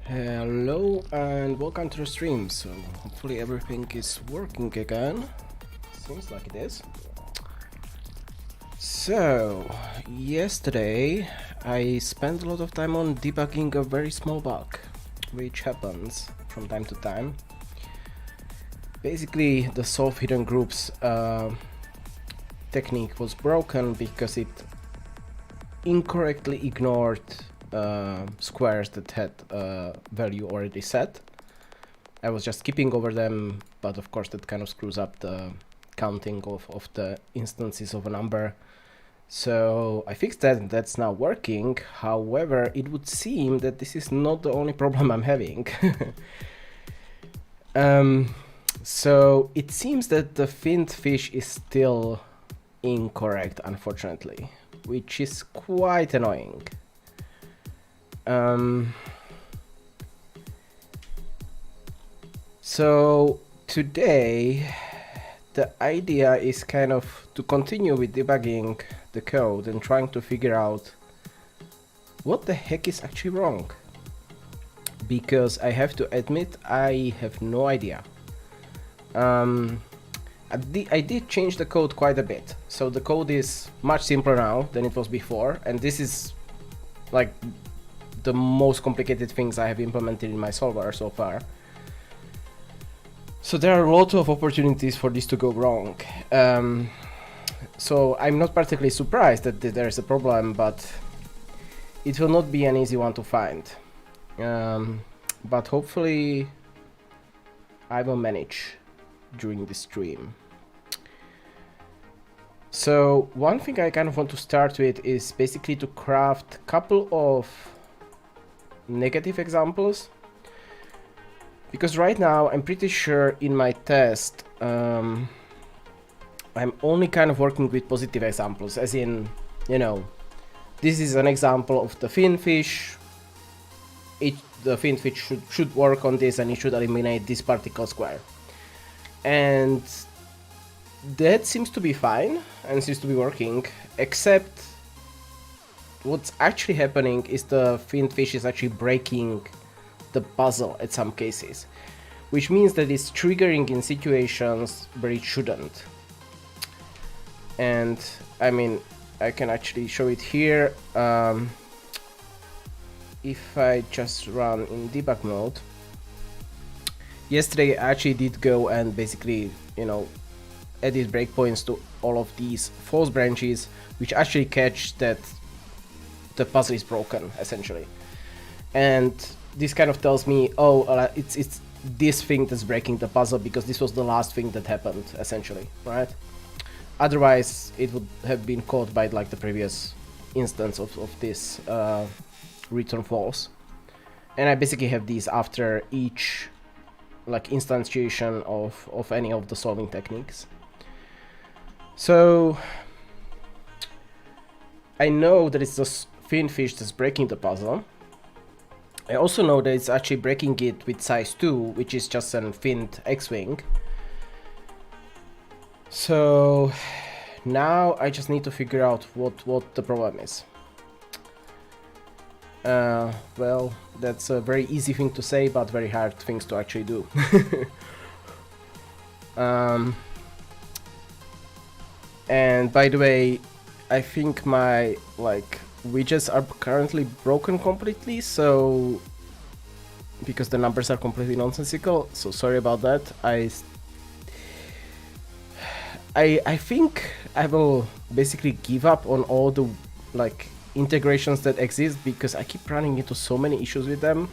Hello and welcome to the stream. So hopefully everything is working again. Seems like it is. So yesterday I spent a lot of time on debugging a very small bug, which happens from time to time. Basically the solve hidden groups technique was broken because it incorrectly ignored squares that had value already set. I was just skipping over them, but of course that kind of screws up the counting of the instances of a number. So I fixed that and that's now working. However, it would seem that this is not the only problem I'm having. So it seems that the finned fish is still incorrect, unfortunately, which is quite annoying. So today the idea is kind of to continue with debugging the code and trying to figure out what the heck is actually wrong, because I have to admit I have no idea. I did change the code quite a bit, so the code is much simpler now than it was before, and this is like the most complicated things I have implemented in my solver so far. So there are a lot of opportunities for this to go wrong. So I'm not particularly surprised that there is a problem, but it will not be an easy one to find. But hopefully I will manage during this stream. So one thing I kind of want to start with is basically to craft a couple of negative examples, because right now I'm pretty sure in my test I'm only kind of working with positive examples, as in, you know, this is an example of the finned fish. The finned fish should work on this and it should eliminate this particle square, and that seems to be fine and seems to be working, except what's actually happening is the finned fish is actually breaking the puzzle at some cases, which means that it's triggering in situations where it shouldn't. And I mean, I can actually show it here. If I just run in debug mode, yesterday I actually did go and basically, you know, added breakpoints to all of these false branches, which actually catch that the puzzle is broken, essentially. And this kind of tells me, oh, it's this thing that's breaking the puzzle because this was the last thing that happened, essentially, right? Otherwise, it would have been caught by like the previous instance of this return false. And I basically have these after each like instantiation of any of the solving techniques. So I know that it's the finned fish that's breaking the puzzle. I also know that it's actually breaking it with size 2, which is just an finned X-wing. So now I just need to figure out what the problem is. Well, that's a very easy thing to say, but very hard things to actually do. And by the way, I think my widgets are currently broken completely, so because the numbers are completely nonsensical, so sorry about that. I think I will basically give up on all the integrations that exist, because I keep running into so many issues with them.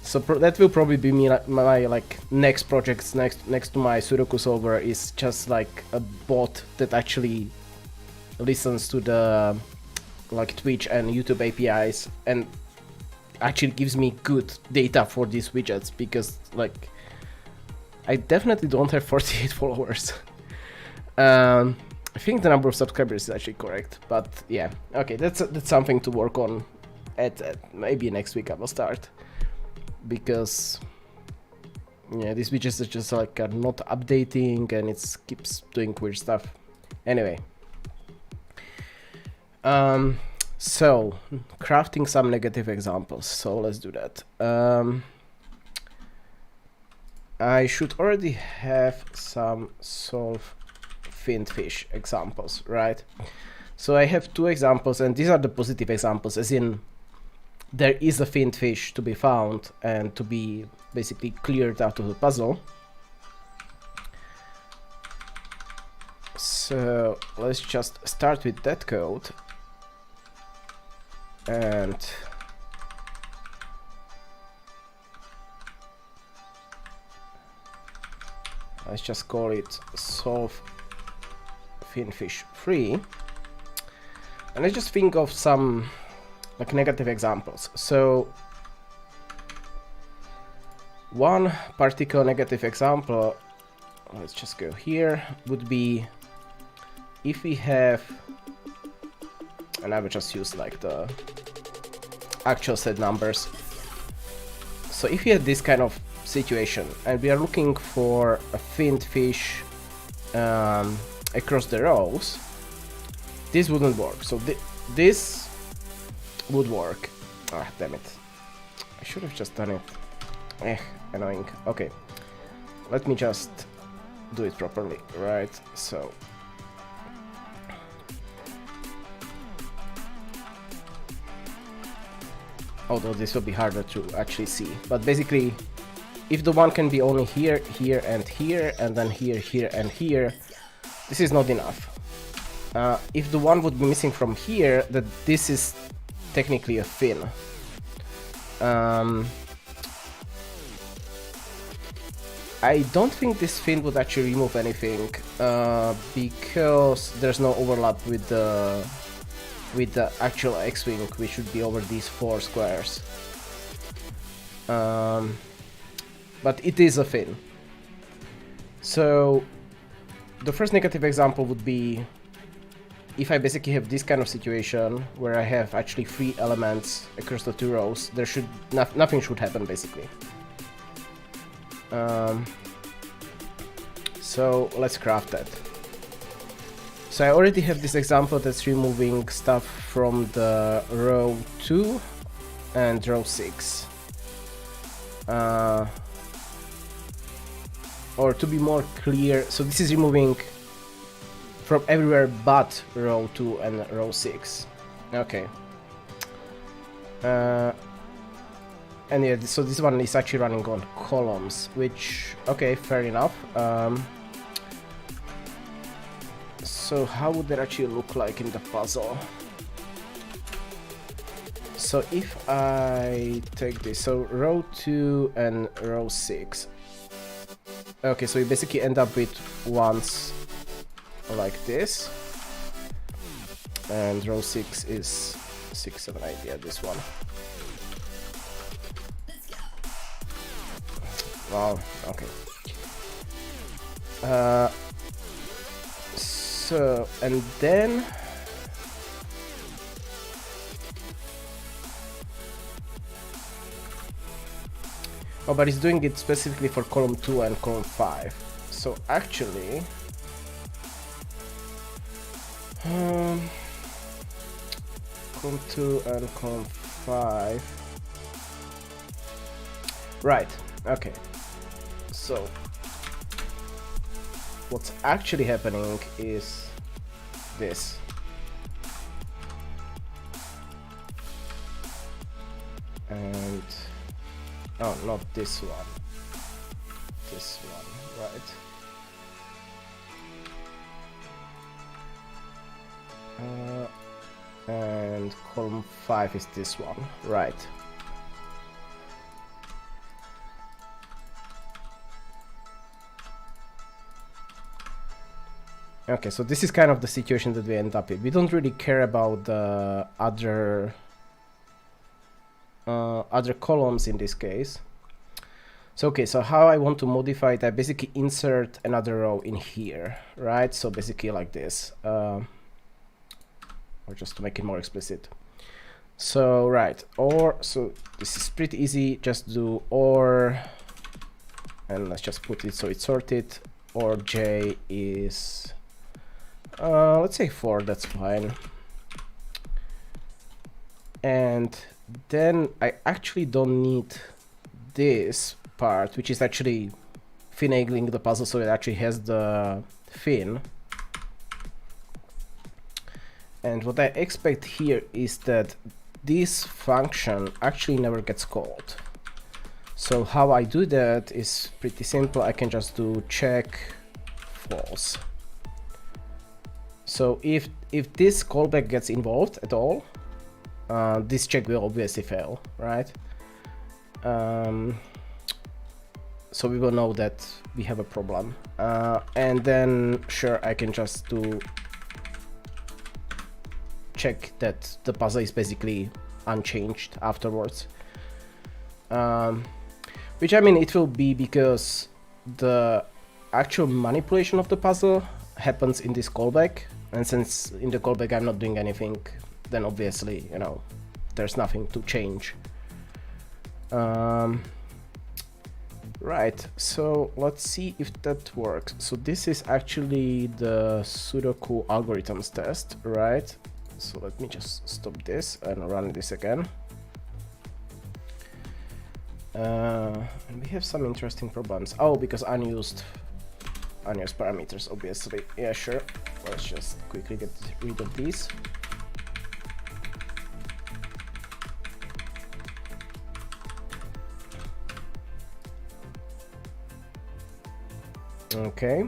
So that will probably be my next projects next to my Sudoku Solver, is just like a bot that actually listens to the like Twitch and YouTube APIs and actually gives me good data for these widgets, because like I definitely don't have 48 followers. I think the number of subscribers is actually correct, but yeah, okay, that's something to work on. At maybe next week I will start, because yeah, these widgets are just like are not updating and it keeps doing weird stuff. Anyway, so crafting some negative examples. So let's do that. I should already have some solve finned fish examples, right? So I have two examples, and these are the positive examples, as in there is a finned fish to be found and to be basically cleared out of the puzzle. So let's just start with that code, and let's just call it solve finfish 3, and let's just think of some like negative examples. So one particular negative example, let's just go here, would be if we have, and I will just use like the actual set numbers. So if you have this kind of situation and we are looking for a finned fish across the rows, this wouldn't work. So this would work. Ah, damn it. I should have just done it. Annoying. Okay. Let me just do it properly, right? So although this will be harder to actually see, but basically if the one can be only here, here and here, and then here, here and here, this is not enough. If the one would be missing from here, that this is technically a fin. I don't think this fin would actually remove anything, because there's no overlap with the actual X-wing, which should be over these 4 squares. But it is a fin. So the first negative example would be if I basically have this kind of situation where I have actually 3 elements across the 2 rows, there should nothing should happen basically. So let's craft that. So I already have this example that's removing stuff from the row 2 and row 6. Or to be more clear, so this is removing from everywhere but row 2 and row 6. Okay. And yeah, so this one is actually running on columns, which, okay, fair enough. So how would that actually look like in the puzzle? So if I take this, so row 2 and row 6. Okay, so you basically end up with ones like this. And row 6 is 6, 7, 8, yeah, this one. Wow, okay. So, and then oh, but it's doing it specifically for column 2 and column 5. So actually column 2 and column 5. Right, okay. So what's actually happening is this. And oh, not this one. This one, right. And column 5 is this one, right. Okay, so this is kind of the situation that we end up in. We don't really care about the other columns in this case. So okay, so how I want to modify it, I basically insert another row in here, right? So basically like this, or just to make it more explicit. So right, or, so this is pretty easy, just do or, and let's just put it so it's sorted, or j is, let's say 4, that's fine. And then I actually don't need this part, which is actually finagling the puzzle so it actually has the fin. And what I expect here is that this function actually never gets called. So how I do that is pretty simple. I can just do check false. So if this callback gets involved at all, this check will obviously fail, right? So we will know that we have a problem. And then sure, I can just do check that the puzzle is basically unchanged afterwards. Which, I mean, it will be because the actual manipulation of the puzzle happens in this callback, and since in the callback I'm not doing anything, then obviously, you know, there's nothing to change. Right, so let's see if that works. So this is actually the Sudoku algorithms test, right? So let me just stop this and run this again. And we have some interesting problems. Oh, because unused parameters, obviously. Yeah, sure. Let's just quickly get rid of these. Okay.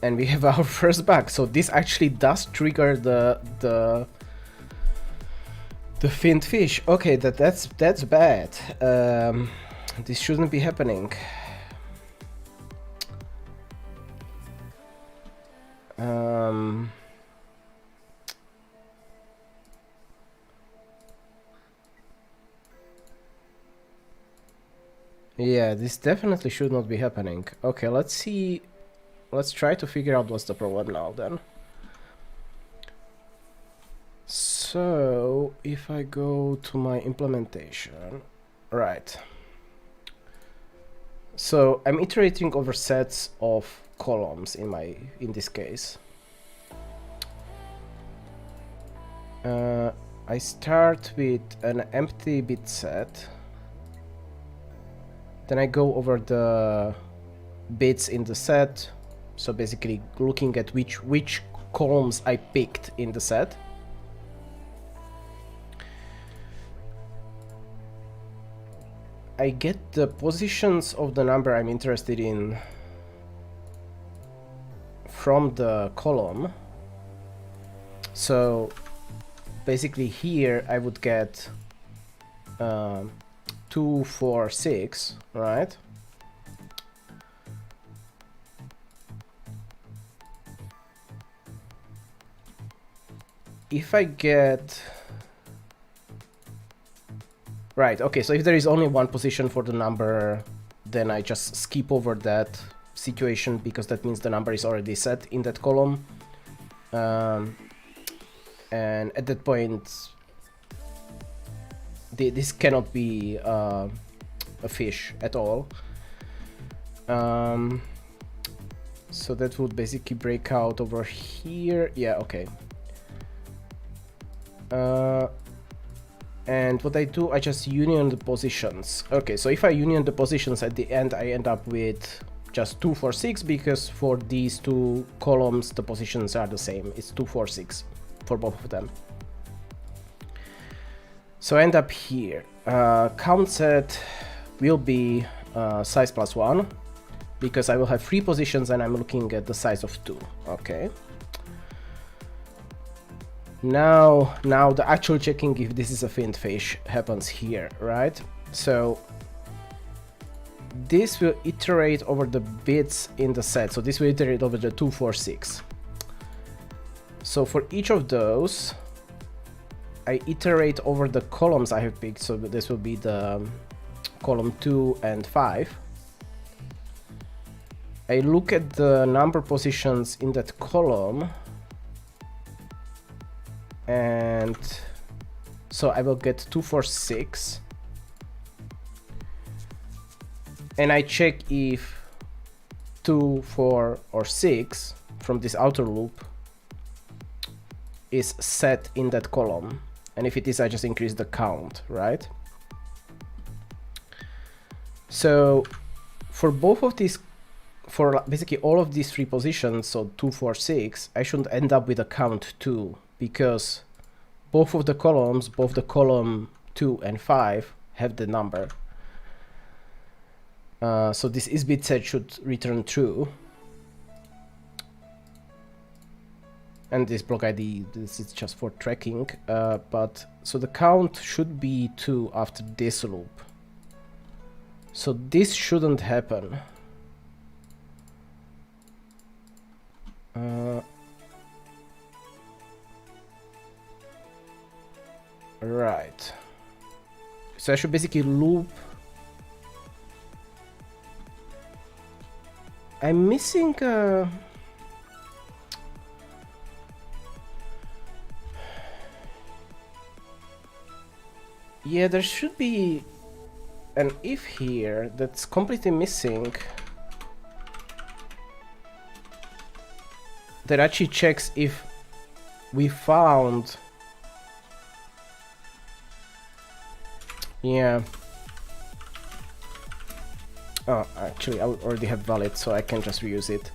And we have our first bug. So this actually does trigger the finned fish. Okay, that's bad. This shouldn't be happening. Yeah, this definitely should not be happening. Okay, let's see. Let's try to figure out what's the problem now then. So if I go to my implementation, right. So I'm iterating over sets of columns in this case. I start with an empty bit set. Then I go over the bits in the set. So basically looking at which columns I picked in the set. I get the positions of the number I'm interested in from the column. So basically here I would get 2, 4, 6, right? If I get... Right, okay, so if there is only one position for the number, then I just skip over that situation because that means the number is already set in that column. And at that point, this cannot be a fish at all. So that would basically break out over here. Yeah, okay. And what I do, I just union the positions. Okay, so if I union the positions at the end, I end up with just 2, 4, 6 because for these two columns the positions are the same. It's 2, 4, 6 for both of them. So I end up here. Count set will be size +1 because I will have 3 positions and I'm looking at the size of 2. Okay. Now the actual checking if this is a finned fish happens here, right? So this will iterate over the bits in the set. So this will iterate over the 2, 4, 6. So for each of those, I iterate over the columns I have picked. So this will be the column 2 and 5. I look at the number positions in that column, and so I will get 2, 4, 6. And I check if 2, 4, or 6 from this outer loop is set in that column. And if it is, I just increase the count, right? So for both of these, for basically all of these 3 positions, so 2, 4, 6, I shouldn't end up with a count 2, because both of the columns, both the column 2 and 5, have the number. So this isBit set should return true. And this block ID, this is just for tracking. But so the count should be 2 after this loop. So this shouldn't happen. Right. So I should basically loop. I'm missing yeah, there should be an if here that's completely missing, that actually checks if we found. Yeah. Oh, actually I already have valid, so I can just reuse it.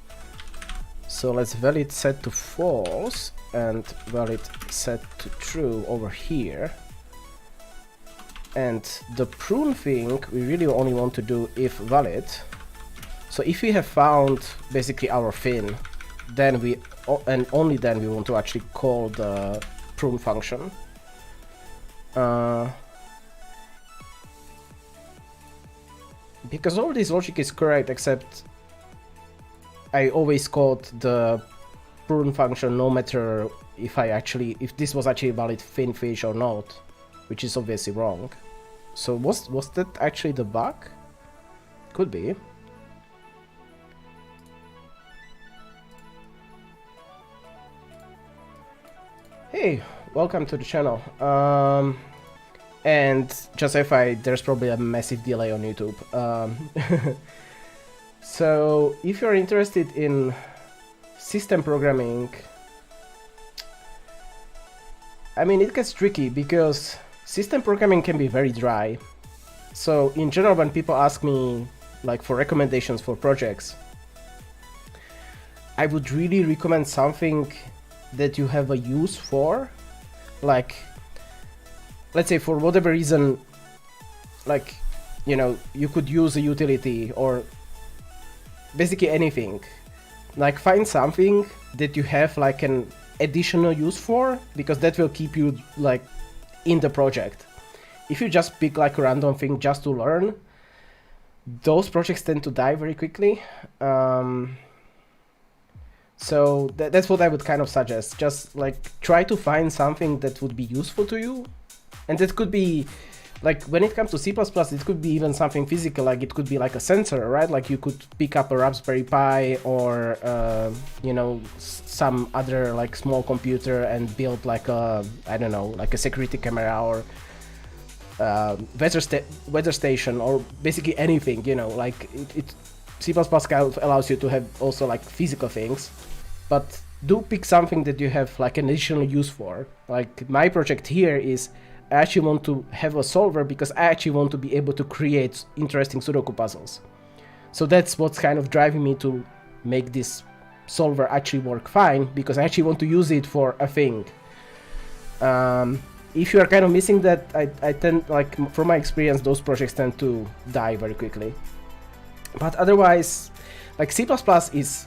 So let's valid set to false and valid set to true over here. And the prune thing we really only want to do if valid. So if we have found basically our fin, then we, and only then we want to actually call the prune function. Because all this logic is correct, except I always called the prune function no matter if this was actually valid fin fish or not, which is obviously wrong. So was that actually the bug? Could be. Hey, welcome to the channel. And just FYI, there's probably a massive delay on YouTube. So if you're interested in system programming, I mean, it gets tricky because system programming can be very dry. So in general, when people ask me like for recommendations for projects, I would really recommend something that you have a use for. Like, let's say for whatever reason, like, you know, you could use a utility or basically anything. Like, find something that you have like an additional use for, because that will keep you like in the project. If you just pick like a random thing just to learn, those projects tend to die very quickly. So that's what I would kind of suggest. Just like try to find something that would be useful to you. And that could be, like, when it comes to C++, it could be even something physical, like it could be like a sensor, right? Like you could pick up a Raspberry Pi or, you know, some other like small computer and build like a, I don't know, like a security camera or weather station or basically anything, you know, like C++ kind of allows you to have also like physical things, but do pick something that you have like an additional use for. Like my project here is, I actually want to have a solver because I actually want to be able to create interesting Sudoku puzzles. So that's what's kind of driving me to make this solver actually work fine, because I actually want to use it for a thing. If you are kind of missing that, I tend, like, from my experience, those projects tend to die very quickly. But otherwise, like C++ is,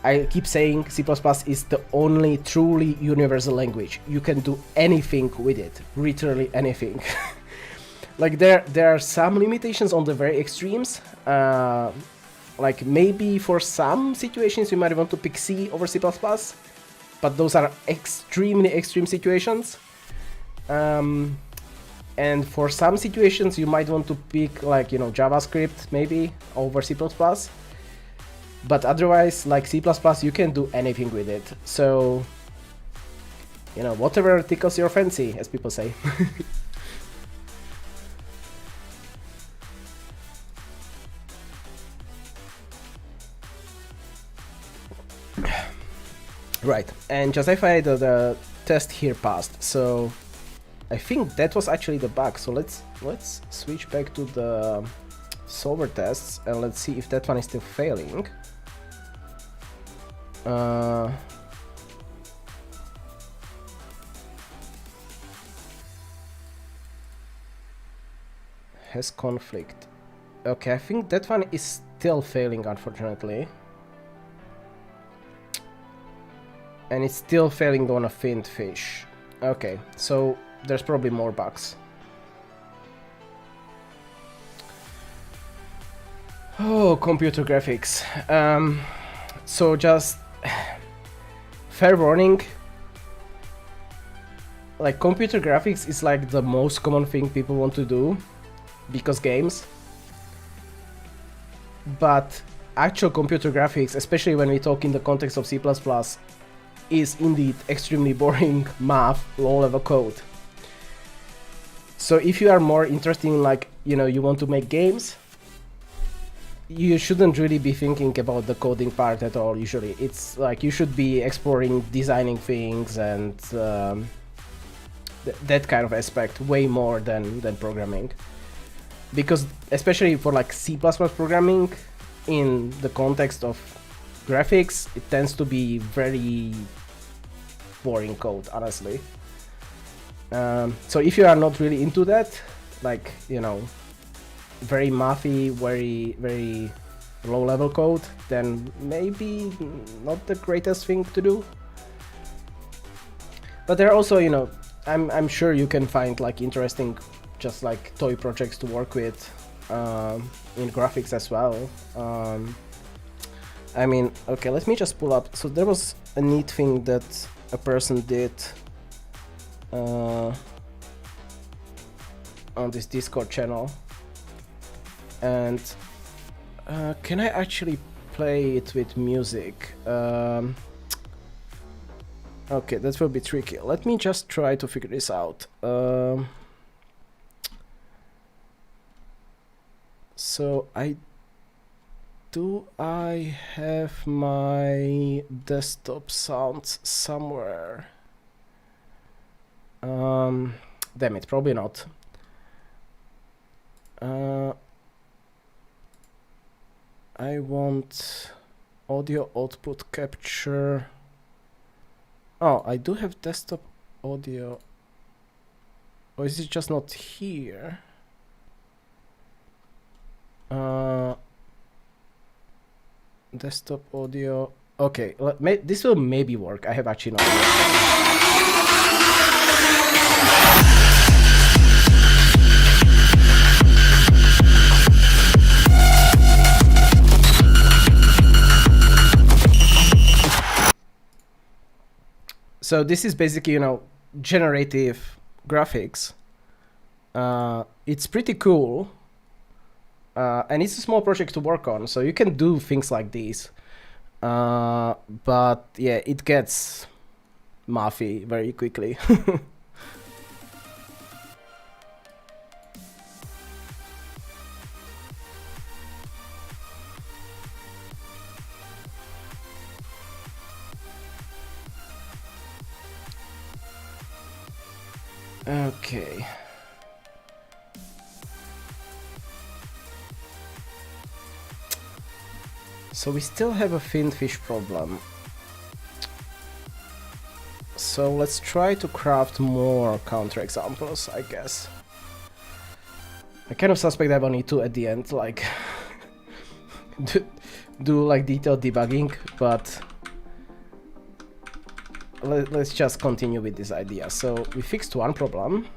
I keep saying C++ is the only truly universal language. You can do anything with it, literally anything. like there are some limitations on the very extremes. Like maybe for some situations you might want to pick C over C++, but those are extremely extreme situations. And for some situations you might want to pick, like, you know, JavaScript maybe over C++. But otherwise, like C++, you can do anything with it. So, you know, whatever tickles your fancy, as people say. Right, and justify the test here passed. So I think that was actually the bug. So let's switch back to the solver tests and let's see if that one is still failing. Has conflict. Okay, I think that one is still failing, unfortunately. And it's still failing on a faint fish. Okay, so there's probably more bugs. Oh, computer graphics. So just fair warning, like computer graphics is like the most common thing people want to do because games. But actual computer graphics, especially when we talk in the context of C++, is indeed extremely boring math, low-level code. So if you are more interested in, like, you know, you want to make games, you shouldn't really be thinking about the coding part at all. Usually it's like you should be exploring designing things and that kind of aspect way more than programming, because especially for like C++ programming in the context of graphics, it tends to be very boring code, honestly. So if you are not really into that, like, you know, very mathy, very low level code, then maybe not the greatest thing to do. But there are also, you know, I'm sure you can find like interesting, just like toy projects to work with in graphics as well. I mean, okay, let me just pull up. So there was a neat thing that a person did on this Discord channel, and can I actually play it with music? Okay, that will be tricky. Let me just try to figure this out. So I have my desktop sounds somewhere? Damn it, probably not. I want audio output capture. Oh, I do have desktop audio. Or is it just not here? Desktop audio. Okay, this will maybe work. I have actually no idea. So this is basically, you know, generative graphics. It's pretty cool. And it's a small project to work on, so you can do things like these. But yeah, it gets mathy very quickly. Okay. So we still have a finfish problem. So let's try to craft more counterexamples, I guess. I kind of suspect I will need to at the end, like, do like detailed debugging, but let's just continue with this idea. So we fixed one problem.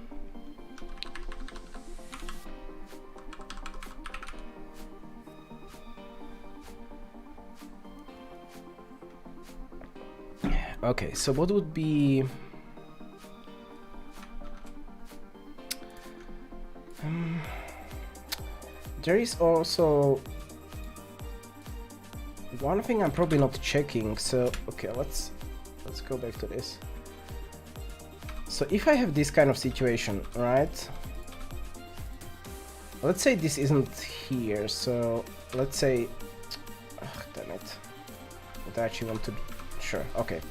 Okay, so what would be... there is also one thing I'm probably not checking, so okay, let's go back to this. So if I have this kind of situation, right? Let's say this isn't here, so let's say... ugh, damn it. I actually want to... sure, okay.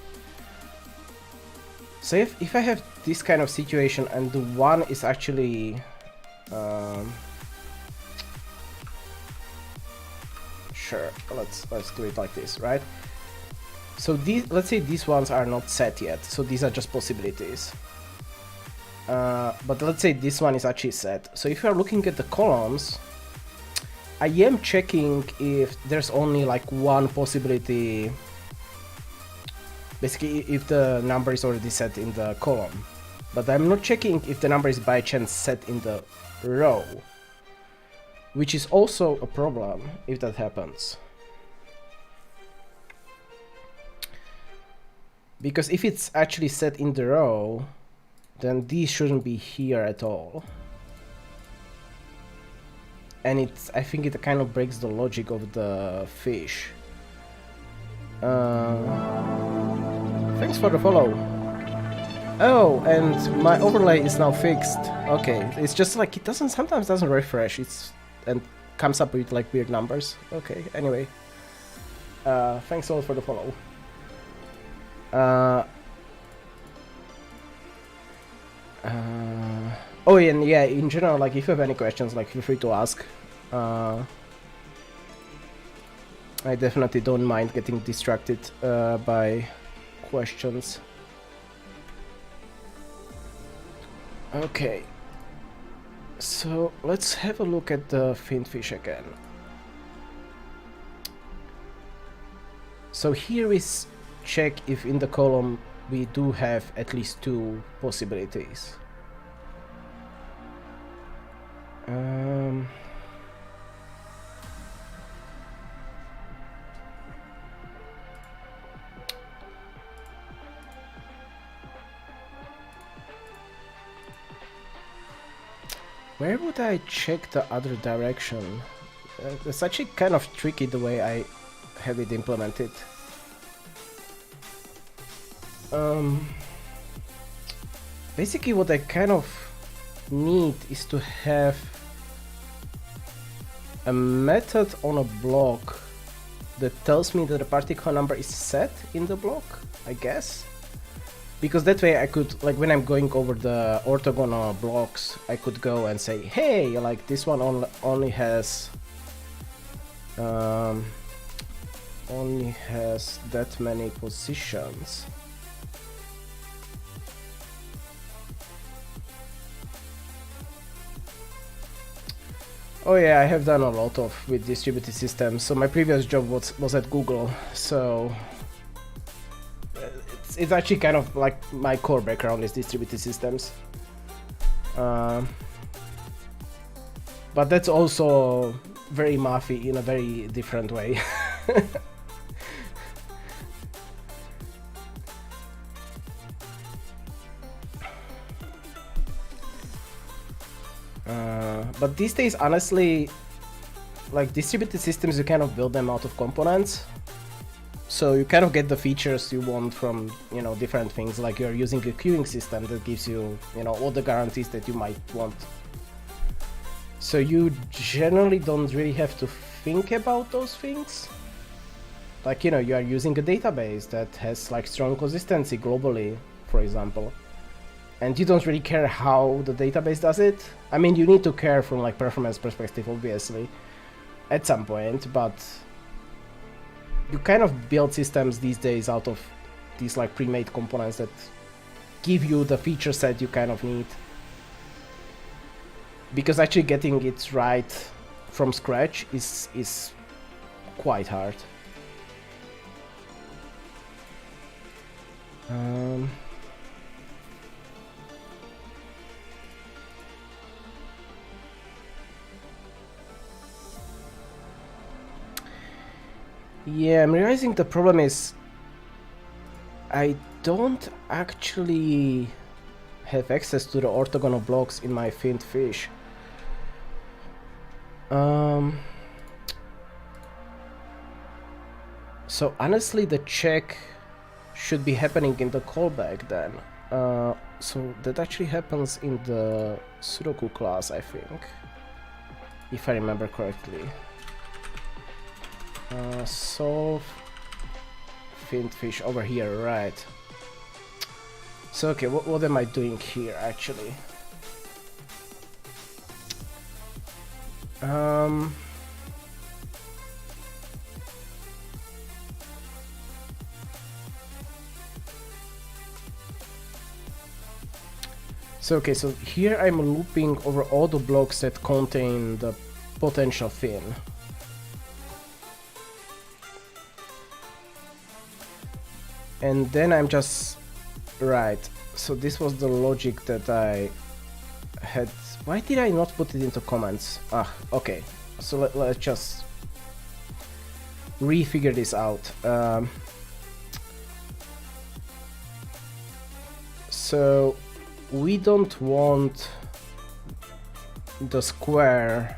So if I have this kind of situation and the one is actually... sure, let's do it like this, right? So these, let's say these ones are not set yet, so these are just possibilities. But let's say this one is actually set. So if you are looking at the columns, I am checking if there's only like one possibility, basically if the number is already set in the column. But I'm not checking if the number is by chance set in the row, which is also a problem if that happens. Because if it's actually set in the row, then these shouldn't be here at all. And I think it kind of breaks the logic of the fish. Thanks for the follow. Oh, and my overlay is now fixed. Okay, it's just like it sometimes doesn't refresh. And comes up with like weird numbers. Okay, anyway. Thanks all for the follow. Oh, and yeah, in general, like if you have any questions, like feel free to ask. I definitely don't mind getting distracted by questions. Okay, so let's have a look at the finned fish again. So here is check if in the column we do have at least two possibilities. Where would I check the other direction? It's actually kind of tricky the way I have it implemented. Basically what I kind of need is to have a method on a block that tells me that a particular number is set in the block, I guess. Because that way I could, like when I'm going over the orthogonal blocks, I could go and say, hey, like this one only has that many positions. Oh yeah, I have done a lot with distributed systems. So my previous job was at Google, so it's actually kind of like my core background is distributed systems. But that's also very mathy in a very different way. But these days, honestly, like distributed systems, you kind of build them out of components. So you kind of get the features you want from, you know, different things, like you're using a queuing system that gives you, you know, all the guarantees that you might want. So you generally don't really have to think about those things. Like, you know, you are using a database that has like strong consistency globally, for example. And you don't really care how the database does it. I mean, you need to care from like performance perspective, obviously, at some point, but you kind of build systems these days out of these like pre-made components that give you the feature set you kind of need. Because actually getting it right from scratch is quite hard. Yeah, I'm realizing the problem is I don't actually have access to the orthogonal blocks in my finned fish. So honestly, the check should be happening in the callback then. So that actually happens in the Sudoku class, I think, if I remember correctly. Solve finned fish over here, right? So okay, what am I doing here actually? So okay, so here I'm looping over all the blocks that contain the potential fin. And then I'm just... Right, so this was the logic that I had... Why did I not put it into comments? Ah, okay, so let's just refigure this out. So we don't want the square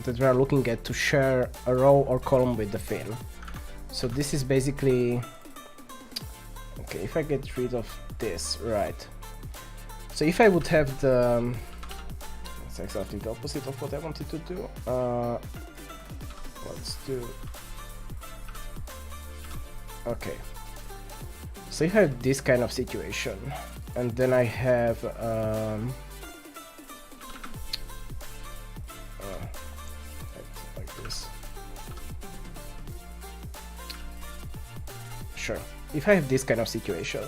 that we are looking at to share a row or column with the fin. So this is basically... Okay, if I get rid of this, right. So if I would have the... That's exactly the opposite of what I wanted to do. Let's do... Okay. So if I have this kind of situation, and then I have like this. Sure. If I have this kind of situation,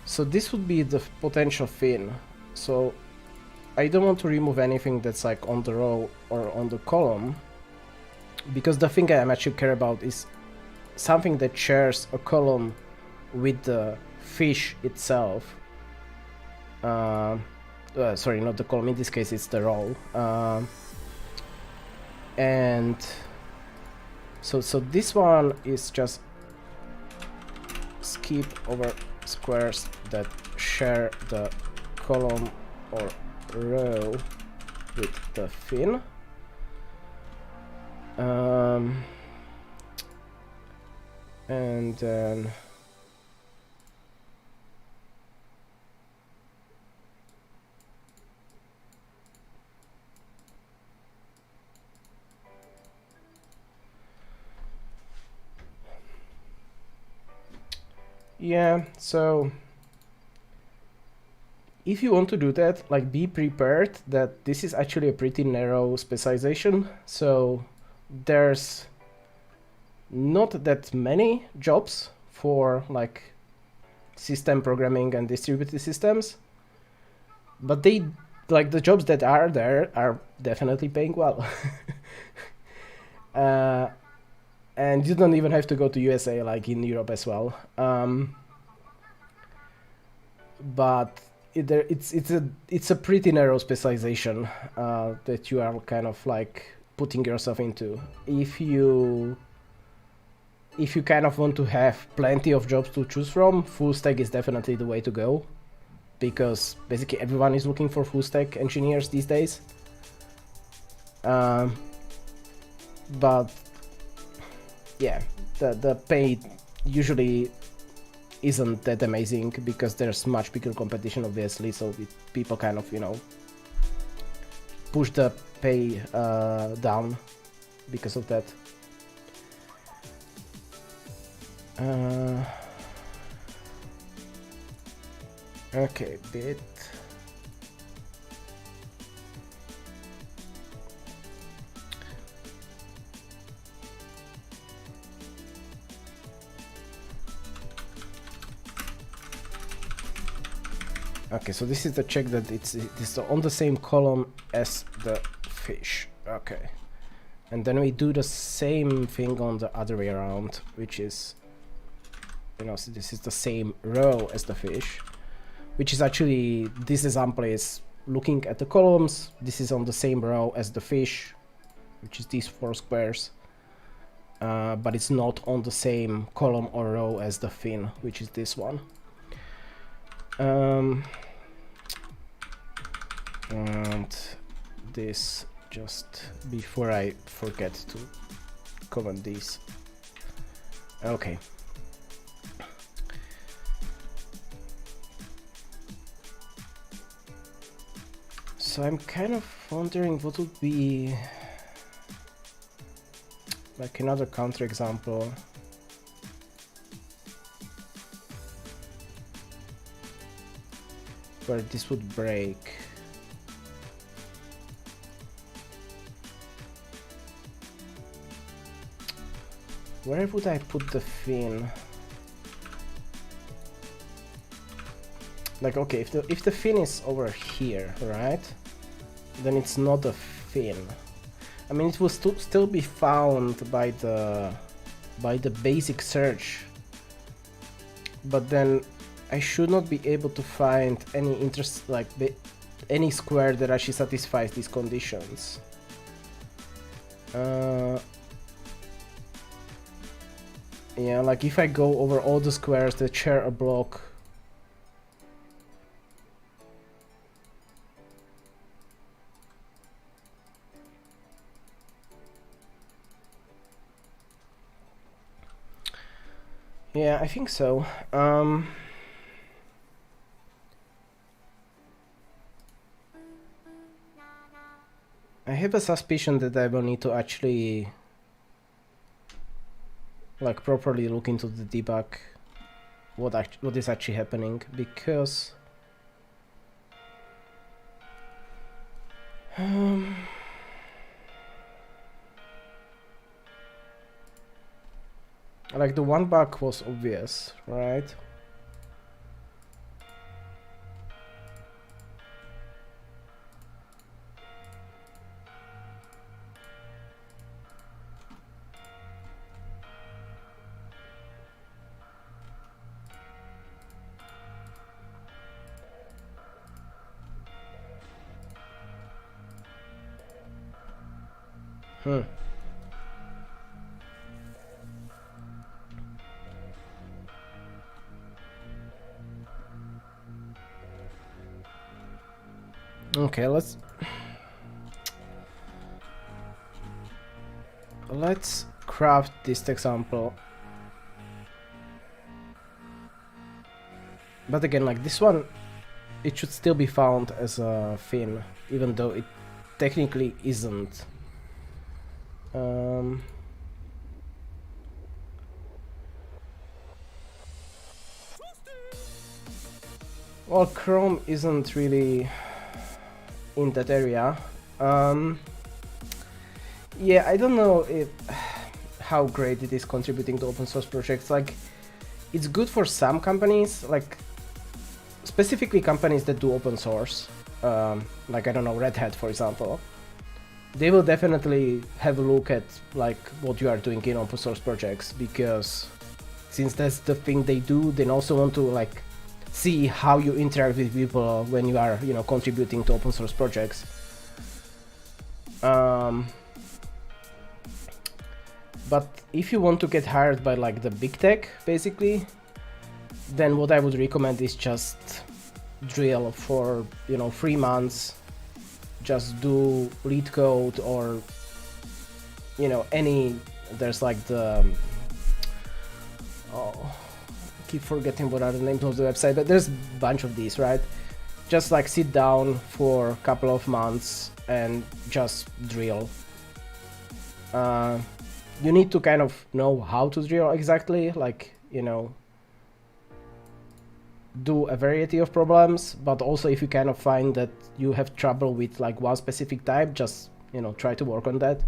so this would be the potential fin. So I don't want to remove anything that's like on the row or on the column, because the thing I'm actually care about is something that shares a column with the fish itself. Sorry, not the column, in this case it's the row. And so this one is just skip over squares that share the column or row with the fin. And then yeah, so if you want to do that, like, be prepared that this is actually a pretty narrow specialization. So there's not that many jobs for like system programming and distributed systems, but they, like, the jobs that are there are definitely paying well. And you don't even have to go to USA, like in Europe as well. But it's a pretty narrow specialization that you are kind of like putting yourself into. If you kind of want to have plenty of jobs to choose from, full stack is definitely the way to go, because basically everyone is looking for full stack engineers these days. But yeah, the pay usually isn't that amazing because there's much bigger competition, obviously, so people kind of, you know, push the pay down because of that. Okay, bit. Okay, so this is the check that it's on the same column as the fish. Okay, and then we do the same thing on the other way around, which is, you know, so this is the same row as the fish, which is actually, this example is looking at the columns. This is on the same row as the fish, which is these 4 squares. but it's not on the same column or row as the fin, which is this one. And this, just before I forget to comment these. Okay. So I'm kind of wondering what would be like another counterexample. Where this would break. Where would I put the fin? Like, okay, if the fin is over here, right? Then it's not a fin. I mean, it will still be found by the basic search, but then I should not be able to find any any square that actually satisfies these conditions. Yeah, like if I go over all the squares that share a block. Yeah, I think so. I have a suspicion that I will need to actually like properly look into the debug what is actually happening, because like the one bug was obvious, right? Okay, let's craft this example. But again, like this one, it should still be found as a fin, even though it technically isn't. Well, Chrome isn't really in that area. Yeah, I don't know how great it is contributing to open source projects. Like, it's good for some companies, like specifically companies that do open source, like, I don't know, Red Hat, for example. They will definitely have a look at like what you are doing in open source projects, because since that's the thing they do, they also want to like see how you interact with people when you are, you know, contributing to open source projects. But if you want to get hired by like the big tech, basically, then what I would recommend is just drill for, you know, 3 months. Just do lead code, or, you know, there's like the, I keep forgetting what are the names of the website, but there's a bunch of these, right? Just like sit down for a couple of months and just drill. You need to kind of know how to drill exactly, like, you know, do a variety of problems, but also if you kind of find that you have trouble with like one specific type, just, you know, try to work on that.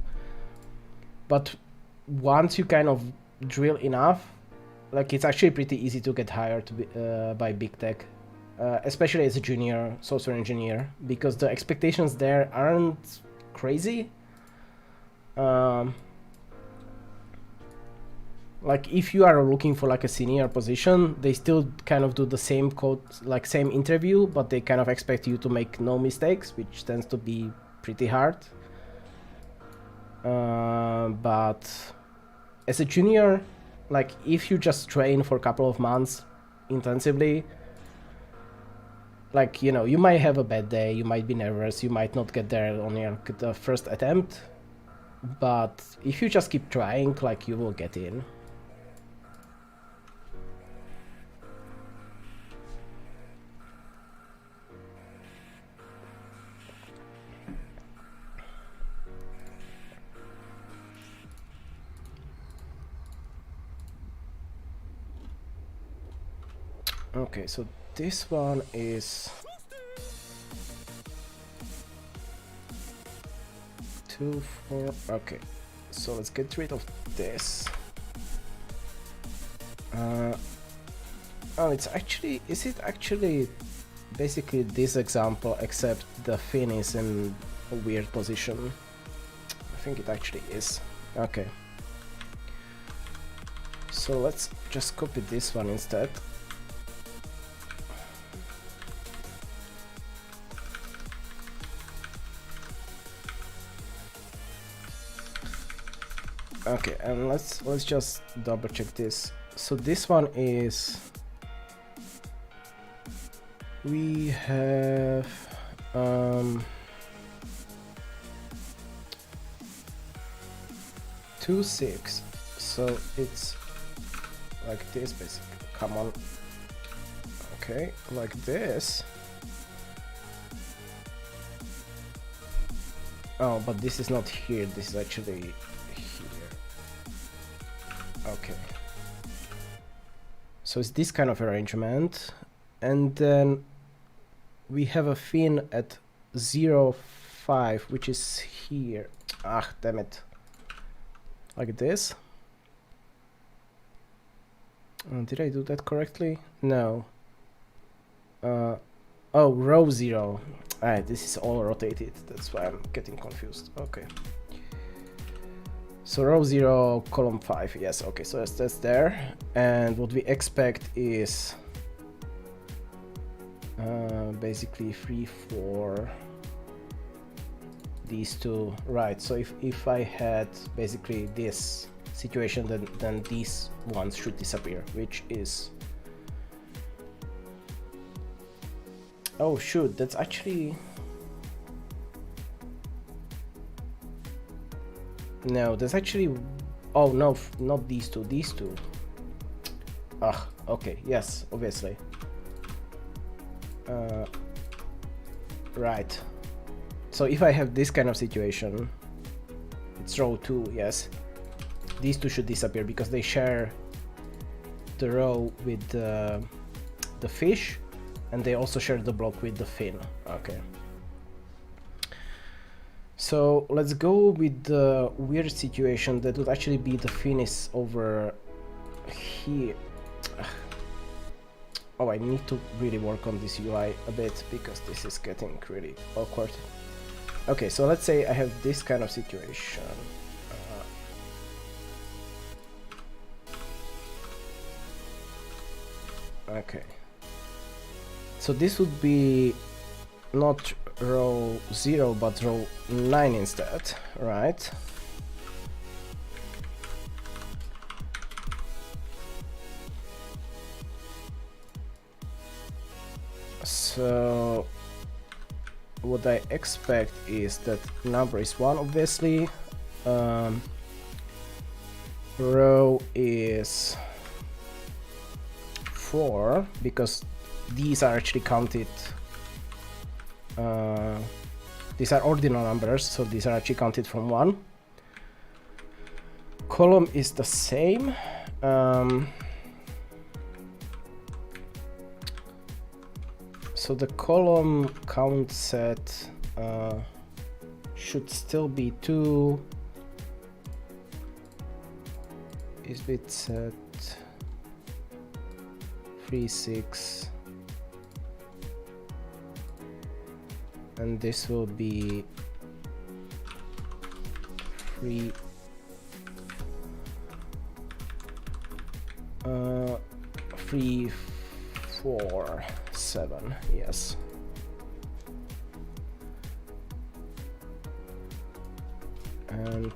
But once you kind of drill enough, like, it's actually pretty easy to get hired by big tech, especially as a junior software engineer, because the expectations there aren't crazy. Like, if you are looking for like a senior position, they still kind of do the same code, like same interview, but they kind of expect you to make no mistakes, which tends to be pretty hard. But as a junior, like if you just train for a couple of months intensively, like, you know, you might have a bad day, you might be nervous, you might not get there on your first attempt, but if you just keep trying, like, you will get in. Okay, so this one is 2, 4. Okay, so let's get rid of this. Oh, it's actually, is it actually basically this example, except the fin is in a weird position? I think it actually is. Okay, so let's just copy this one instead. Okay, and let's just double check this. So this one is, we have 2, 6. So it's like this basically. Come on. Okay, like this. Oh, but this is not here. This is actually here. Okay. So it's this kind of arrangement, and then we have a fin at 0, 5, which is here. Ah, damn it. Like this. Did I do that correctly? No. Oh, row 0. Alright, this is all rotated. That's why I'm getting confused. Okay. So row 0, column 5. Yes, okay, so that's there. And what we expect is basically 3, 4, these two. Right, so if I had basically this situation, then these ones should disappear, which is... Oh shoot, that's actually... No, that's actually... Oh no, not these two, these two. Ah, okay, yes, obviously. Right. So if I have this kind of situation, it's row 2, yes. These two should disappear because they share the row with the fish, and they also share the block with the fin. Okay. So let's go with the weird situation that would actually be the fin is over here. Oh, I need to really work on this UI a bit because this is getting really awkward. Okay, so let's say I have this kind of situation. Okay. So this would be not row 0 but row 9 instead, right? So what I expect is that number is 1, obviously. Row is 4 because these are actually counted. These are ordinal numbers, so these are actually counted from 1. Column is the same. So the column count set should still be 2. Is bit set 3, 6. And this will be 3, 3, 4, 7. Yes. And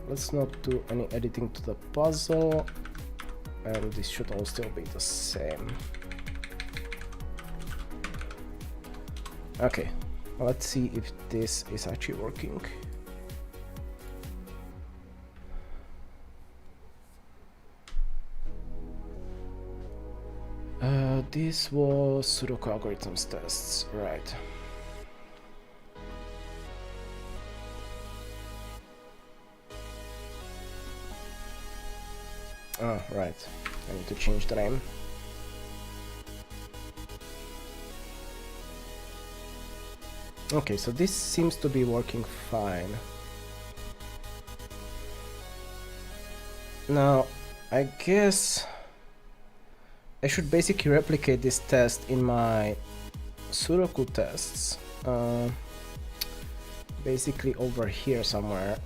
let's not do any editing to the puzzle, and this should all still be the same. Okay, let's see if this is actually working. This was Sudoku algorithms tests, right? Oh, right. I need to change the name. Okay, so this seems to be working fine. Now, I guess I should basically replicate this test in my Sudoku tests. Basically over here somewhere.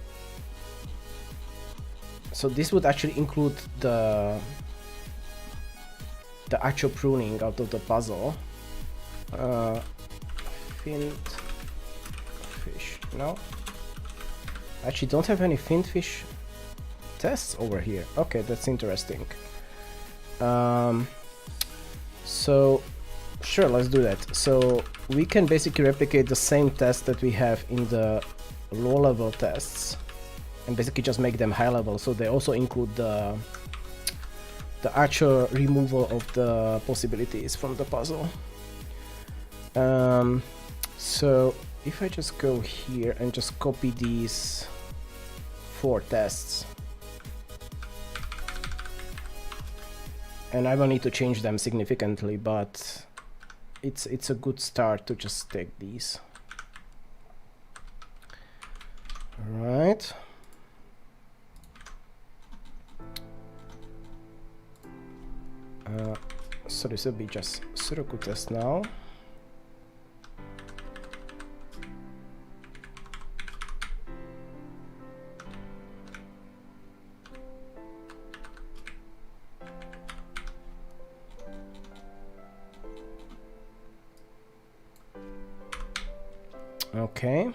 So this would actually include the actual pruning out of the puzzle. Finned fish. No, actually don't have any finned fish tests over here. Okay, that's interesting. So sure, let's do that. So we can basically replicate the same test that we have in the low level tests and basically just make them high level, so they also include the actual removal of the possibilities from the puzzle. So if I just go here and just copy these 4 tests, and I will need to change them significantly, but it's a good start to just take these. All right. So this will be just Sudoku test now. Okay,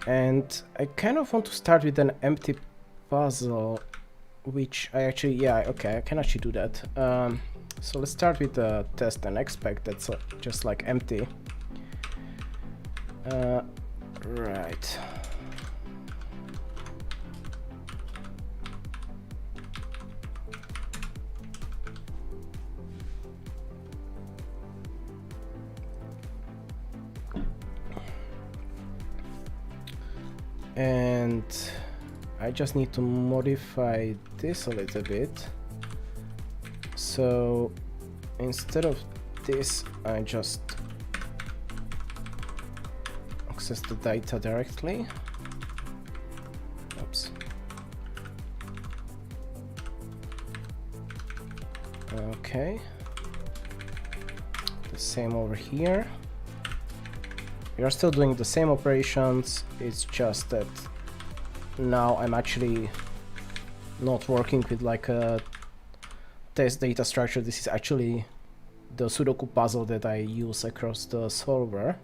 and I kind of want to start with an empty puzzle, which I actually, yeah, okay, I can actually do that. So let's start with the test and expect that's just like empty. Right. And I just need to modify this a little bit. So instead of this, I just access the data directly. Oops. Okay. The same over here. We are still doing the same operations, it's just that now I'm actually not working with like a test data structure. This is actually the Sudoku puzzle that I use across the solver.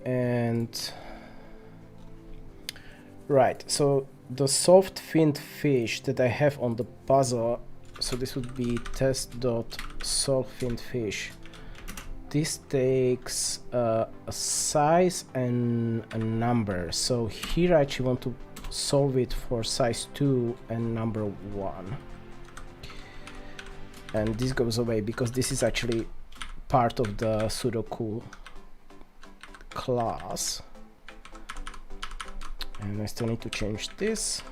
And right, so the soft finned fish that I have on the puzzle, so this would be test.solve finned fish. This takes a size and a number. So here I actually want to solve it for size 2 and number 1. And this goes away because this is actually part of the Sudoku class. And I still need to change this.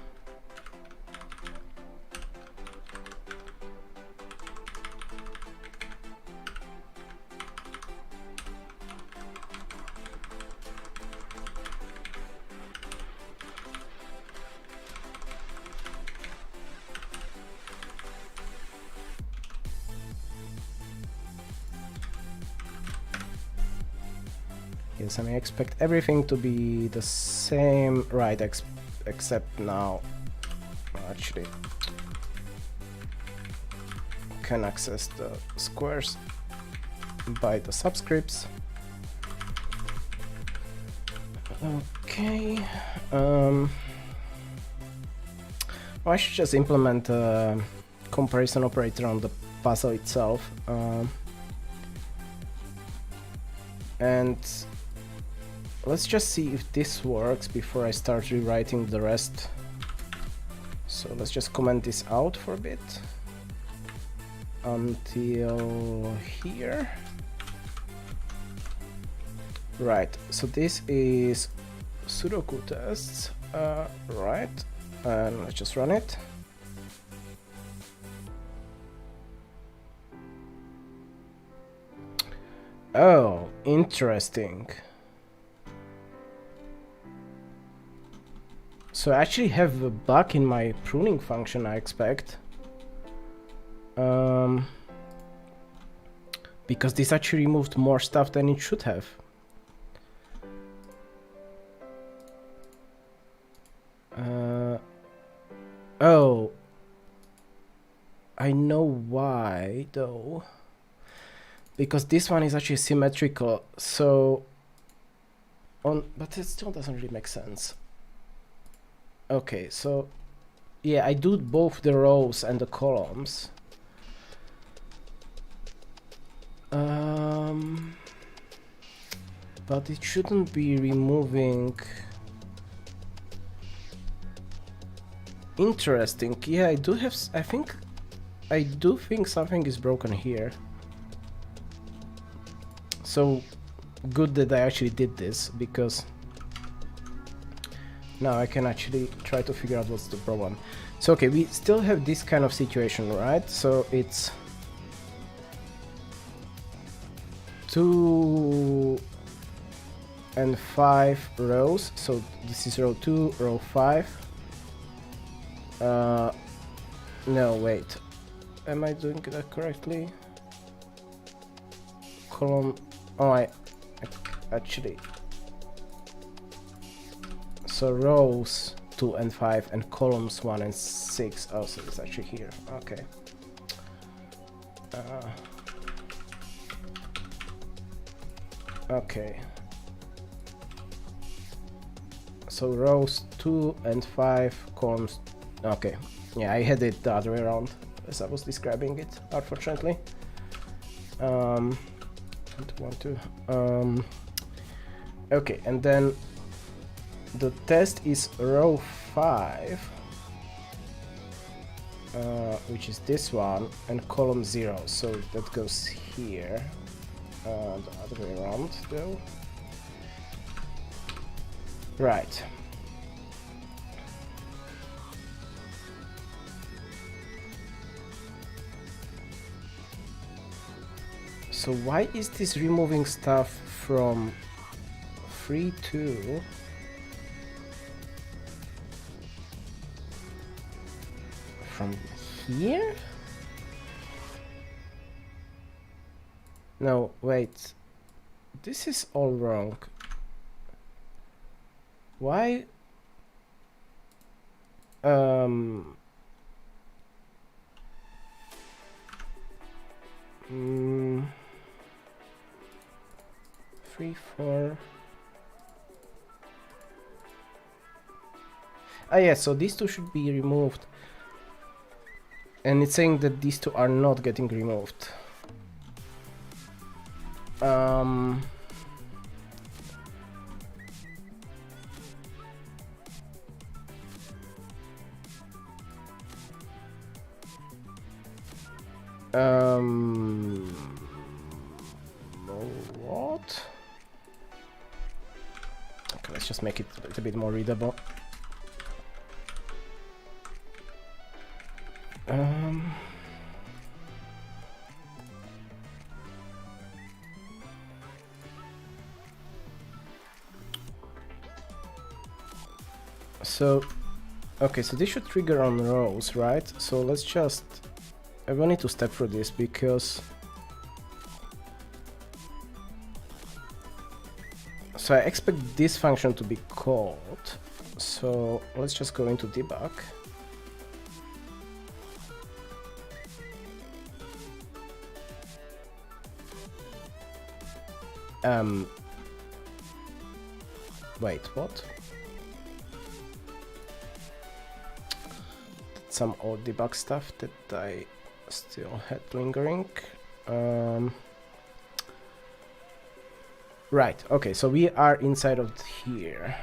Yes, and I expect everything to be the same, right, except now, actually, can access the squares by the subscripts. Okay, Oh, I should just implement a comparison operator on the puzzle itself. And let's just see if this works before I start rewriting the rest. So let's just comment this out for a bit until here. Right, so this is Sudoku tests, right, and let's just run it. Oh, interesting. So I actually have a bug in my pruning function, I expect. Because this actually removed more stuff than it should have. Oh, I know why though. Because this one is actually symmetrical, so but it still doesn't really make sense. Okay, so yeah, I do both the rows and the columns. But it shouldn't be removing. Interesting. Yeah, I do think something is broken here. So good that I actually did this, because now I can actually try to figure out what's the problem. So okay, we still have this kind of situation, right? So it's 2 and 5 rows. So this is row 2, row 5. No, wait. Am I doing that correctly? Column. Oh, I actually. So rows 2 and 5 and columns 1 and 6. Oh, so it's actually here. Okay. Okay. So rows 2 and 5, columns. Okay. Yeah, I had it the other way around as I was describing it, unfortunately. Okay, and then the test is row 5, which is this one, and column 0, so that goes here, the other way around though. Right. So why is this removing stuff from 3 to from here? No, wait. This is all wrong. Why? 3, 4. Ah, yeah, so these two should be removed. And it's saying that these two are not getting removed. What? Okay, let's just make it a little bit more readable. So, okay, so this should trigger on rows, right? So let's just, I will need to step through this because, so I expect this function to be called. So let's just go into debug. Wait, what? some old debug stuff that I still had lingering. Right, okay, so we are inside of here.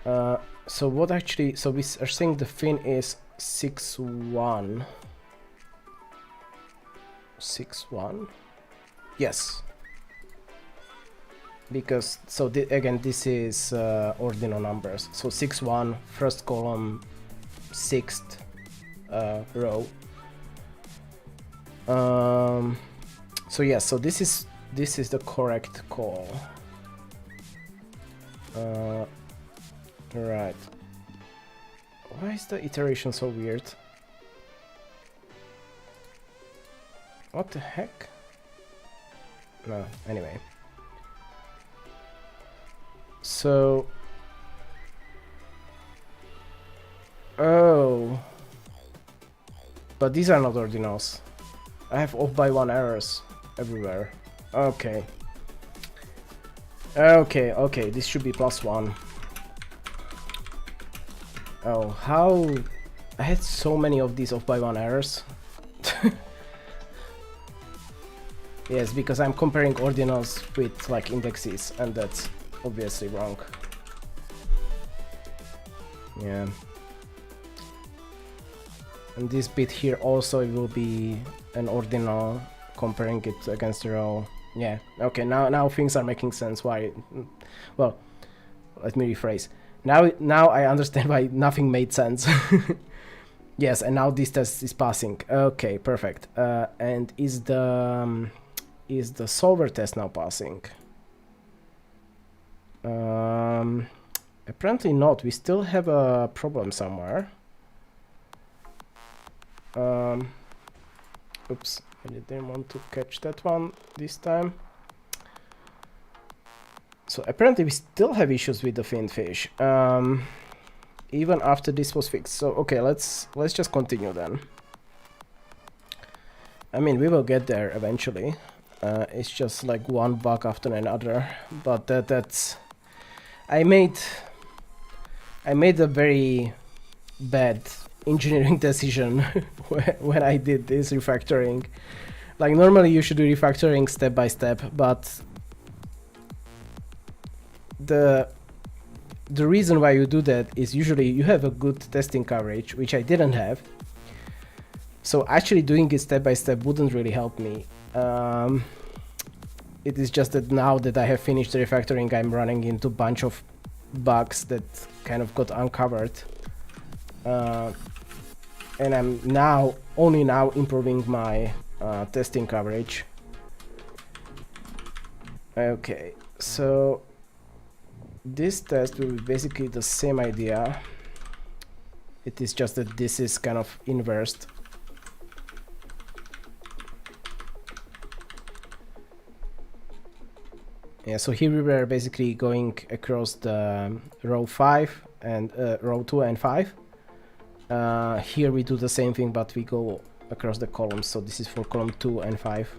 So what actually, so we are saying the fin is 6.1. 6.1? Yes. Because, so again, this is ordinal numbers. So 6.1, first column, 6th row. So yes, so this is the correct call. Right. Why is the iteration so weird? What the heck? No, anyway. So... Oh. But these are not ordinals. I have off by 1 errors everywhere. Okay. Okay, this should be +1. Oh, how... I had so many of these off by 1 errors. Yes, because I'm comparing ordinals with like indexes, and that's obviously wrong. Yeah. And this bit here also it will be an ordinal comparing it against the row. Yeah, okay, now things are making sense why... Well, let me rephrase. Now I understand why nothing made sense. Yes, and now this test is passing. Okay, perfect. And is the solver test now passing? Apparently not. We still have a problem somewhere. Oops, I didn't want to catch that one this time. So apparently we still have issues with the fin fish, even after this was fixed. So okay, let's just continue then. I mean, we will get there eventually. It's just like one bug after another, but that's... I made a very bad engineering decision when I did this refactoring. Like normally you should do refactoring step by step, but the reason why you do that is usually you have a good testing coverage, which I didn't have. So actually doing it step by step wouldn't really help me. It is just that now that I have finished the refactoring, I'm running into a bunch of bugs that kind of got uncovered. And I'm only now improving my testing coverage. Okay, so this test will be basically the same idea. It is just that this is kind of inversed. Yeah, so here we were basically going across the row 5 and row 2 and 5. Here we do the same thing, but we go across the columns. So this is for column 2 and 5.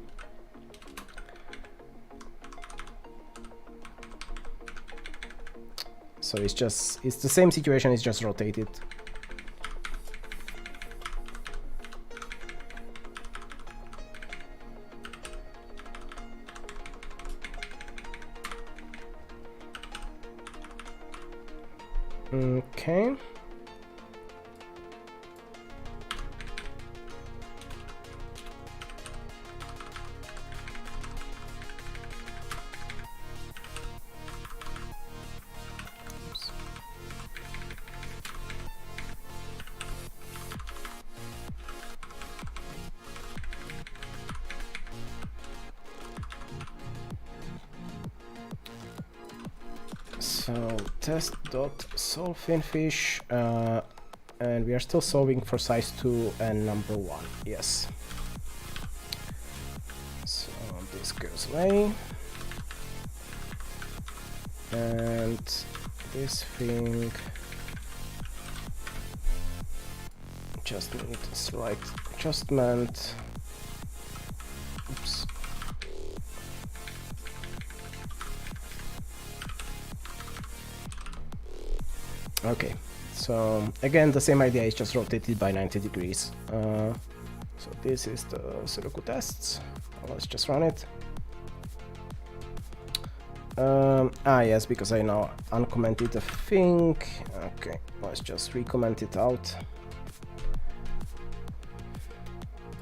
So it's the same situation, it's just rotated. Okay. So test.solve finfish, and we are still solving for size 2 and number 1. Yes. So this goes away, and this thing just need a slight adjustment. Oops. Okay, So again, the same idea is just rotated by 90 degrees. So this is the Sudoku tests. Let's just run it. Yes, because I now uncommented the thing. Okay, let's just recomment it out.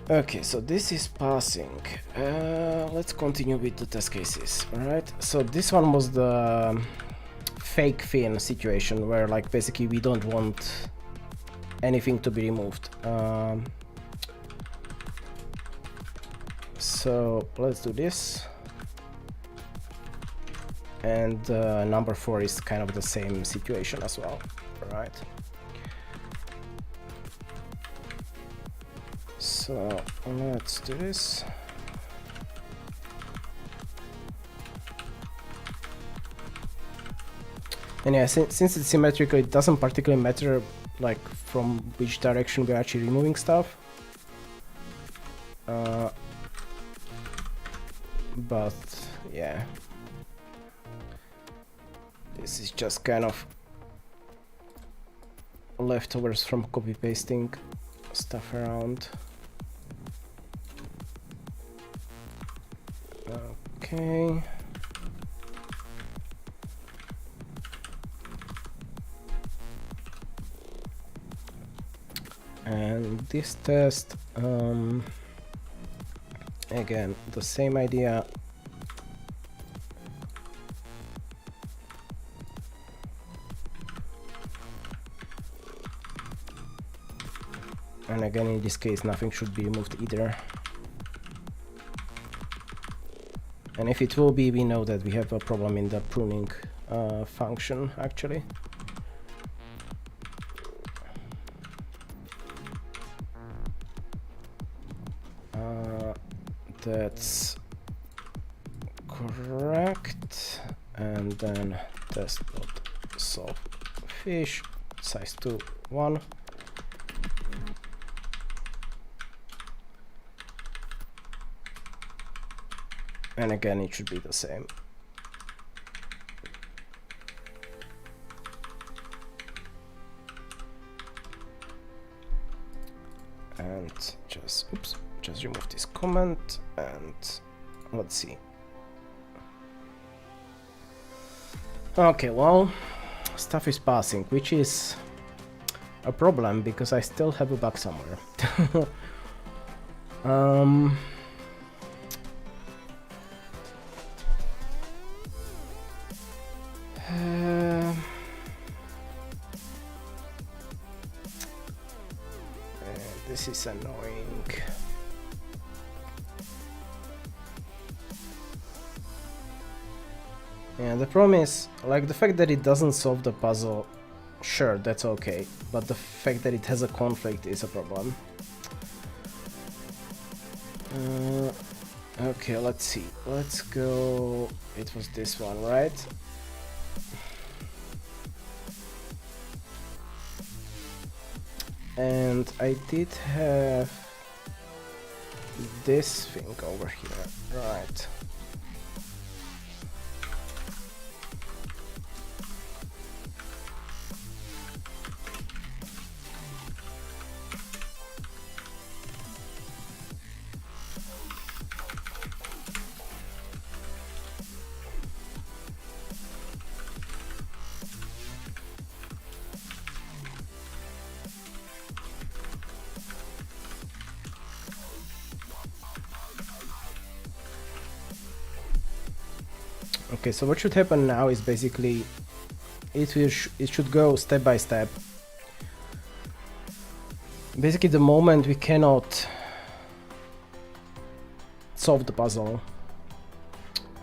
Okay, so this is passing. Let's continue with the test cases. All right, so this one was the fake fin situation where like basically we don't want anything to be removed. So let's do this. And number 4 is kind of the same situation as well, right? So let's do this. And yeah, since it's symmetrical, it doesn't particularly matter like from which direction we're actually removing stuff. But yeah. This is just kind of leftovers from copy pasting stuff around. Okay. And this test, again, the same idea. And again, in this case, nothing should be removed either. And if it will be, we know that we have a problem in the pruning function, actually. That's correct. And then test.solve fish, size 2, 1. And again, it should be the same. And just, oops, just remove this comment and let's see. Okay, well, stuff is passing, which is a problem because I still have a bug somewhere. This is annoying. Yeah, the problem is, like, the fact that it doesn't solve the puzzle, sure, that's okay, but the fact that it has a conflict is a problem. Okay, let's see. Let's go. It was this one, right? And I did have this thing over here, right? Okay, so what should happen now is basically it should go step by step. Basically, the moment we cannot solve the puzzle,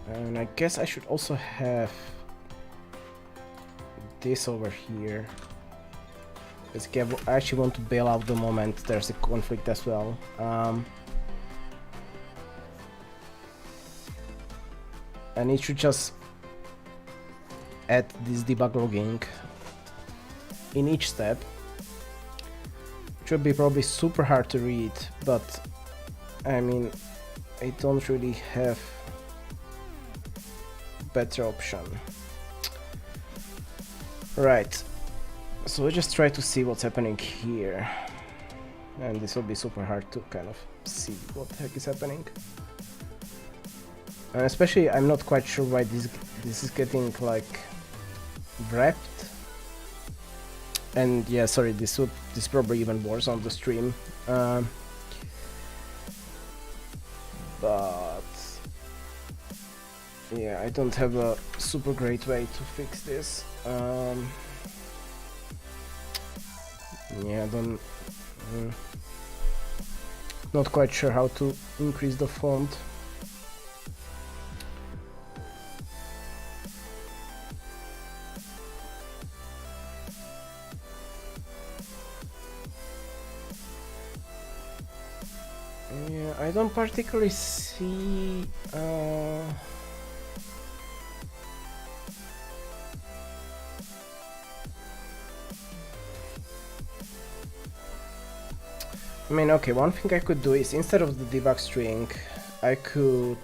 and I guess I should also have this over here. Basically, I actually want to bail out the moment there's a conflict as well. And it should just add this debug logging in each step, which would be probably super hard to read, but I mean, I don't really have better option. Right. So let's just try to see what's happening here. And this will be super hard to kind of see what the heck is happening. And especially I'm not quite sure why this is getting like wrapped. And yeah, sorry, this probably even worse on the stream. But yeah, I don't have a super great way to fix this. Yeah, not quite sure how to increase the font. Yeah, I don't particularly see I mean, okay, one thing I could do is instead of the debug string, I could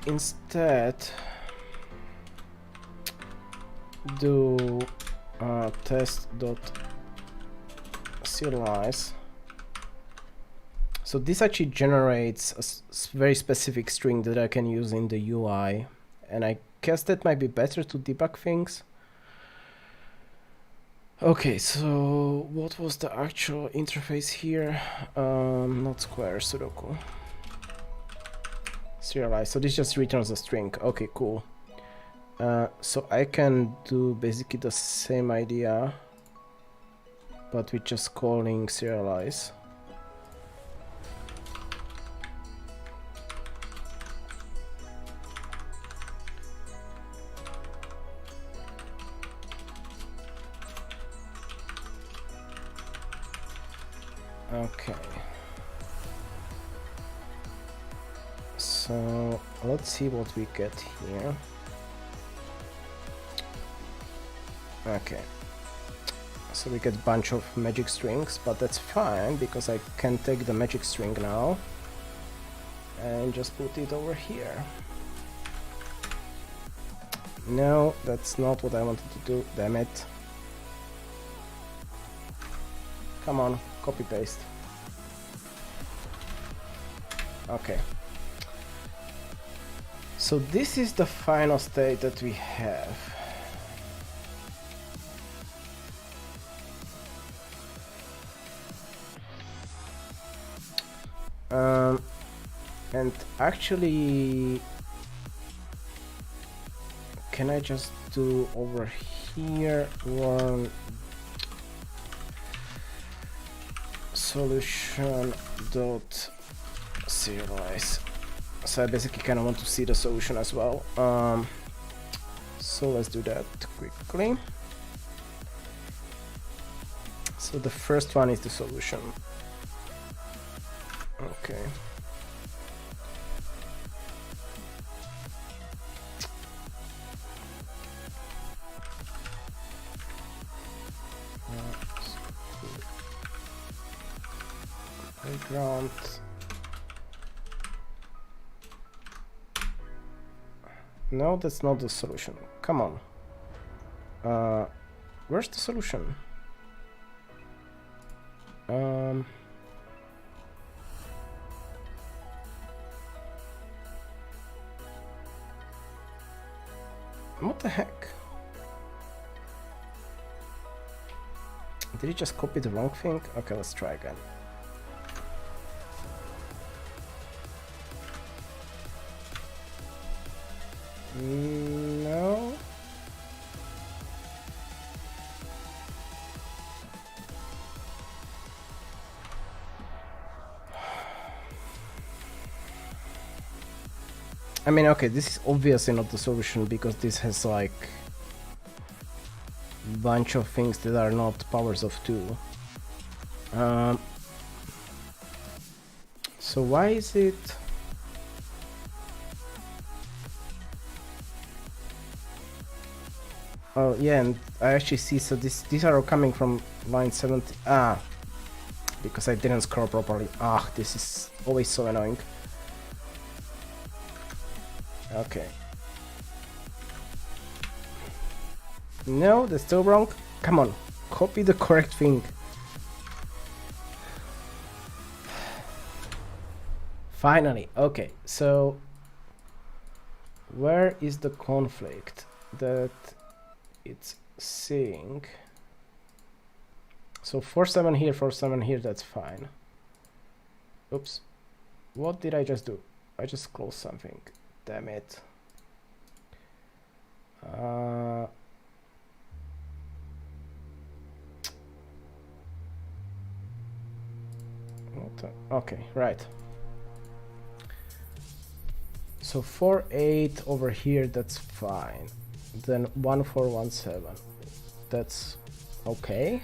instead do test.serialize. So this actually generates a very specific string that I can use in the UI, and I guess that might be better to debug things. Okay, so what was the actual interface here? Not square, Sudoku. Serialize. So this just returns a string. Okay, cool. So I can do basically the same idea, but with just calling serialize. Okay. So let's see what we get here. Okay. So we get a bunch of magic strings, but that's fine because I can take the magic string now and just put it over here. No, that's not what I wanted to do, damn it. Come on, copy paste. Okay. So this is the final state that we have. And actually, can I just do over here one solution dot serialize? So I basically kind of want to see the solution as well. So let's do that quickly. So the first one is the solution. Okay. Playground. No, that's not the solution. Come on. Where's the solution? What the heck? Did he just copy the wrong thing? Okay, let's try again. No. I mean, okay, this is obviously not the solution because this has like bunch of things that are not powers of 2. So why is it? Oh yeah, and I actually see, so these are all coming from line 70. Because I didn't scroll properly. This is always so annoying. Okay. No, that's still wrong. Come on, copy the correct thing. Finally, okay, so where is the conflict that it's seeing? So 47 here, 47 here, that's fine. Oops, what did I just do? I just closed something, damn it. Okay, right. So 48 over here, that's fine. Then 1417, that's okay.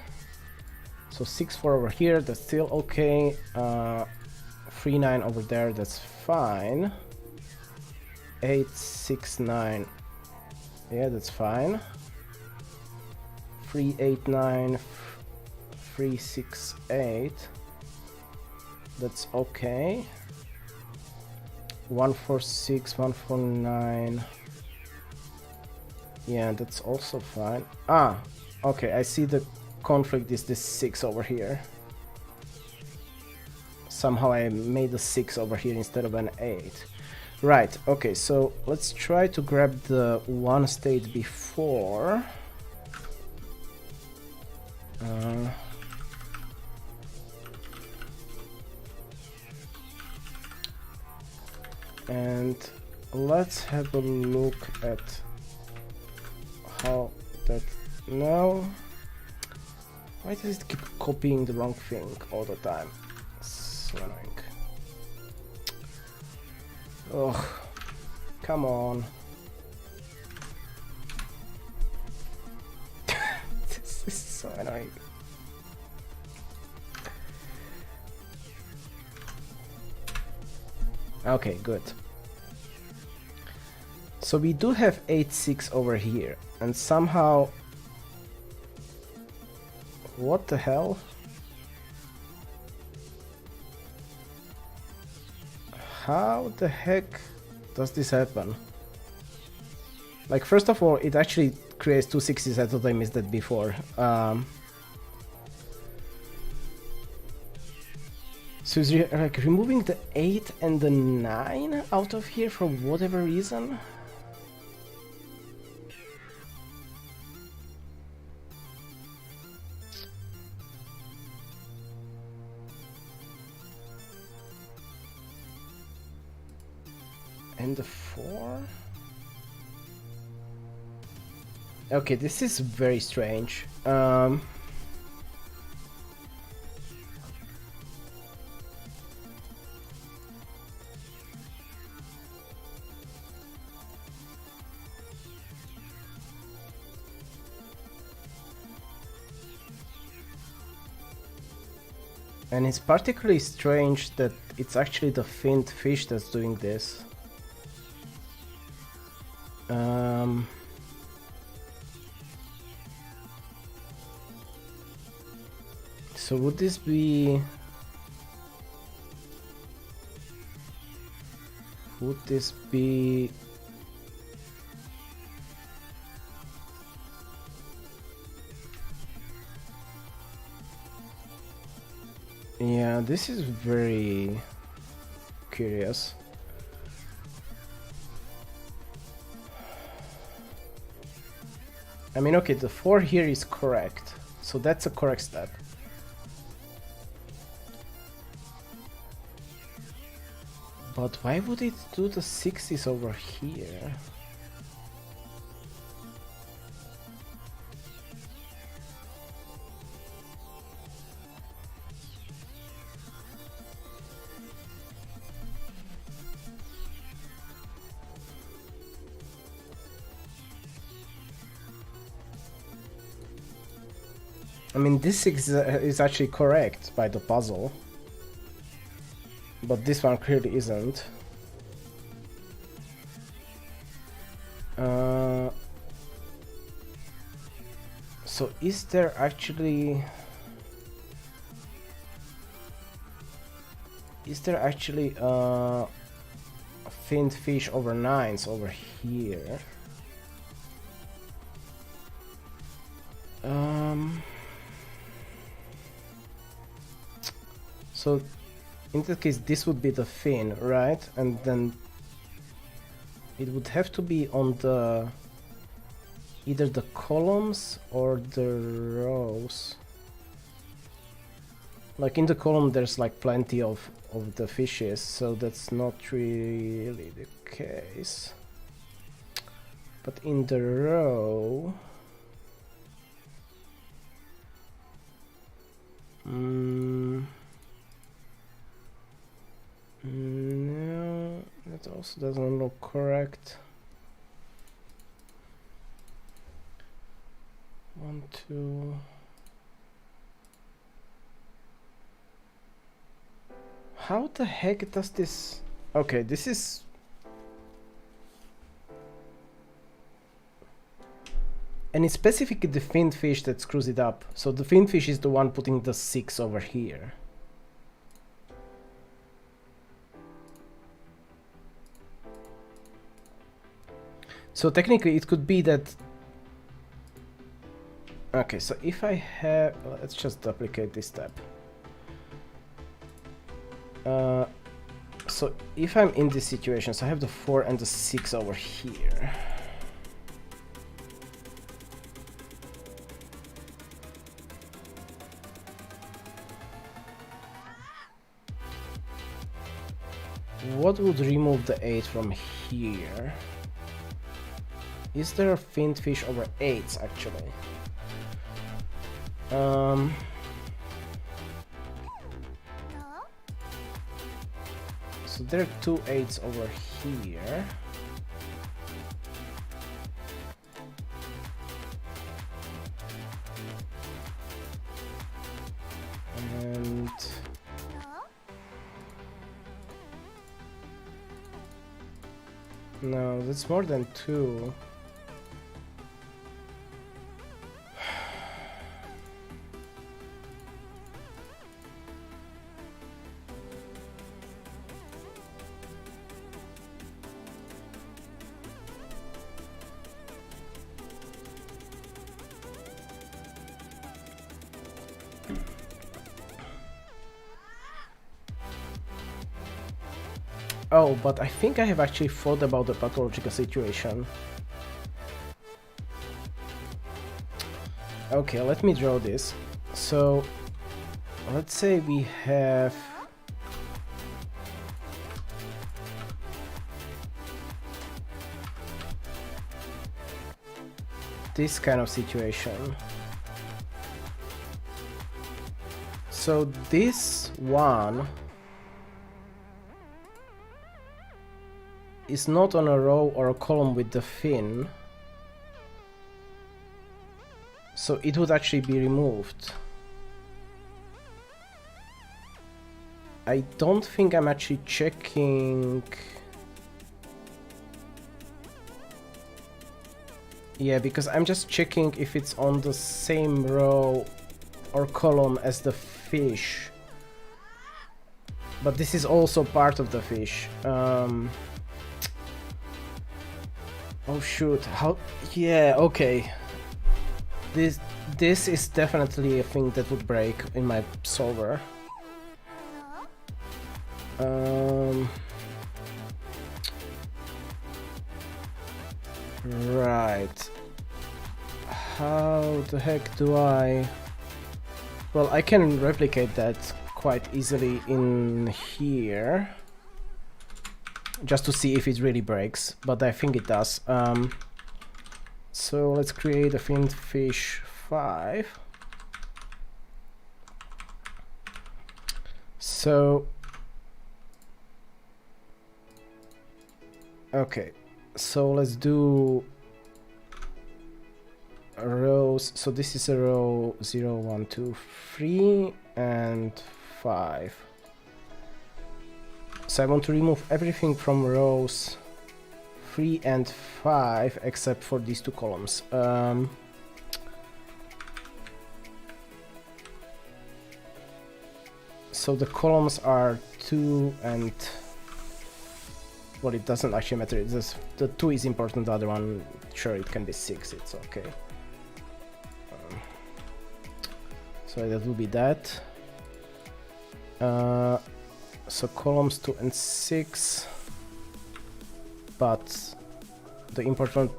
So 64 over here, that's still okay. 39 over there, that's fine. 869, yeah, that's fine. 389, 368, that's okay. 146, 149, yeah, that's also fine. Ah, okay, I see the conflict is this 6 over here. Somehow I made a 6 over here instead of an 8. Right, okay, so let's try to grab the one state before. And let's have a look at how that... No, why does it keep copying the wrong thing all the time? So annoying. Ugh, come on. This is so annoying. Okay, good. So we do have 8-6 over here, and somehow... What the hell? How the heck does this happen? Like, first of all, it actually creates 2 6s. I thought I missed that before. So it's like removing the 8 and the 9 out of here for whatever reason. And the 4? Okay, this is very strange. And it's particularly strange that it's actually the finned fish that's doing this. So would this be... Would this be... Yeah, this is very curious. I mean, okay, the 4 here is correct, so that's a correct step. But why would it do the 60s over here? I mean, this is actually correct by the puzzle, but this one clearly isn't. So is there actually... Is there actually finned fish over 9s over here? So in that case, this would be the fin, right? And then it would have to be on the either the columns or the rows. Like in the column there's like plenty of the fishes, so that's not really the case. But in the row, no, that also doesn't look correct. 1, 2. How the heck does this? Okay, this is. And it's specifically the finned fish that screws it up. So the finned fish is the one putting the 6 over here. So technically it could be that. Okay, so if I have, let's just duplicate this step. So if I'm in this situation, so I have the 4 and the 6 over here. What would remove the 8 from here? Is there a finned fish over 8s actually? So there are 2 8s over here. And no, that's more than 2. Oh, but I think I have actually thought about the pathological situation. Okay, let me draw this. So, let's say we have this kind of situation. So this one is not on a row or a column with the fin, so it would actually be removed. I don't think I'm actually checking. Yeah, because I'm just checking if it's on the same row or column as the fish. But this is also part of the fish. Oh shoot, how? Yeah, okay. This is definitely a thing that would break in my solver. Right. How the heck do I... Well, I can replicate that quite easily in here. Just to see if it really breaks, but I think it does. So let's create a finned fish 5. So, okay, so let's do rows. So this is a row 0, 1, 2, 3 and 5. So I want to remove everything from rows 3 and 5 except for these 2 columns. So the columns are 2 and... Well, it doesn't actually matter. It's just the 2 is important, the other one, sure, it can be 6, it's okay. So that will be that. So columns 2 and 6, but the important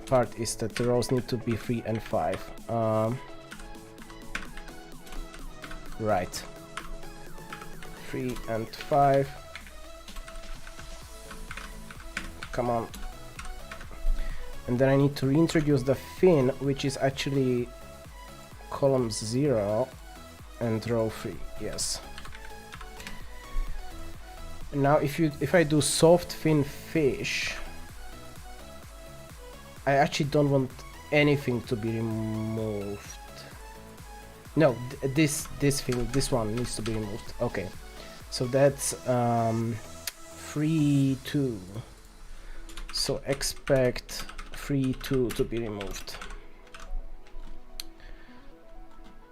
part is that the rows need to be 3 and 5. Right. 3 and 5. Come on. And then I need to reintroduce the fin, which is actually column 0 and row 3. Yes. Now if I do soft fin fish, I actually don't want anything to be removed. No, this one needs to be removed. Okay, so that's 3, 2. So expect 3, 2 to be removed.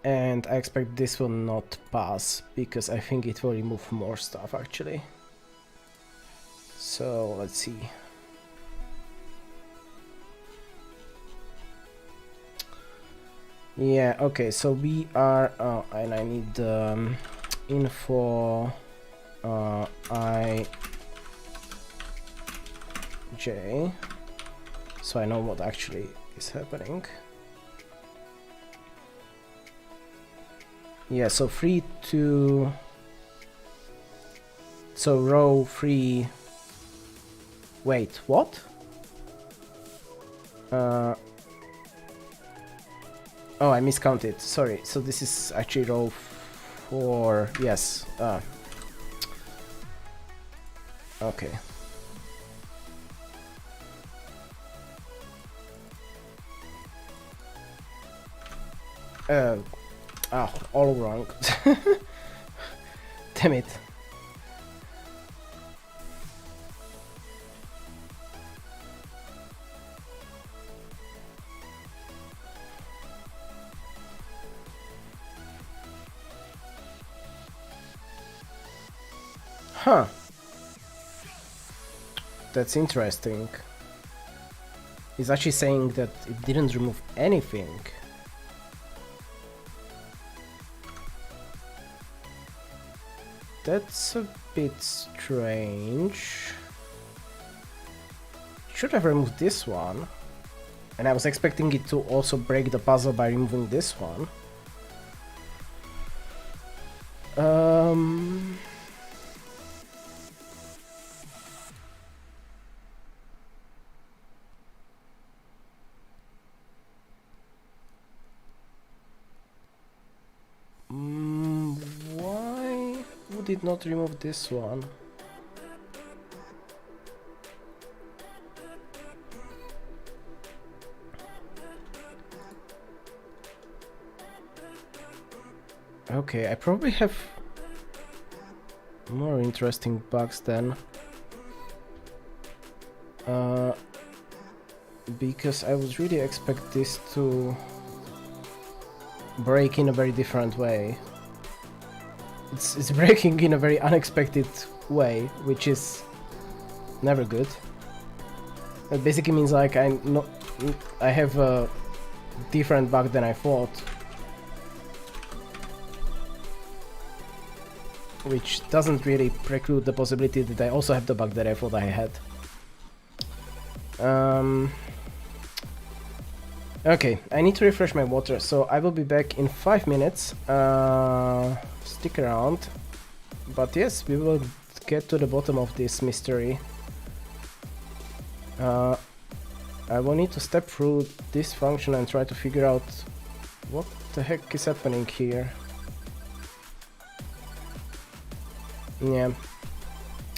And I expect this will not pass because I think it will remove more stuff actually. So let's see. Yeah, okay, so we are and I need info I j, so I know what actually is happening. Yeah, so 3, 2, so row 3. Wait, what? Oh, I miscounted. Sorry. So this is actually row 4. Yes. Okay. All wrong. Damn it. Huh. That's interesting. It's actually saying that it didn't remove anything. That's a bit strange. Should have removed this one. And I was expecting it to also break the puzzle by removing this one. Why would it not remove this one? Okay, I probably have more interesting bugs then. Because I would really expect this to break in a very different way. It's breaking in a very unexpected way, which is never good. It basically means like I have a different bug than I thought, which doesn't really preclude the possibility that I also have the bug that I thought I had. Okay, I need to refresh my water, so I will be back in 5 minutes. Stick around. But yes, we will get to the bottom of this mystery. I will need to step through this function and try to figure out what the heck is happening here. Yeah.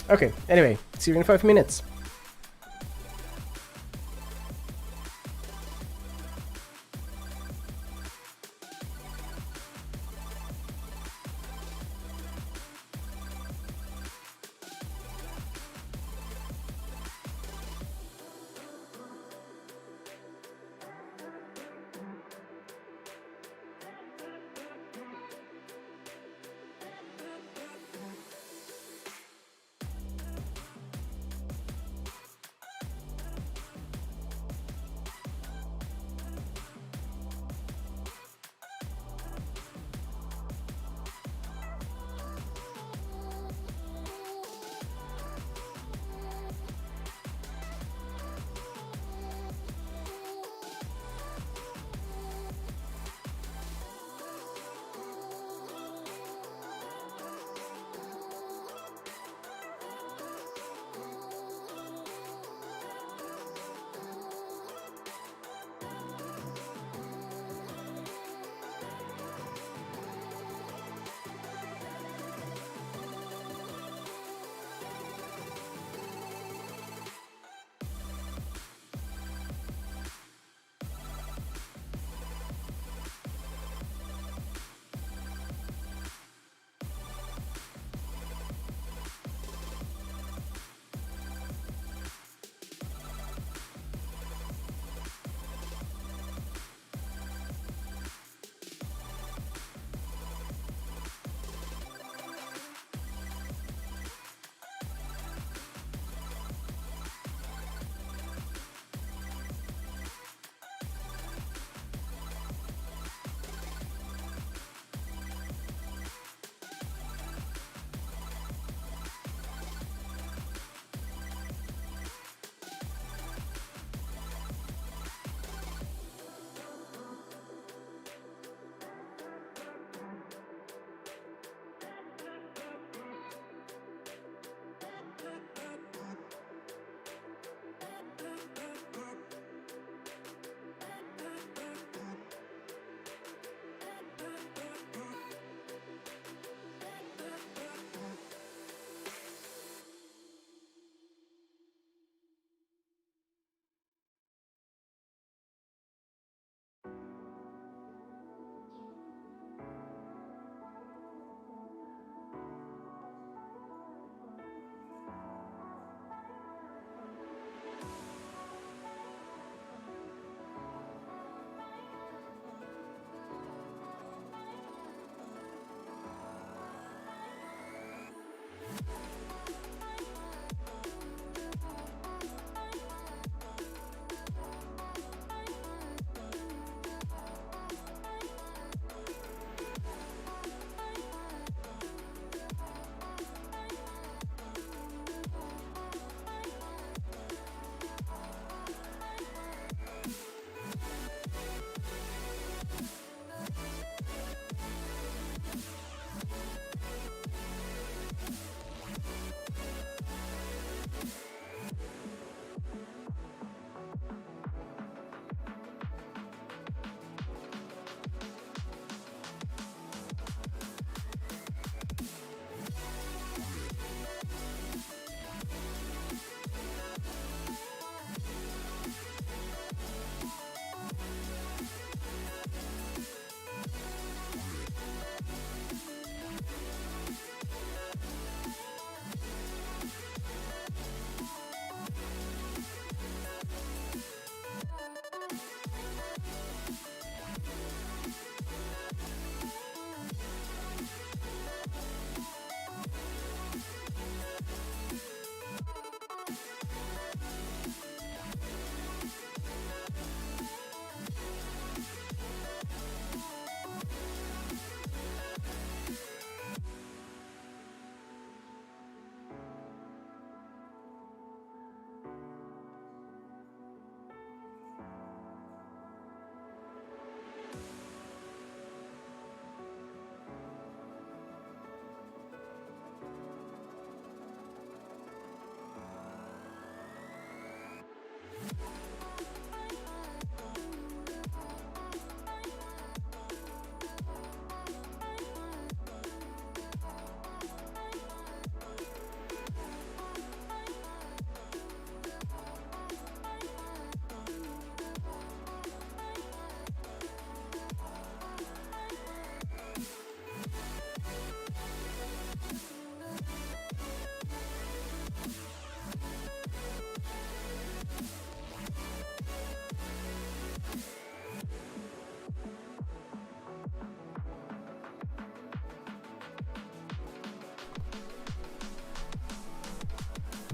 Okay, anyway, see you in 5 minutes.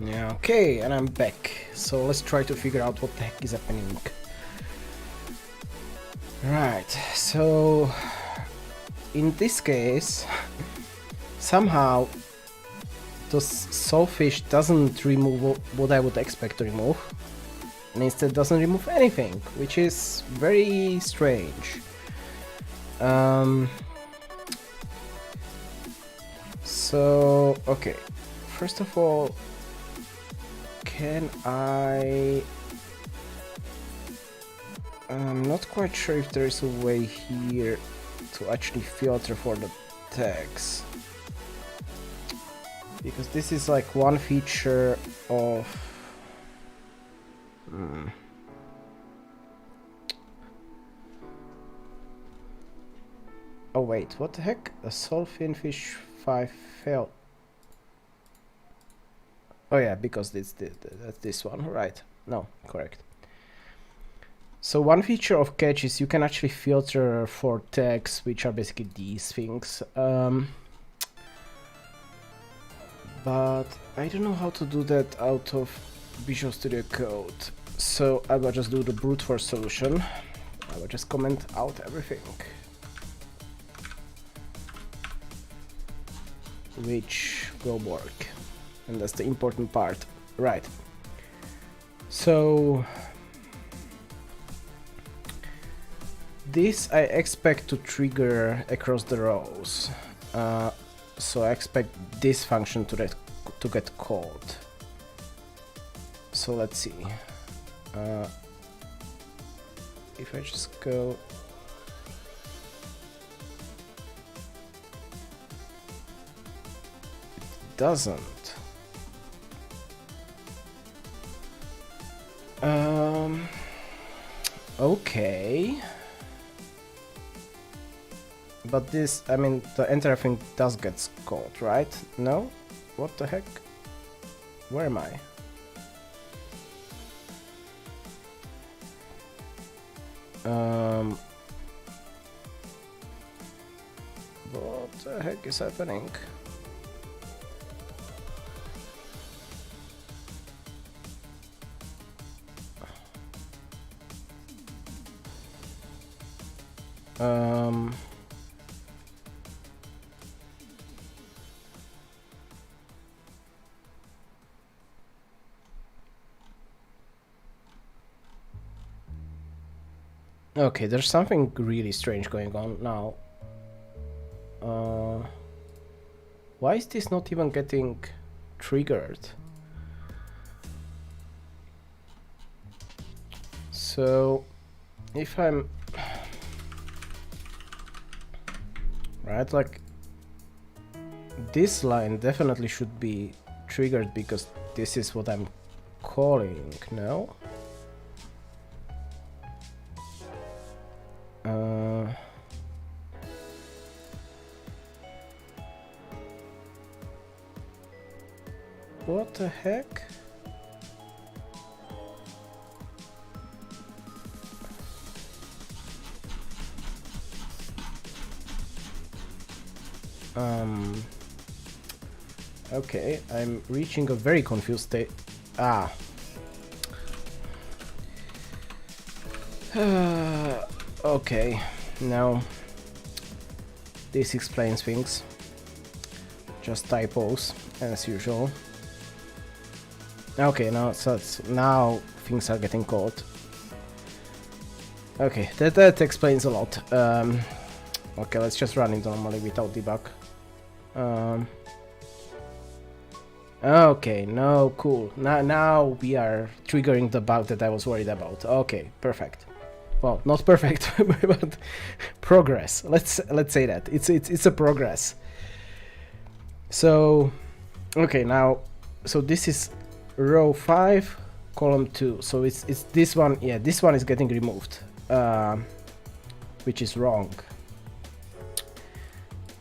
Yeah, okay, and I'm back. So let's try to figure out what the heck is happening. Right, so in this case, somehow the solfish doesn't remove what I would expect to remove, and instead doesn't remove anything, which is very strange. So, okay, first of all, I'm not quite sure if there is a way here to actually filter for the tags, because this is like one feature of oh wait, what the heck? A solfinfish 5 failed. Oh yeah, because that's this one, right? No, correct. So one feature of Catch is you can actually filter for tags, which are basically these things. But I don't know how to do that out of Visual Studio Code. So I will just do the brute force solution. I will just comment out everything, which will work. And that's the important part. Right. So this I expect to trigger across the rows. So I expect this function to get called. So let's see. If I just go doesn't. Okay. But this, I mean, the entire thing does get called, right? No? What the heck? Where am I? What the heck is happening? Okay, there's something really strange going on now. Why is this not even getting triggered? So, if I'm right, like this line definitely should be triggered because this is what I'm calling, no? What the heck? Okay, I'm reaching a very confused state. Okay, now this explains things. Just typos, as usual. Okay, now now things are getting caught. Okay, that explains a lot. Okay, let's just run it normally without debug. Okay, no, cool. Now we are triggering the bug that I was worried about. Okay, perfect. Well, not perfect, but progress. Let's say that it's a progress. So, okay, now, so this is row 5, column 2. So it's this one. Yeah, this one is getting removed, which is wrong.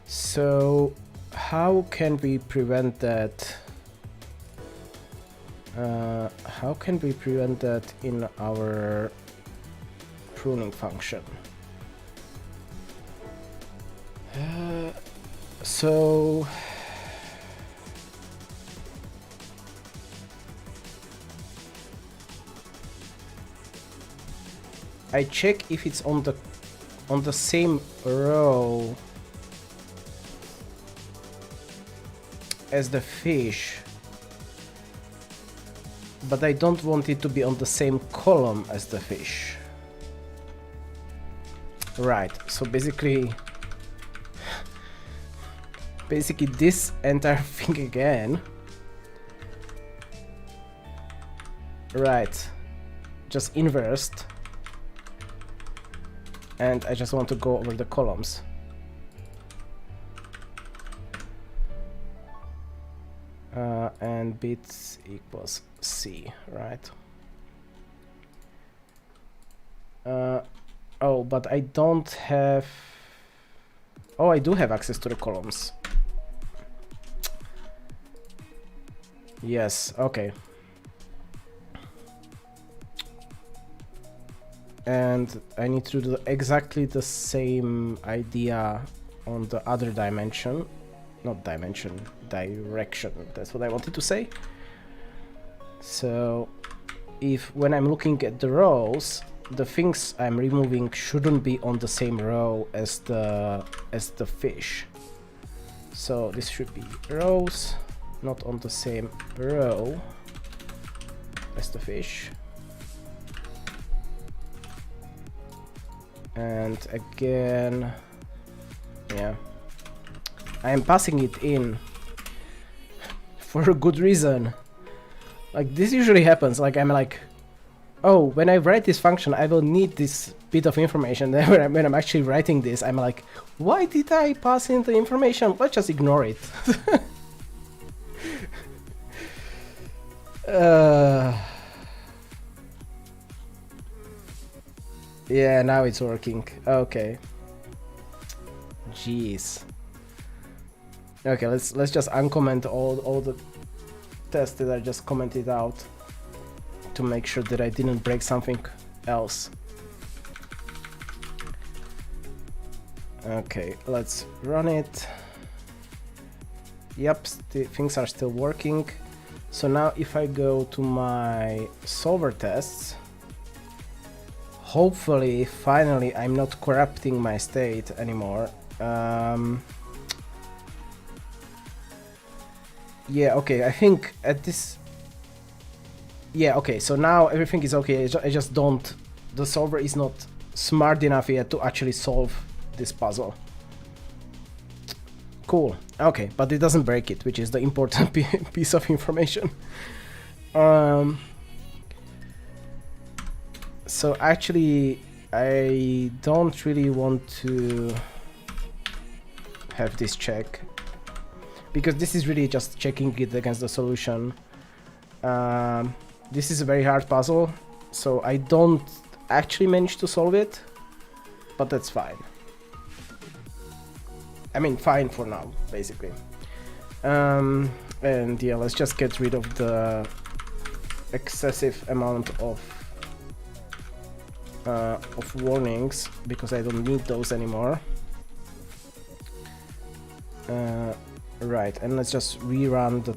So how can we prevent that? How can we prevent that in our pruning function? So I check if it's on the same row as the fish, but I don't want it to be on the same column as the fish. Right, so basically this entire thing again. Right, just inversed, and I just want to go over the columns. And bits equals C, right? Oh, but I don't have... Oh, I do have access to the columns. Yes, okay. And I need to do exactly the same idea on the other dimension. Not dimension, direction. That's what I wanted to say. So if when I'm looking at the rows, the things I'm removing shouldn't be on the same row as the fish. So this should be rows, not on the same row as the fish. And again, yeah, I am passing it in for a good reason. Like, this usually happens, like I'm like, oh, when I write this function I will need this bit of information. Then when I'm actually writing this, I'm like, why did I pass in the information? Let's just ignore it. Yeah, now it's working. Okay. Jeez. Okay, let's just uncomment all the tests that I just commented out to make sure that I didn't break something else. Okay, let's run it. Yep, things are still working. So now if I go to my solver tests, hopefully, finally, I'm not corrupting my state anymore. Yeah, okay, I think at this... Yeah, okay, so now everything is okay. I just don't... The solver is not smart enough yet to actually solve this puzzle. Cool. Okay, but it doesn't break it, which is the important piece of information. So actually, I don't really want to have this check, because this is really just checking it against the solution. This is a very hard puzzle, so I don't actually manage to solve it, but that's fine. I mean, fine for now, basically. And yeah, let's just get rid of the excessive amount of warnings, because I don't need those anymore. Right, and let's just rerun the...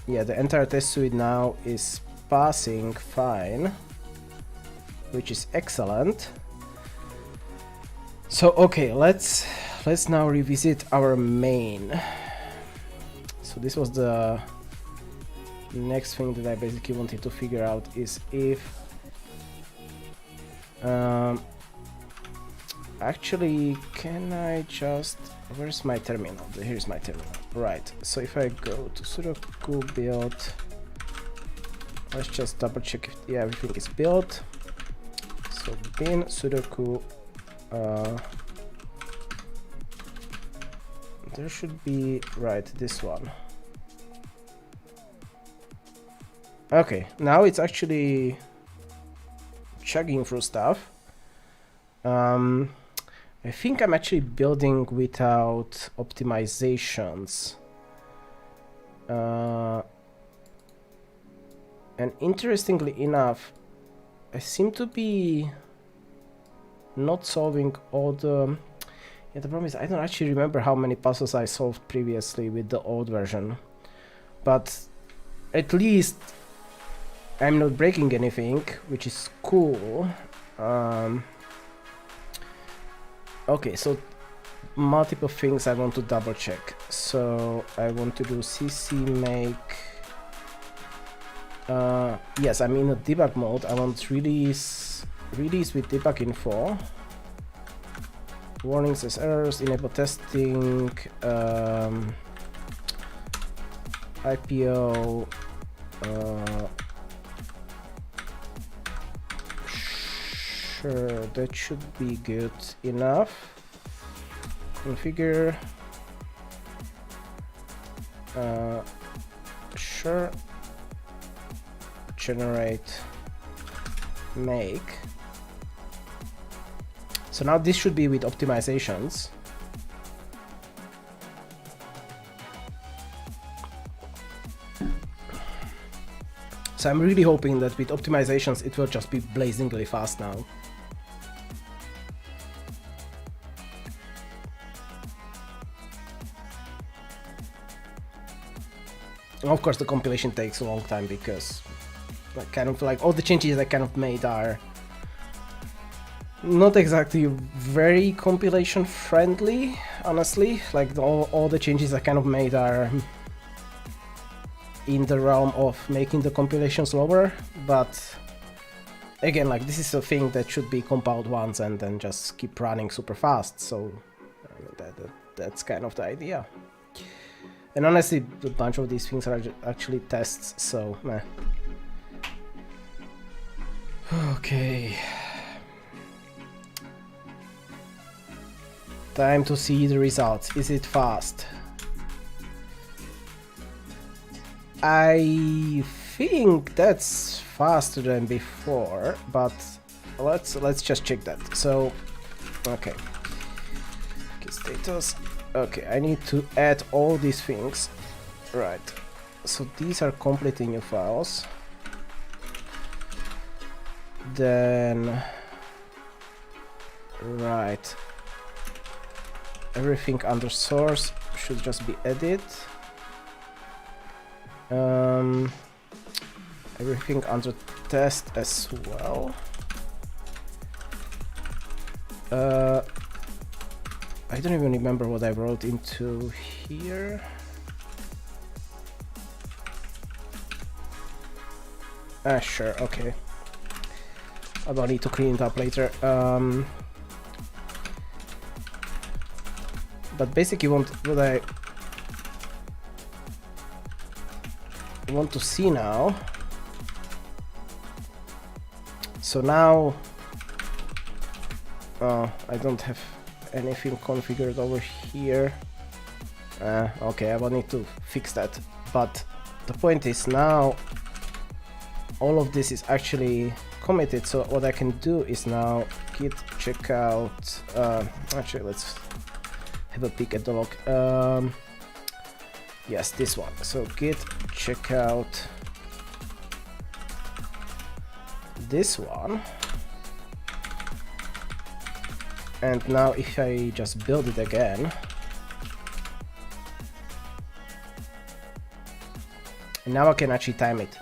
Yeah, the entire test suite now is passing fine, which is excellent. So okay, let's now revisit our main. So this was the next thing that I basically wanted to figure out, is if actually, can I just... Where's my terminal? Here's my terminal. Right, so if I go to Sudoku build, let's just double check if everything is built. So bin Sudoku, there should be, right, this one. Okay, now it's actually chugging through stuff. I think I'm actually building without optimizations. And interestingly enough, I seem to be not solving all the... Yeah, the problem is I don't actually remember how many puzzles I solved previously with the old version. But at least I'm not breaking anything, which is cool. Okay, so multiple things I want to double check. So I want to do cc make. Yes, I'm in a debug mode. I want release with debug info. Warnings as errors, enable testing, IPO. Sure, that should be good enough. Configure. Sure. Generate. Make. So now this should be with optimizations. So I'm really hoping that with optimizations it will just be blazingly fast now. Of course the compilation takes a long time because kind of like all the changes I kind of made are not exactly very compilation friendly, honestly. Like all the changes I kind of made are in the realm of making the compilation slower, but again, like this is a thing that should be compiled once and then just keep running super fast, so that's kind of the idea. And honestly, a bunch of these things are actually tests, so meh. Okay. Time to see the results. Is it fast? I think that's faster than before, but let's just check that. So, okay. Status. Okay, I need to add all these things. Right. So these are completely new files. Then, right. Everything under source should just be added. Everything under test as well. I don't even remember what I wrote into here. Sure, okay. I don't need to clean it up later. But basically what I want to see now. So now I don't have anything configured over here. Okay, I will need to fix that. But the point is now all of this is actually committed. So what I can do is now git checkout. Actually, let's have a peek at the log. Yes, this one. So git checkout this one. And now if I just build it again, and now I can actually time it.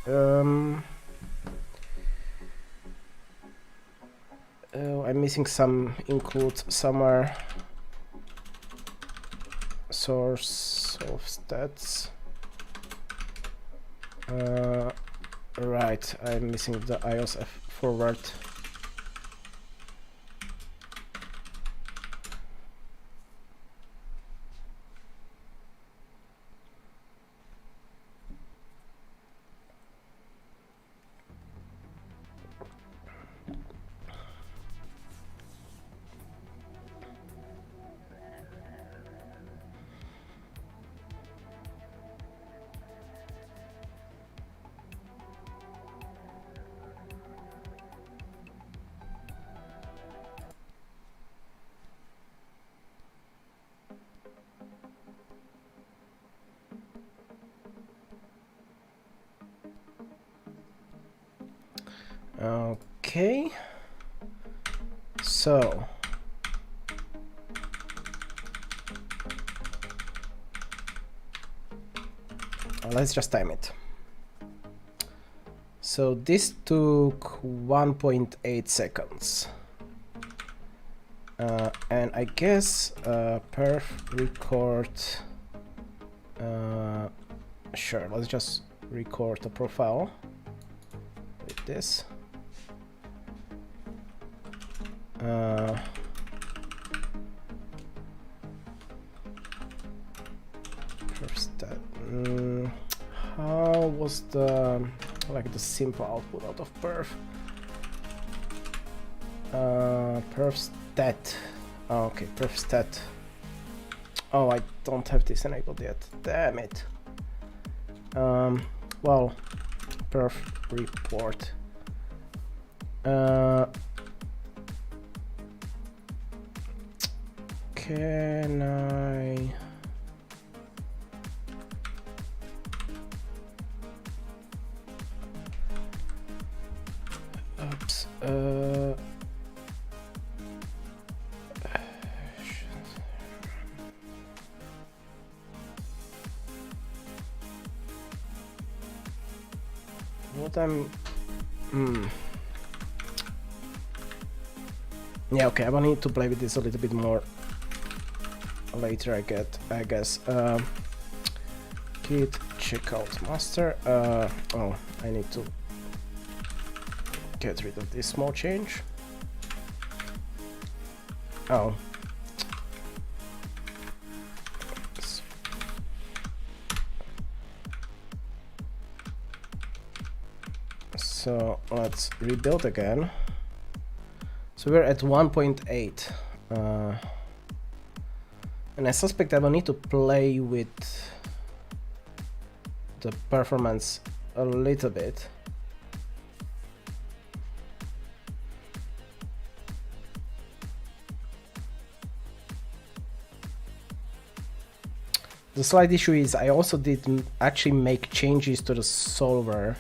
Oh, I'm missing some include somewhere. Source of stats. Right, I'm missing the iOS forward. Okay, so let's just time it. So this took 1.8 seconds. And I guess perf record, sure, let's just record a profile with this. First that, how was the simple output out of perf? Perf stat. Oh, okay, perf stat. Oh, I don't have this enabled yet. Damn it. Well, perf report. Can I? Oops. What I'm. Yeah, okay, I will need to play with this a little bit more later, I guess. Git checkout master. Oh, I need to get rid of this small change. Oh. So let's rebuild again. So we're at 1.8. And I suspect I will need to play with the performance a little bit. The slight issue is I also didn't actually make changes to the solver.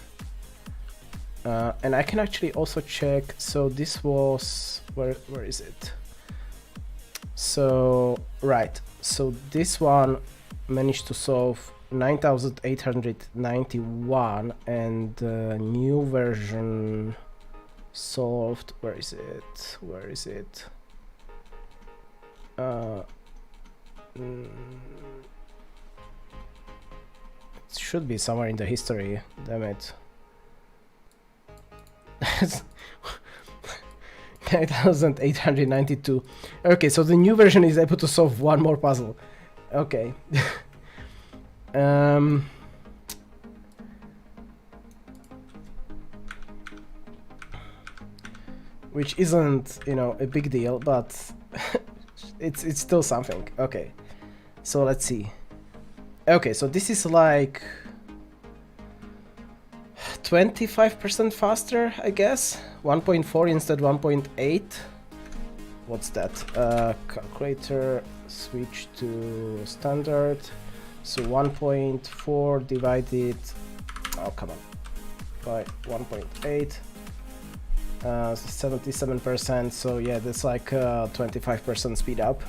And I can actually also check, so this was, where is it? So, right, so this one managed to solve 9891 and the new version solved, where is it? It should be somewhere in the history, damn it. 9892. Okay, so the new version is able to solve one more puzzle. Okay. Which isn't, you know, a big deal, but it's still something. Okay, so let's see. Okay, so this is like 25% faster, I guess. 1.4 instead 1.8. What's that? Calculator, switch to standard. So 1.4 divided, oh come on, by 1.8. 77%, so yeah, that's like 25% speed up.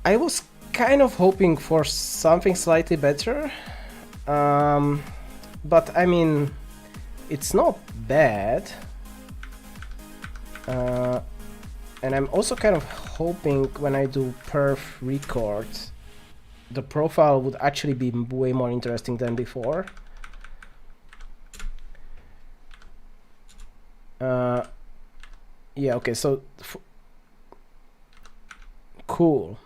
I was kind of hoping for something slightly better, but I mean, it's not bad. And I'm also kind of hoping when I do perf record, the profile would actually be way more interesting than before. Yeah, okay, so cool.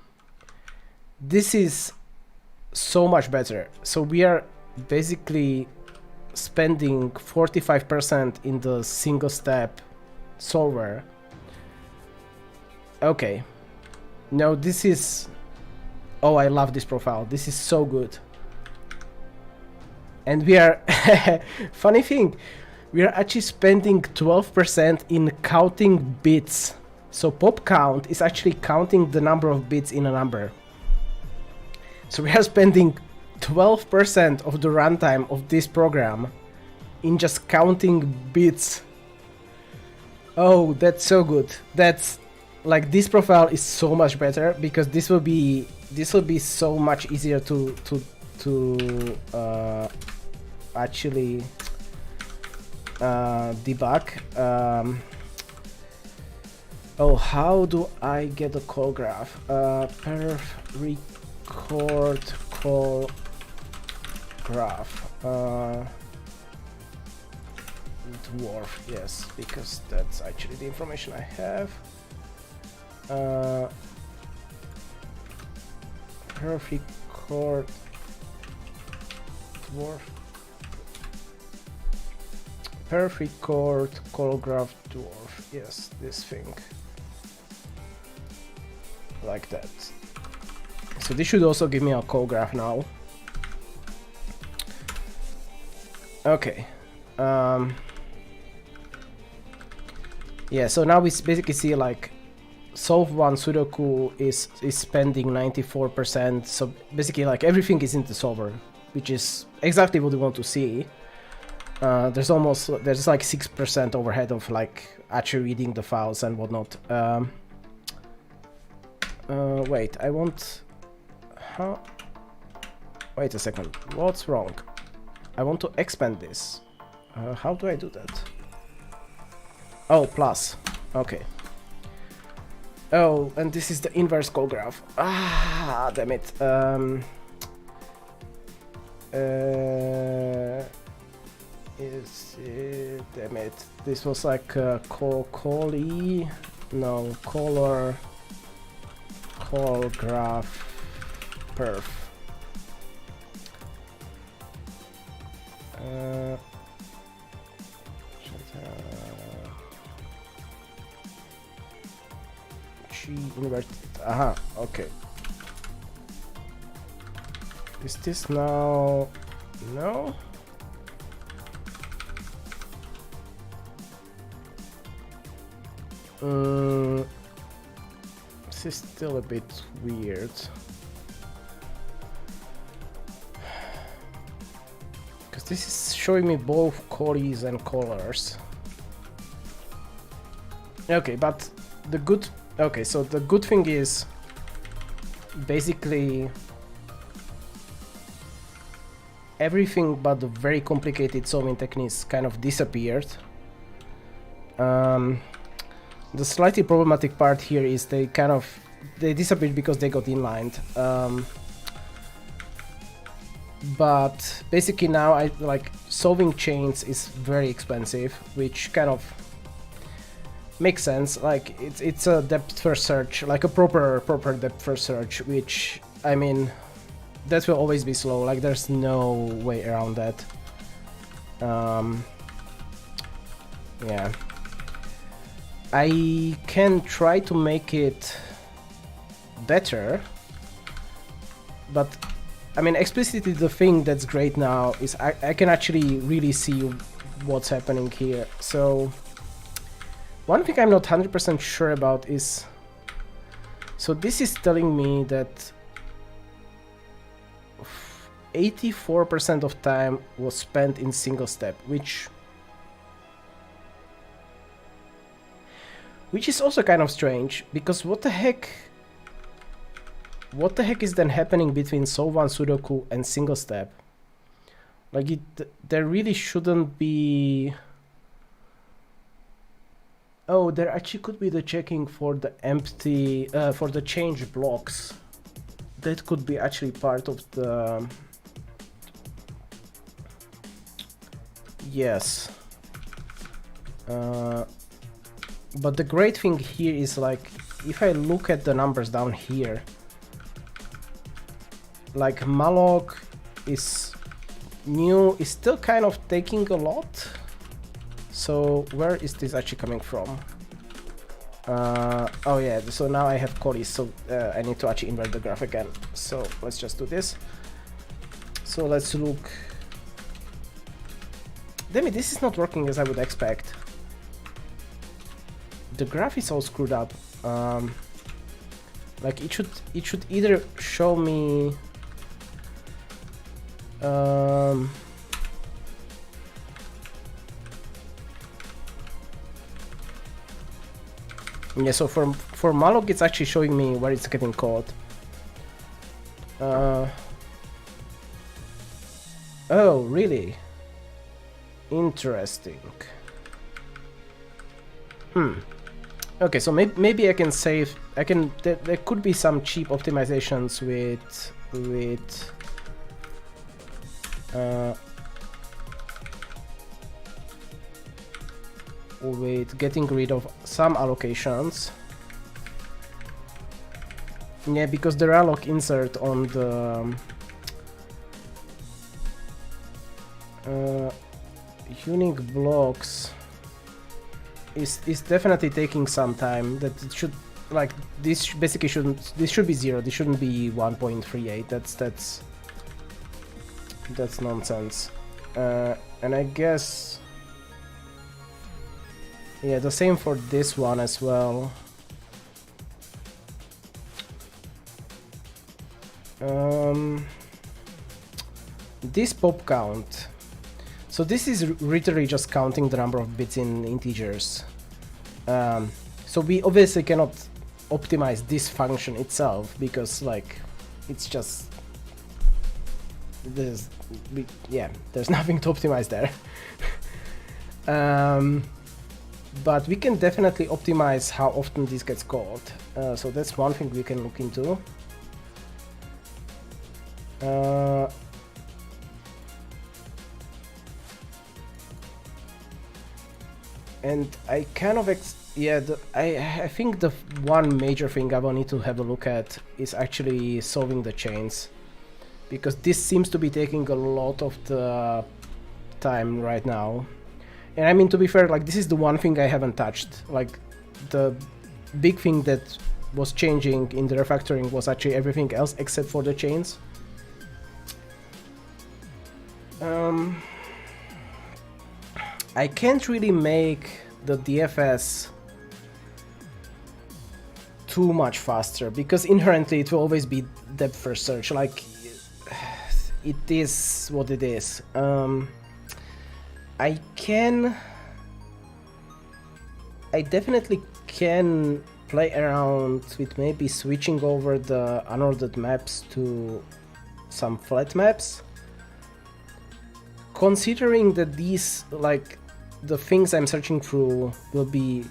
This is so much better. So we are basically spending 45% in the single step solver. Okay. No, this is... Oh, I love this profile. This is so good. And we are... Funny thing, we are actually spending 12% in counting bits. So pop count is actually counting the number of bits in a number. So we are spending 12% of the runtime of this program in just counting bits. Oh, that's so good. That's like, this profile is so much better because this will be so much easier to actually debug. Oh, how do I get a call graph? Perf record call graph. Dwarf, yes, because that's actually the information I have. Perf record dwarf. Perf record call graph dwarf. Yes, this thing. Like that. So this should also give me a call graph now. Okay. Yeah, so now we basically see like solve one Sudoku is spending 94%. So basically like everything is in the solver, which is exactly what we want to see. There's like 6% overhead of like actually reading the files and whatnot. Wait, I want... How? Wait a second, what's wrong? I want to expand this. How do I do that? Oh, plus. Okay. Oh, and this is the inverse call graph. Ah, damn it. Is it... Damn it. This was like callee... No, caller... Call graph... perf. G inverted. Aha, okay. Is this now? No? This is still a bit weird. Because this is showing me both callees and callers. Okay, but the good... Okay, so the good thing is basically everything but the very complicated solving techniques kind of disappeared. The slightly problematic part here is they disappeared because they got inlined. But basically now I like solving chains is very expensive, which kind of makes sense. Like it's a depth first search, like a proper depth first search, which I mean that will always be slow. Like there's no way around that. Yeah, I can try to make it better, but I mean explicitly the thing that's great now is I can actually really see what's happening here. So one thing I'm not 100% sure about is, so this is telling me that 84% of time was spent in single step, which is also kind of strange, because what the heck is then happening between solve one Sudoku and single step? Like there really shouldn't be... Oh, there actually could be the checking for the empty, for the change blocks. That could be actually part of the... Yes. But the great thing here is like, if I look at the numbers down here, like malloc is new, is still kind of taking a lot. So where is this actually coming from? Oh yeah, so now I have callees, so I need to actually invert the graph again. So let's just do this. So let's look. Damn it, this is not working as I would expect. The graph is all screwed up. Like it should either show me yeah, so for malloc it's actually showing me where it's getting caught. Oh, really? Interesting. Okay, so maybe I can save. I can. There could be some cheap optimizations with getting rid of some allocations. Yeah, because the alloc insert on the unique blocks is definitely taking some time. That it should, like, this basically shouldn't. This should be 0. This shouldn't be 1.38. That's nonsense. And I guess, yeah, the same for this one as well. This pop count. So this is literally just counting the number of bits in integers. So we obviously cannot optimize this function itself because, like, it's just there's nothing to optimize there. But we can definitely optimize how often this gets called. So that's one thing we can look into. And I kind of I think the one major thing I will need to have a look at is actually solving the chains, because this seems to be taking a lot of the time right now. And I mean, to be fair, like, this is the one thing I haven't touched. Like, the big thing that was changing in the refactoring was actually everything else except for the chains. I can't really make the DFS too much faster because inherently it will always be depth first search. Like, it is what it is. I definitely can play around with maybe switching over the unordered maps to some flat maps, considering that these, like, the things I'm searching through will be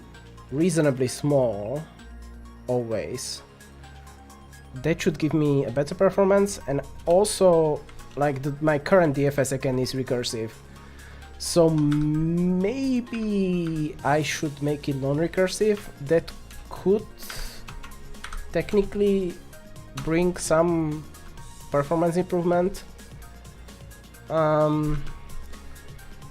reasonably small always. That should give me a better performance. And also, like, my current DFS again is recursive, so maybe I should make it non-recursive. That could technically bring some performance improvement.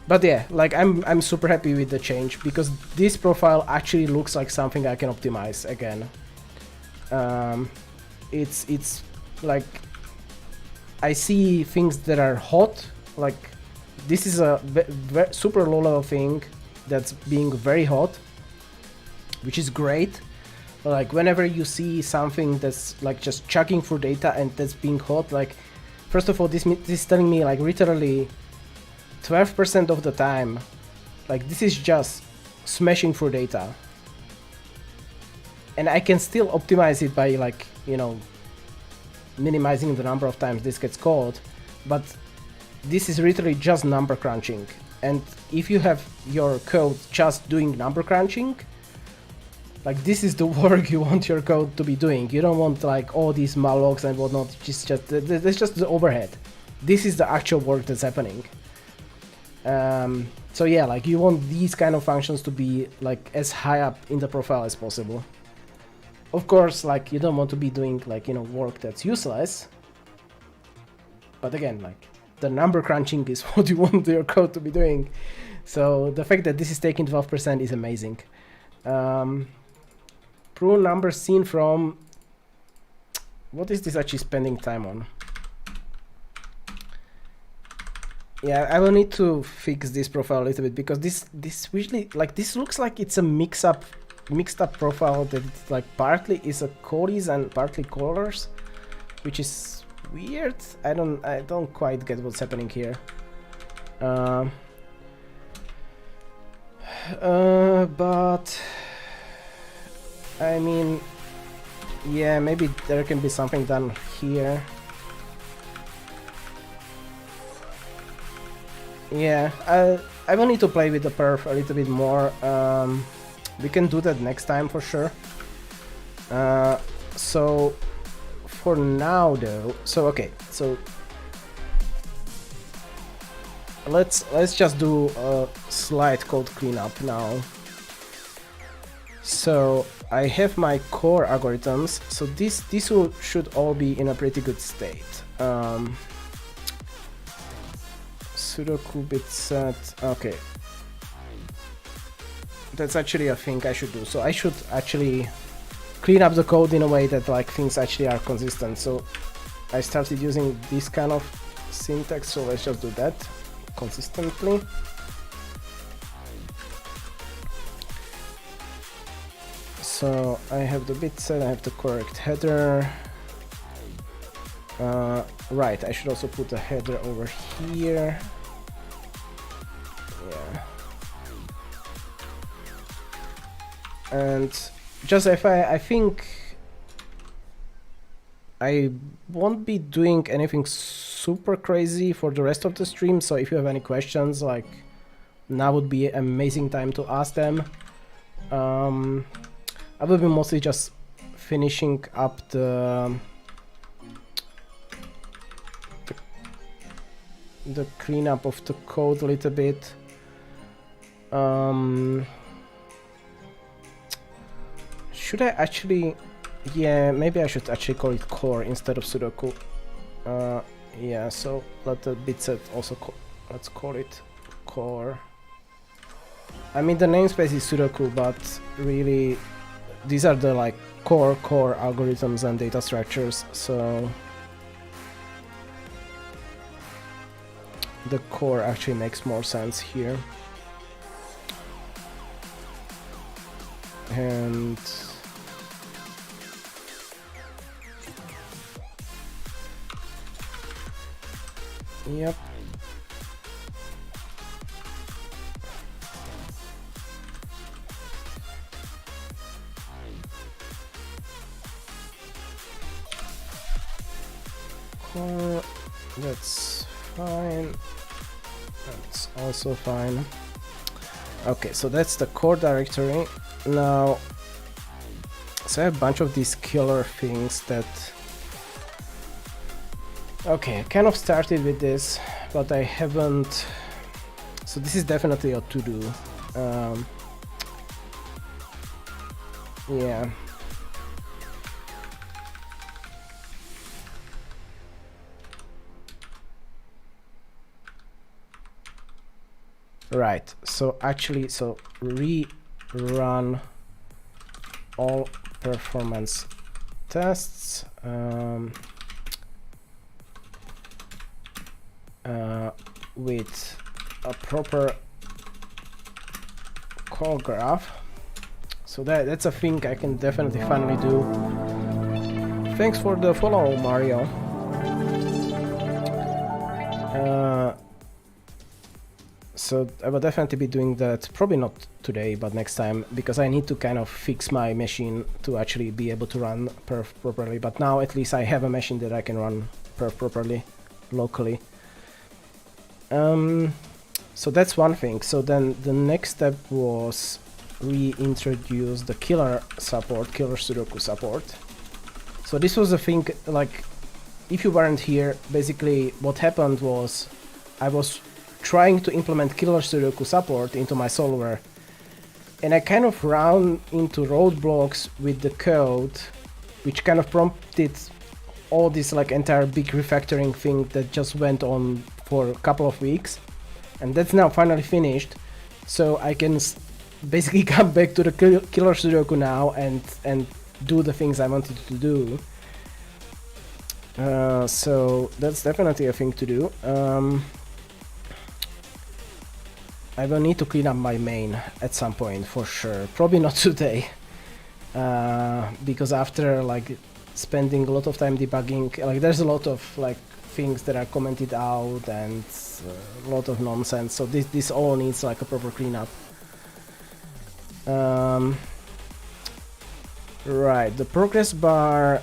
But yeah, like, I'm super happy with the change because this profile actually looks like something I can optimize again. It's like, I see things that are hot. Like, this is a super low level thing that's being very hot, which is great. Like, whenever you see something that's, like, just chugging through data and that's being hot, like, first of all, this is telling me, like, literally 12% of the time, like, this is just smashing through data. And I can still optimize it by, like, you know, minimizing the number of times this gets called, but this is literally just number crunching. And if you have your code just doing number crunching, like, this is the work you want your code to be doing. You don't want, like, all these mallocs and whatnot. That's just the overhead. This is the actual work that's happening. So yeah, like, you want these kind of functions to be, like, as high up in the profile as possible. Of course, like, you don't want to be doing, like, you know, work that's useless. But again, like, the number crunching is what you want your code to be doing. So the fact that this is taking 12% is amazing. Prune numbers seen from... What is this actually spending time on? Yeah, I will need to fix this profile a little bit because this usually, like, this looks like it's a mixed up profile that, like, partly is a codis and partly colors, which is weird. I don't quite get what's happening here. But I mean, yeah, maybe there can be something done here. Yeah, I will need to play with the perf a little bit more. We can do that next time for sure. So for now though, so okay, so let's just do a slight code cleanup now. So I have my core algorithms, so this should all be in a pretty good state. Sudoku bit set, okay. That's actually a thing I should do. So I should actually clean up the code in a way that like things actually are consistent. So I started using this kind of syntax, so let's just do that consistently. So I have the bit set, I have the correct header. Right, I should also put a header over here. Yeah. And just I think I won't be doing anything super crazy for the rest of the stream, so if you have any questions, like, now would be an amazing time to ask them. I will be mostly just finishing up the cleanup of the code a little bit. Should I actually... yeah, maybe I should actually call it core instead of Sudoku. Yeah, so let the bit set also let's call it core. I mean, the namespace is Sudoku, but really these are the like core algorithms and data structures, so the core actually makes more sense here. And yep. Core, that's fine. That's also fine. Okay, so that's the core directory. Now, so I have a bunch of these killer things that... okay, I kind of started with this, but I haven't... so this is definitely a to-do. Yeah. Right, so actually, so rerun all performance tests with a proper call graph. So that's a thing I can definitely finally do. Thanks for the follow, Mario. So I will definitely be doing that, probably not today, but next time, because I need to kind of fix my machine to actually be able to run perf properly. But now at least I have a machine that I can run perf properly, locally. So that's one thing. So then the next step was reintroduce the killer Sudoku support. So this was a thing, like, if you weren't here, basically what happened was I was trying to implement killer Sudoku support into my solver, and I kind of ran into roadblocks with the code, which kind of prompted all this like entire big refactoring thing that just went on for a couple of weeks, and that's now finally finished, so I can basically come back to the killer Sudoku now and do the things I wanted to do. So that's definitely a thing to do. I will need to clean up my main at some point for sure. Probably not today, because after like spending a lot of time debugging, like there's a lot of like things that are commented out and a lot of nonsense. So this all needs like a proper cleanup. Right, the progress bar.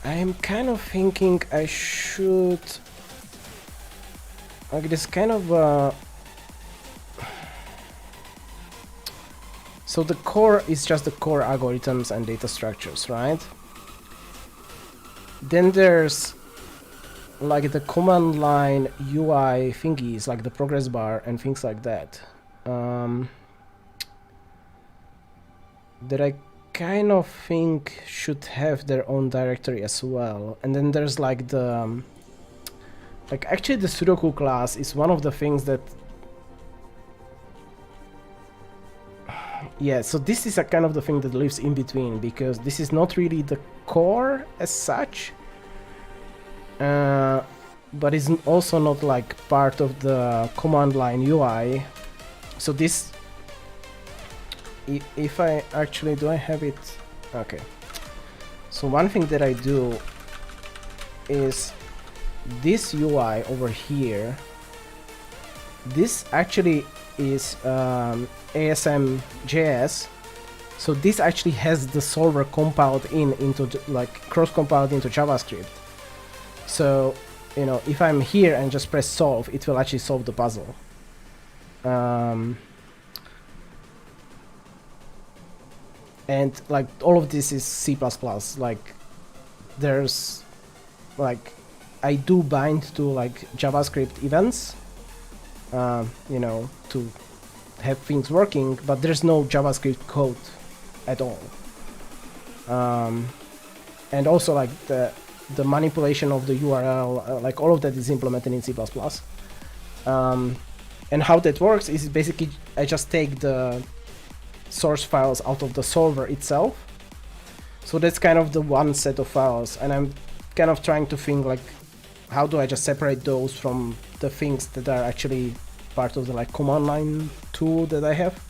I'm kind of thinking I should, like, this kind of so the core is just the core algorithms and data structures, right? Then there's like the command line UI thingies, like the progress bar and things like that, that I kind of think should have their own directory as well. And then there's like the like actually the Sudoku class is one of the things that, yeah, so this is a kind of the thing that lives in between, because this is not really the core as such, but it's also not like part of the command line UI. So this, if I actually, do I have it? Okay. So one thing that I do is this UI over here, this actually is ASM.js. So this actually has the solver compiled into like cross-compiled into JavaScript. So, you know, if I'm here and just press solve, it will actually solve the puzzle. And like all of this is C++. Like there's like, I do bind to like JavaScript events, you know, to have things working, but there's no JavaScript code at all. And also like the manipulation of the URL, like all of that is implemented in C++. And how that works is basically I just take the source files out of the solver itself. So that's kind of the one set of files, and I'm kind of trying to think like, how do I just separate those from the things that are actually part of the like command line tool that I have.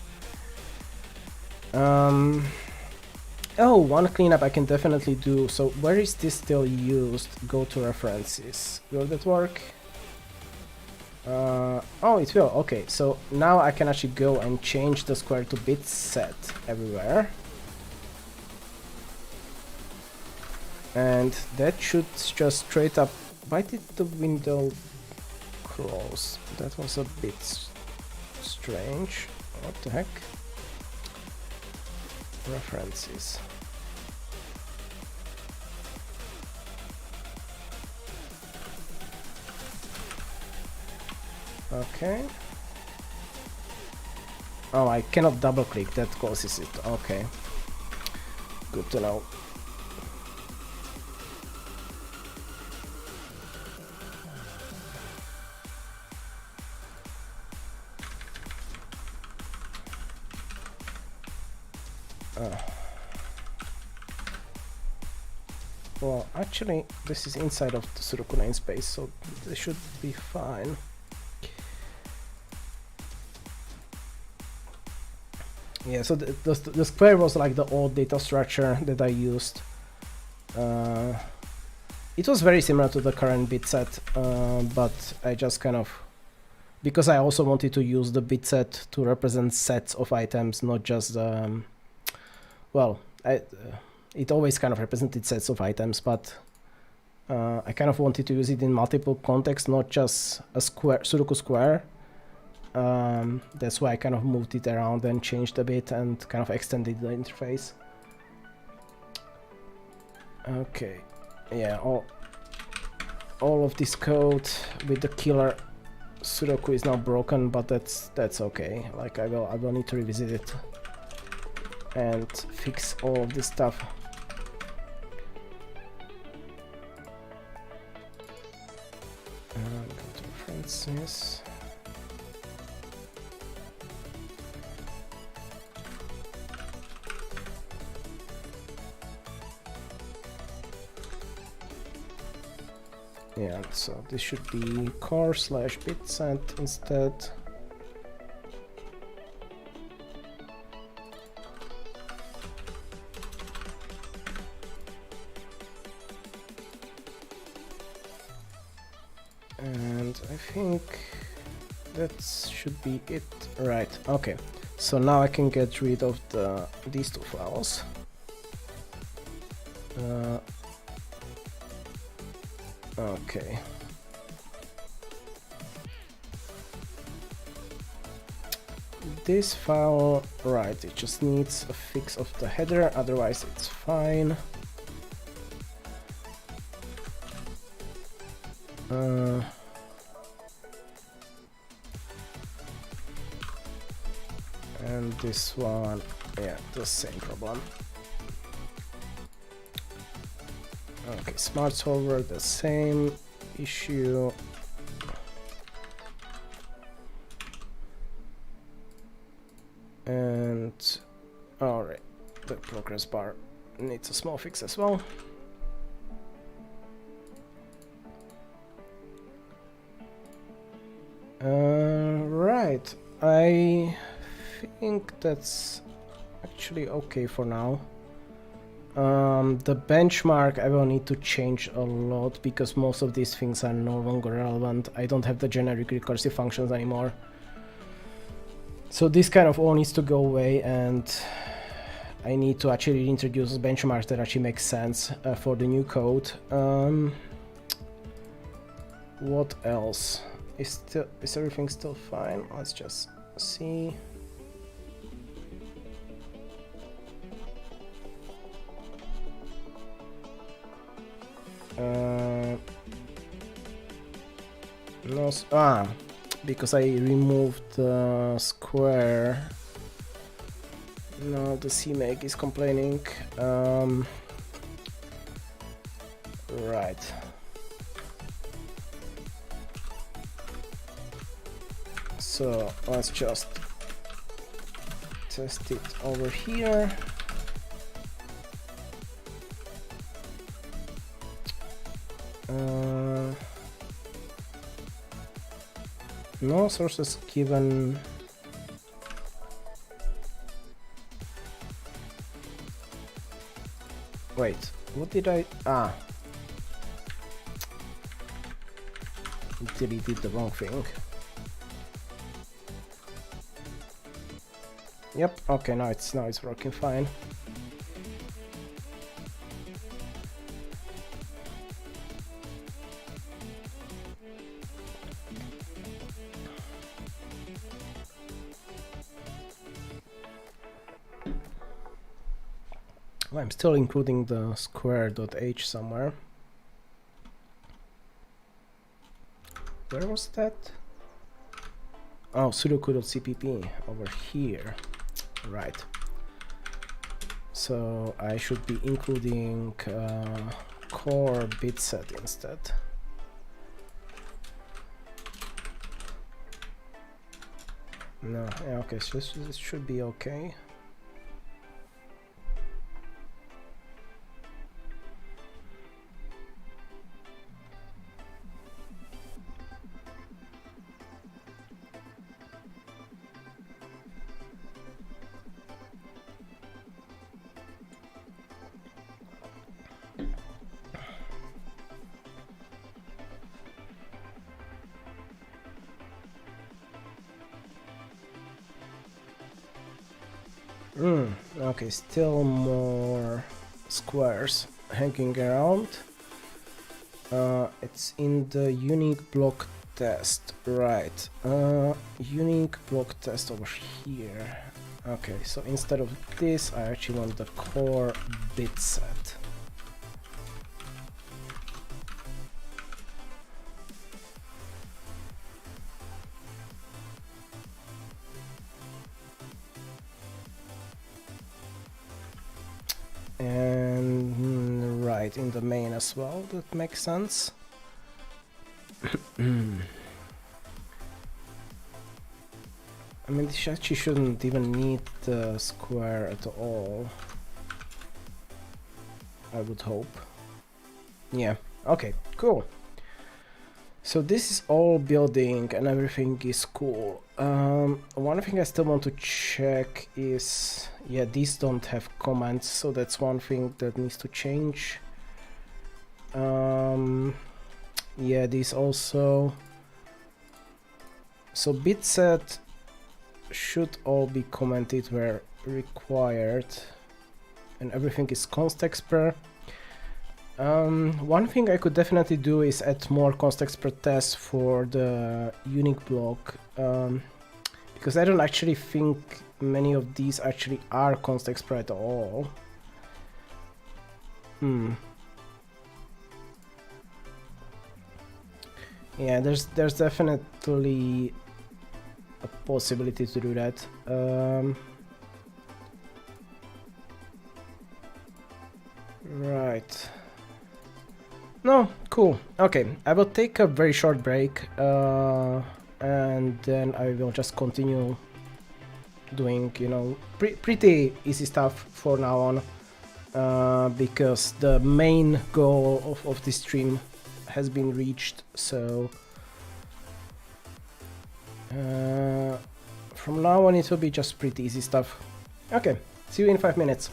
Oh, one cleanup I can definitely do. So where is this still used? Go to references. Will that work? Oh, it will. Okay, so now I can actually go and change the square to bit set everywhere. And that should just straight up. Why did the window close? That was a bit strange. What the heck? References. Okay. Oh, I cannot double click, that causes it. Okay. Good to know. Well, actually, this is inside of the Sudoku namespace, so this should be fine. Yeah, so the square was like the old data structure that I used. It was very similar to the current bit set, but I just kind of, because I also wanted to use the bit set to represent sets of items, not just, well, it always kind of represented sets of items, but I kind of wanted to use it in multiple contexts, not just a square, Sudoku square. That's why I kind of moved it around and changed a bit and kind of extended the interface. Okay, yeah, all of this code with the killer Sudoku is now broken, but that's okay. Like I will need to revisit it and fix all of this stuff. Go to references. Yeah, so this should be core/bitset instead. And I think that should be it. Right, okay. So now I can get rid of these two files. Okay. This file, right, it just needs a fix of the header, otherwise it's fine. And this one, yeah, the same problem. Okay, smart solver, the same issue. And alright, the progress bar needs a small fix as well. Right, I think that's actually okay for now. The benchmark I will need to change a lot because most of these things are no longer relevant. I don't have the generic recursive functions anymore. So this kind of all needs to go away, and I need to actually introduce benchmarks that actually make sense for the new code. What else? Is everything still fine? Let's just see. No, because I removed the square. No, the CMake is complaining. Right. So let's just test it over here. No sources given. Wait, what did I... deleted the wrong thing. Yep, okay, now it's working fine. I'm still including the square.h somewhere. Where was that? Oh, sudoku.cpp over here. Right. So I should be including core bit set instead. No, yeah, okay, so this should be okay. Okay, still more squares hanging around. It's in the unique block test, right? Unique block test over here. Okay, so instead of this, I actually want the core bit set. And right in the main as well, that makes sense. I mean, this actually shouldn't even need the square at all, I would hope. Yeah, okay, cool. So this is all building and everything is cool. One thing I still want to check is, yeah, these don't have comments, so that's one thing that needs to change. Yeah, these also. So bit set should all be commented where required, and everything is const expr. One thing I could definitely do is add more context per test for the unique block, because I don't actually think many of these actually are context per at all. Yeah, there's definitely a possibility to do that. Right. No, cool. Okay, I will take a very short break, and then I will just continue doing, you know, pretty easy stuff for now on, because the main goal of this stream has been reached, so from now on it will be just pretty easy stuff. Okay, see you in 5 minutes.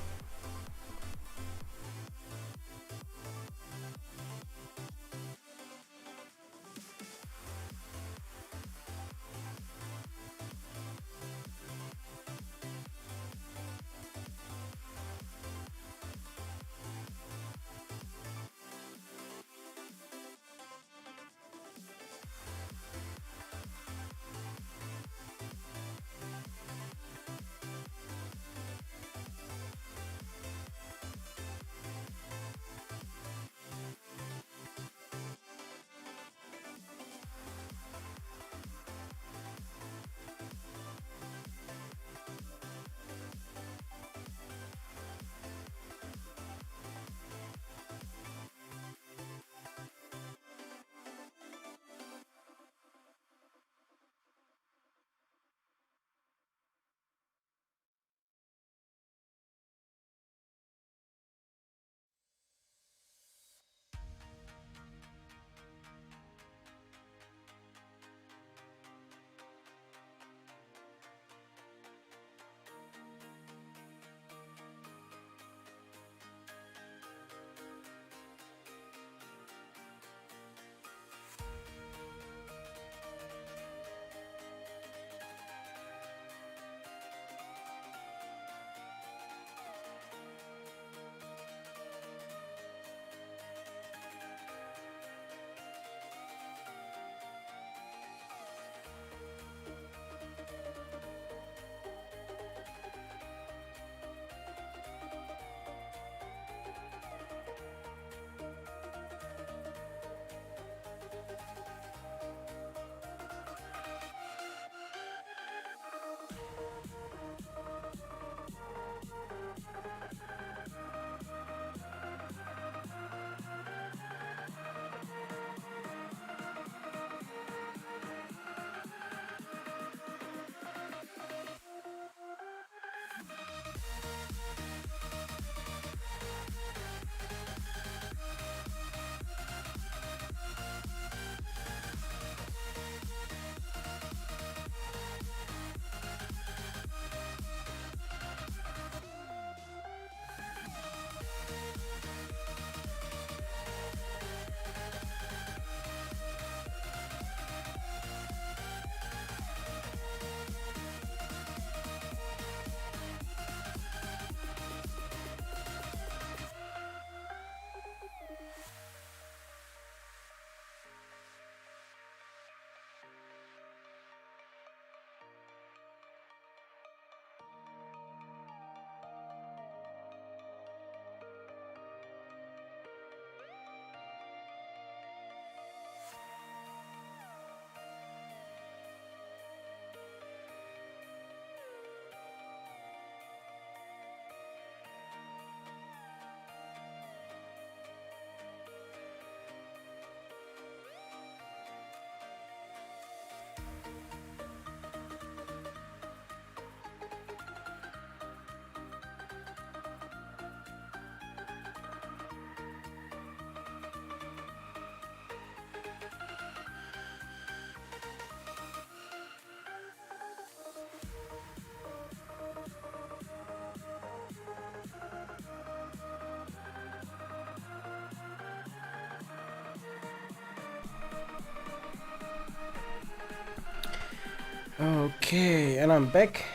Okay, and I'm back,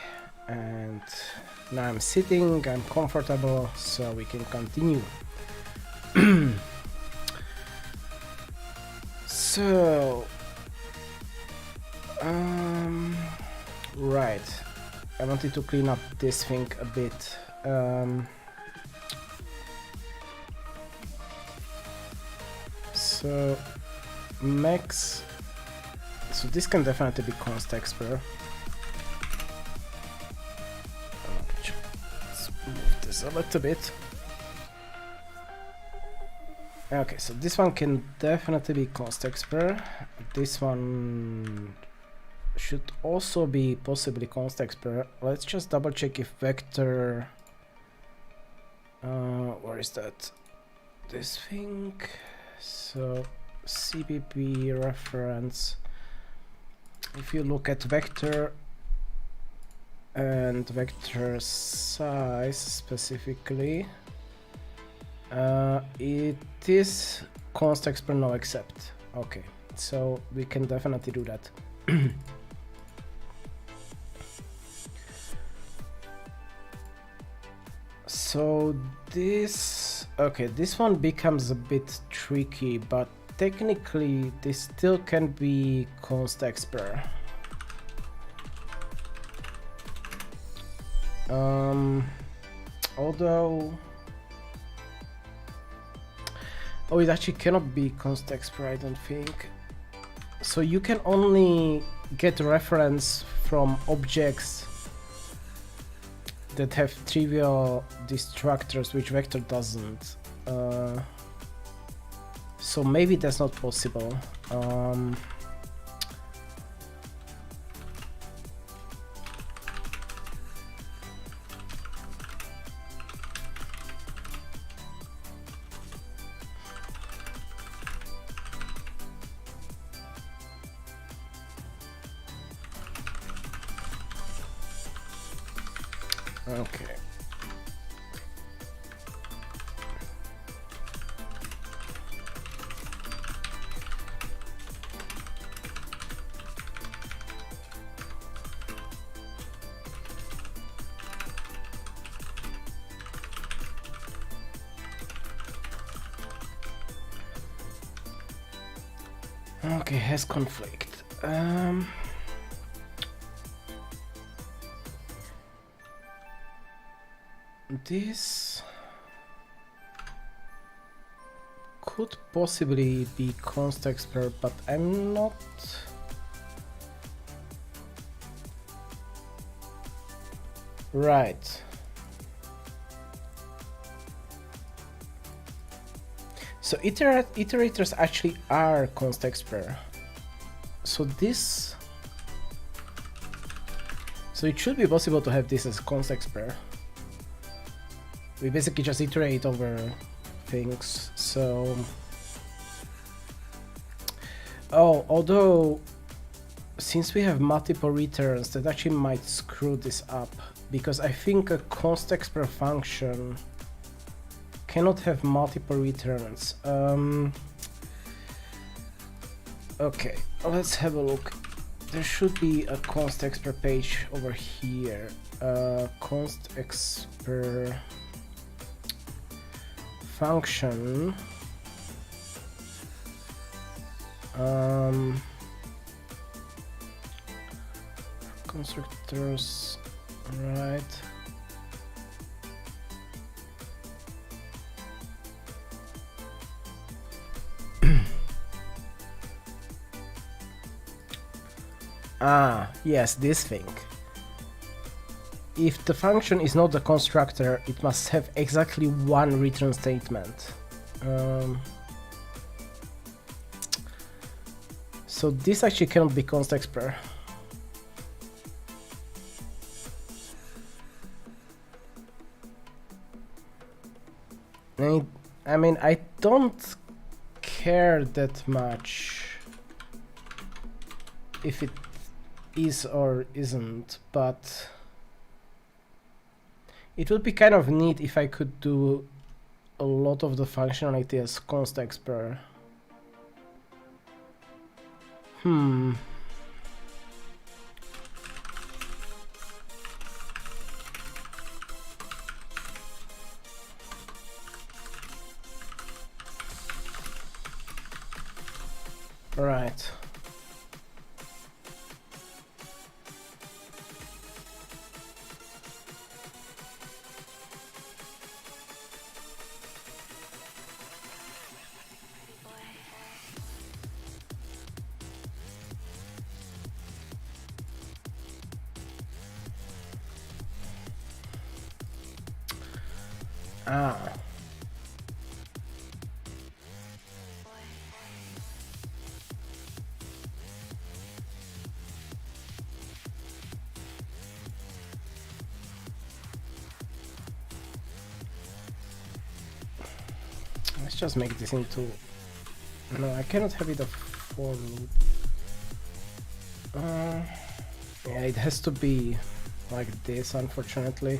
and now I'm sitting, I'm comfortable, so we can continue. So, right. I wanted to clean up this thing a bit. So, max. So this can definitely be const expert. Let's move this a little bit. Okay, so this one can definitely be const expert. This one should also be possibly const expert. Let's just double check if vector. Where is that? This thing. So CPP reference. If you look at vector and vector size specifically, it is const expert no except. Okay, so we can definitely do that. So this, okay, this one becomes a bit tricky, but technically this still can be const expert. Although, oh, it actually cannot be const expert, I don't think. So you can only get reference from objects that have trivial destructors, which vector doesn't. So maybe that's not possible. Okay. Okay, has conflict. This could possibly be const expert, but I'm not. Right. So iterators actually are const expert. So this. So it should be possible to have this as const expert. We basically just iterate over things, so... Oh, although, since we have multiple returns, that actually might screw this up, because I think a const expert function cannot have multiple returns. Okay, let's have a look. There should be a const expert page over here. Const expert function. Constructors, right? Ah, yes, this thing. If the function is not the constructor, it must have exactly one return statement. So this actually cannot be const expert. I mean, I don't care that much if it is or isn't, but it would be kind of neat if I could do a lot of the functionality as const expert. Right. Ah. Let's just make this into... No, I cannot have it a for loop. Yeah, it has to be like this, unfortunately.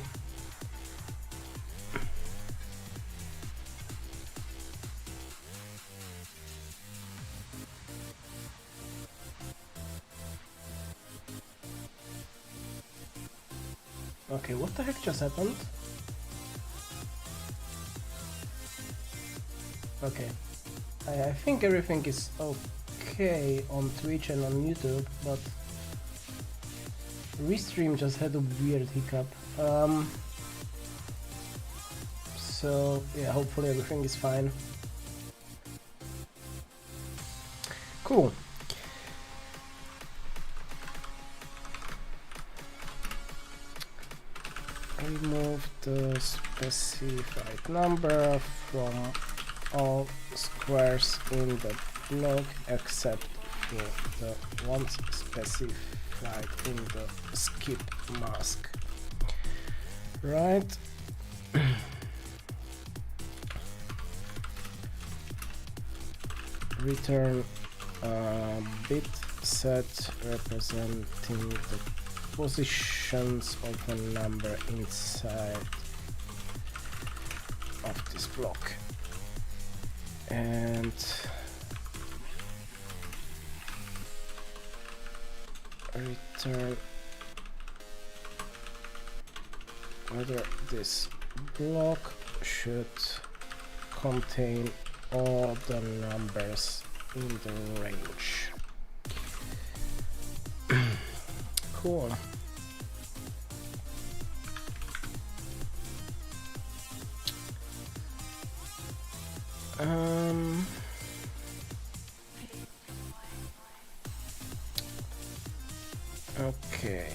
Okay, what the heck just happened? Okay, I think everything is okay on Twitch and on YouTube, but Restream just had a weird hiccup. So yeah, hopefully everything is fine. Cool. Remove the specified number from all squares in the block except for the ones specified in the skip mask. Right. Return a bit set representing the positions of a number inside of this block, and return whether this block should contain all the numbers in the range. Cool. Okay.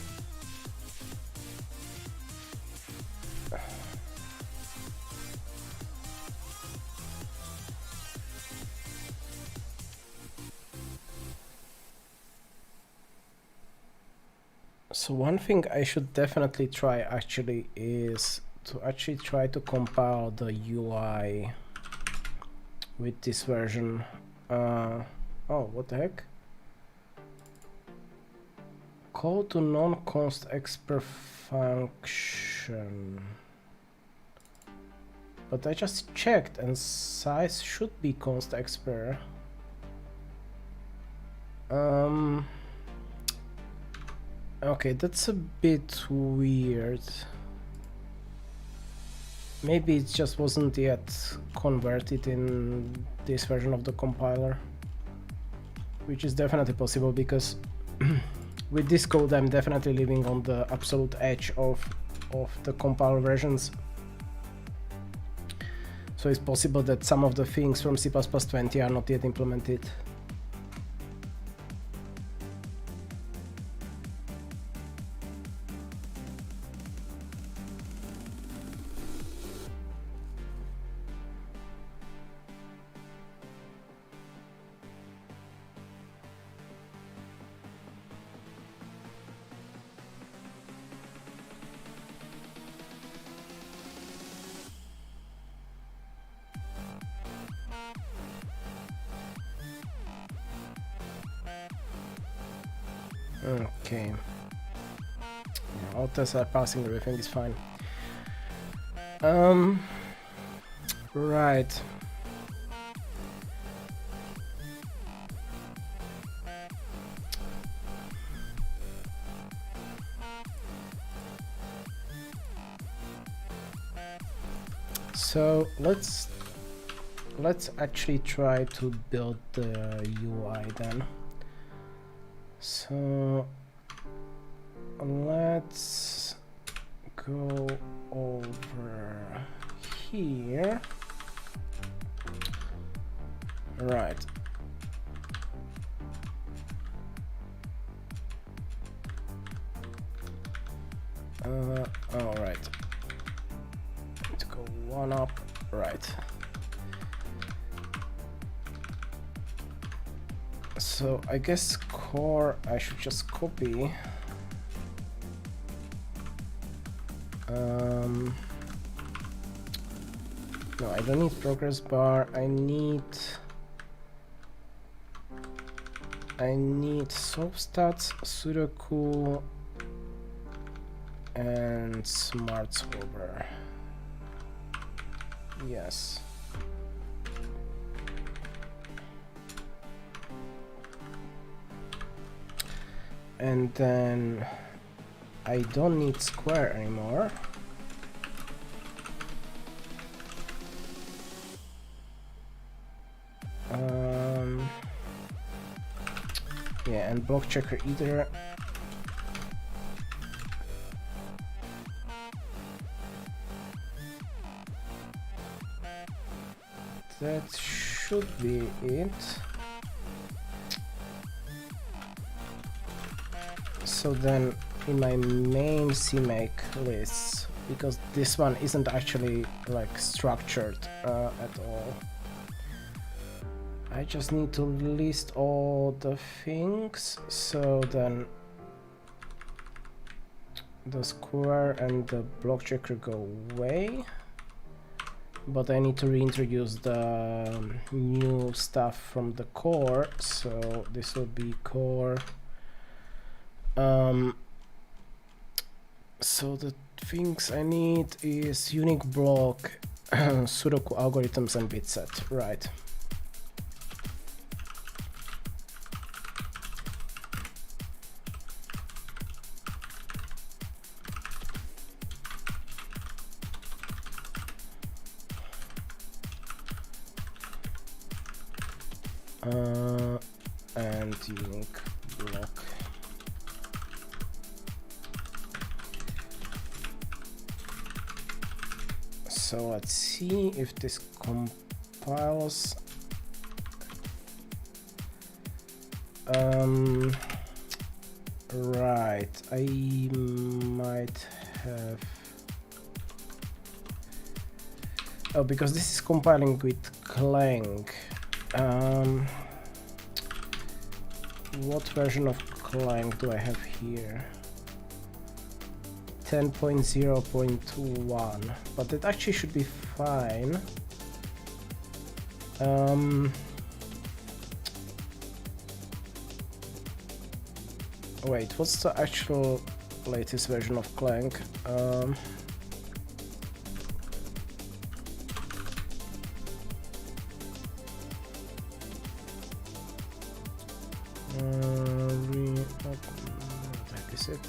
So one thing I should definitely try actually is to actually try to compile the UI with this version. Oh, what the heck? Call to non-const expr function. But I just checked and size should be const expr. Okay, that's a bit weird. Maybe it just wasn't yet converted in this version of the compiler, which is definitely possible because with this code I'm definitely living on the absolute edge of the compiler versions. So it's possible that some of the things from C++20 are not yet implemented. Okay. Yeah, all tests are passing, everything is fine. Right. So let's let's actually try to build the UI then. So let's go over here. Right. All right. Let's go one up. Right. So I guess core I should just copy. No, I don't need progress bar. I need Softstats, Sudoku, and Smart Solver. Yes. And then I don't need square anymore. Yeah, and block checker either. That should be it. So then in my main CMake lists, because this one isn't actually like structured at all, I just need to list all the things. So then the square and the block checker go away, but I need to reintroduce the new stuff from the core. So this will be core. So the things I need is unique block, Sudoku algorithms, and bit set. Right. And unique block. So let's see if this compiles. Right, I might have. Oh, because this is compiling with Clang. What version of Clang do I have here? 10.0.1, but it actually should be fine. Wait, what's the actual latest version of Clang? What is it?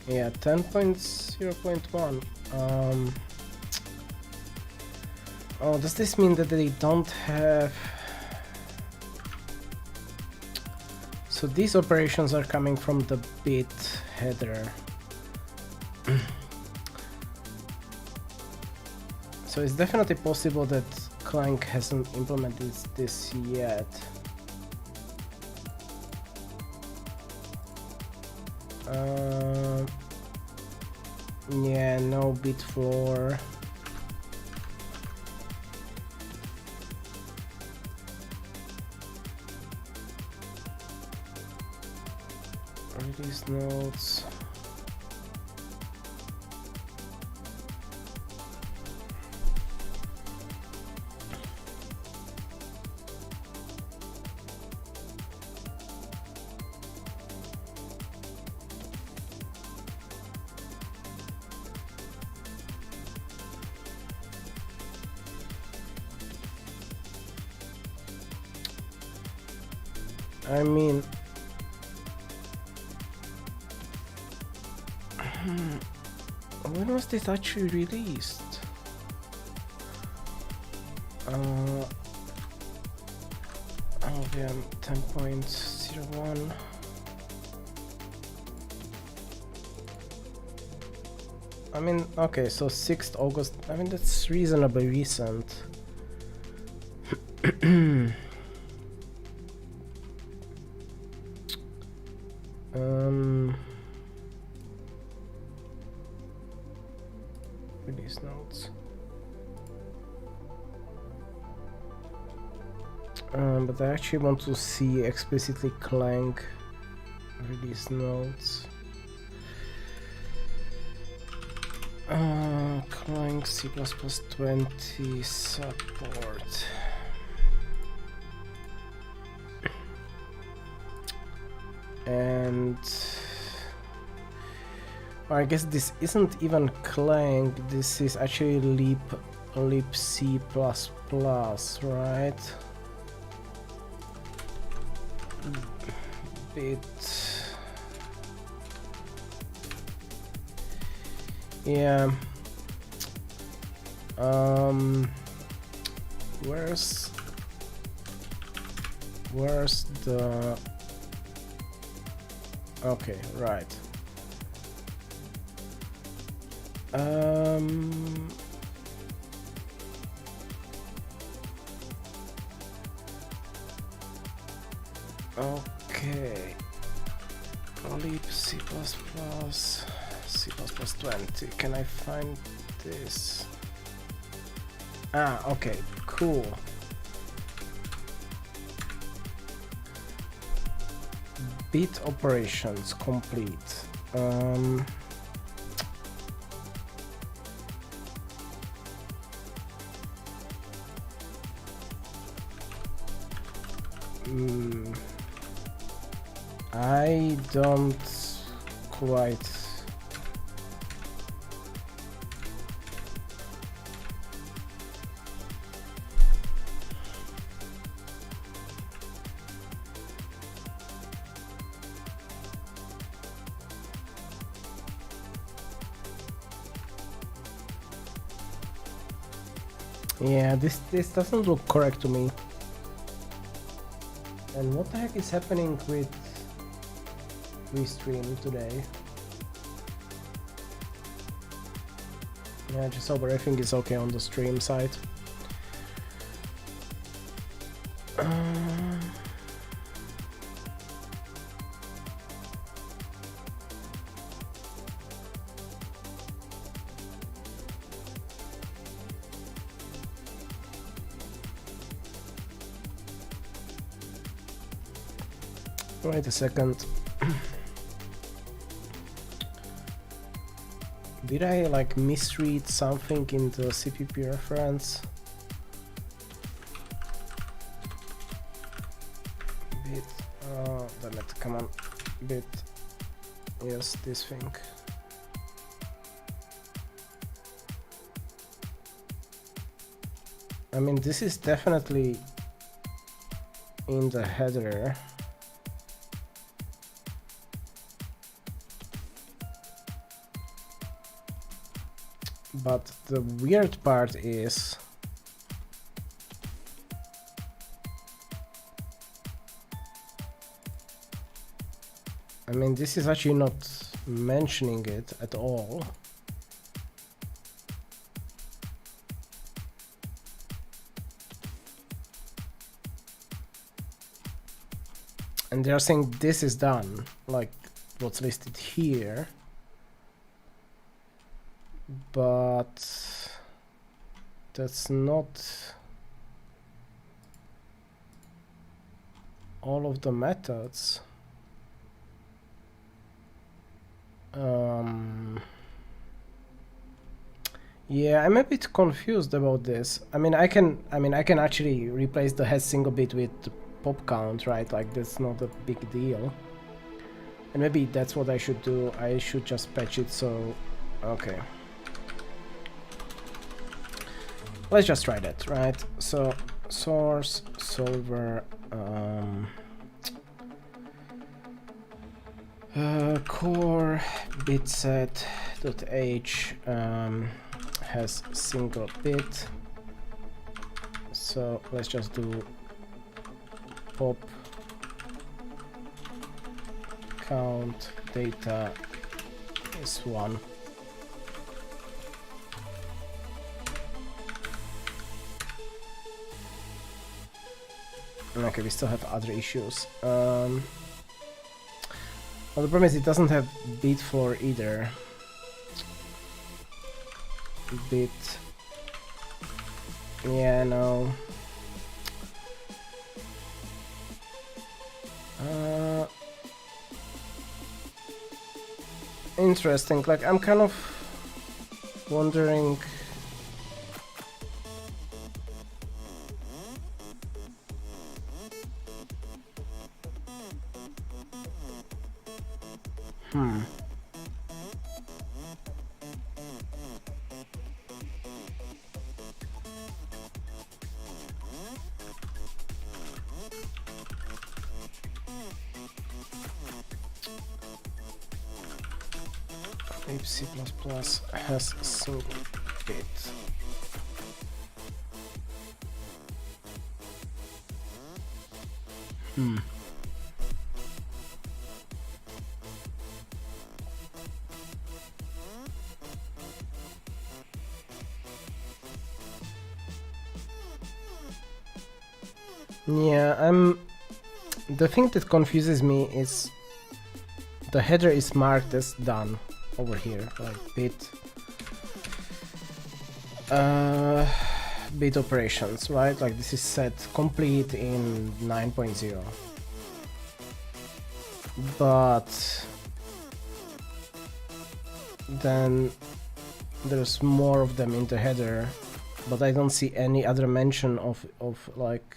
Yeah, 10.0.1. Oh, does this mean that they don't have... So these operations are coming from the bit header. So it's definitely possible that Clang hasn't implemented this yet. Yeah, no bit floor. Release notes. I mean, when was this actually released? LVM 10.01. I mean, okay, so 6th August, I mean, that's reasonably recent. Release notes. But I actually want to see explicitly Clang release notes. Clang C++20 support. And I guess this isn't even Clang, this is actually lib C++, right? Bit. Yeah. Where's the... Okay, right. Okay. Lib C++, C++20. Can I find this? Ah, okay, cool. Bit operations complete. I don't quite... Yeah, this doesn't look correct to me. And what the heck is happening with Restream today? Yeah, just hope everything is okay on the stream side. Wait a second. Did I like misread something in the CPP reference? Bit, damn it, come on, bit, yes, this thing. I mean, this is definitely in the header. But the weird part is I mean, this is actually not mentioning it at all. And they're saying this is done, like what's listed here. But that's not all of the methods. Yeah, I'm a bit confused about this. I mean, I can actually replace the head single bit with pop count, right? Like that's not a big deal. And maybe that's what I should do. I should just patch it so okay. Let's just try that, right? So source solver core bitset.h has single bit So let's just do pop count data is 1. Okay, we still have other issues. Well, the problem is it doesn't have bit for either. Bit. Yeah, no. Interesting. Like, I'm kind of wondering. Maybe C++ has a single bit. Yeah, the thing that confuses me is the header is marked as done over here, like bit operations, right? Like this is set complete in 9.0. But then there's more of them in the header, but I don't see any other mention of like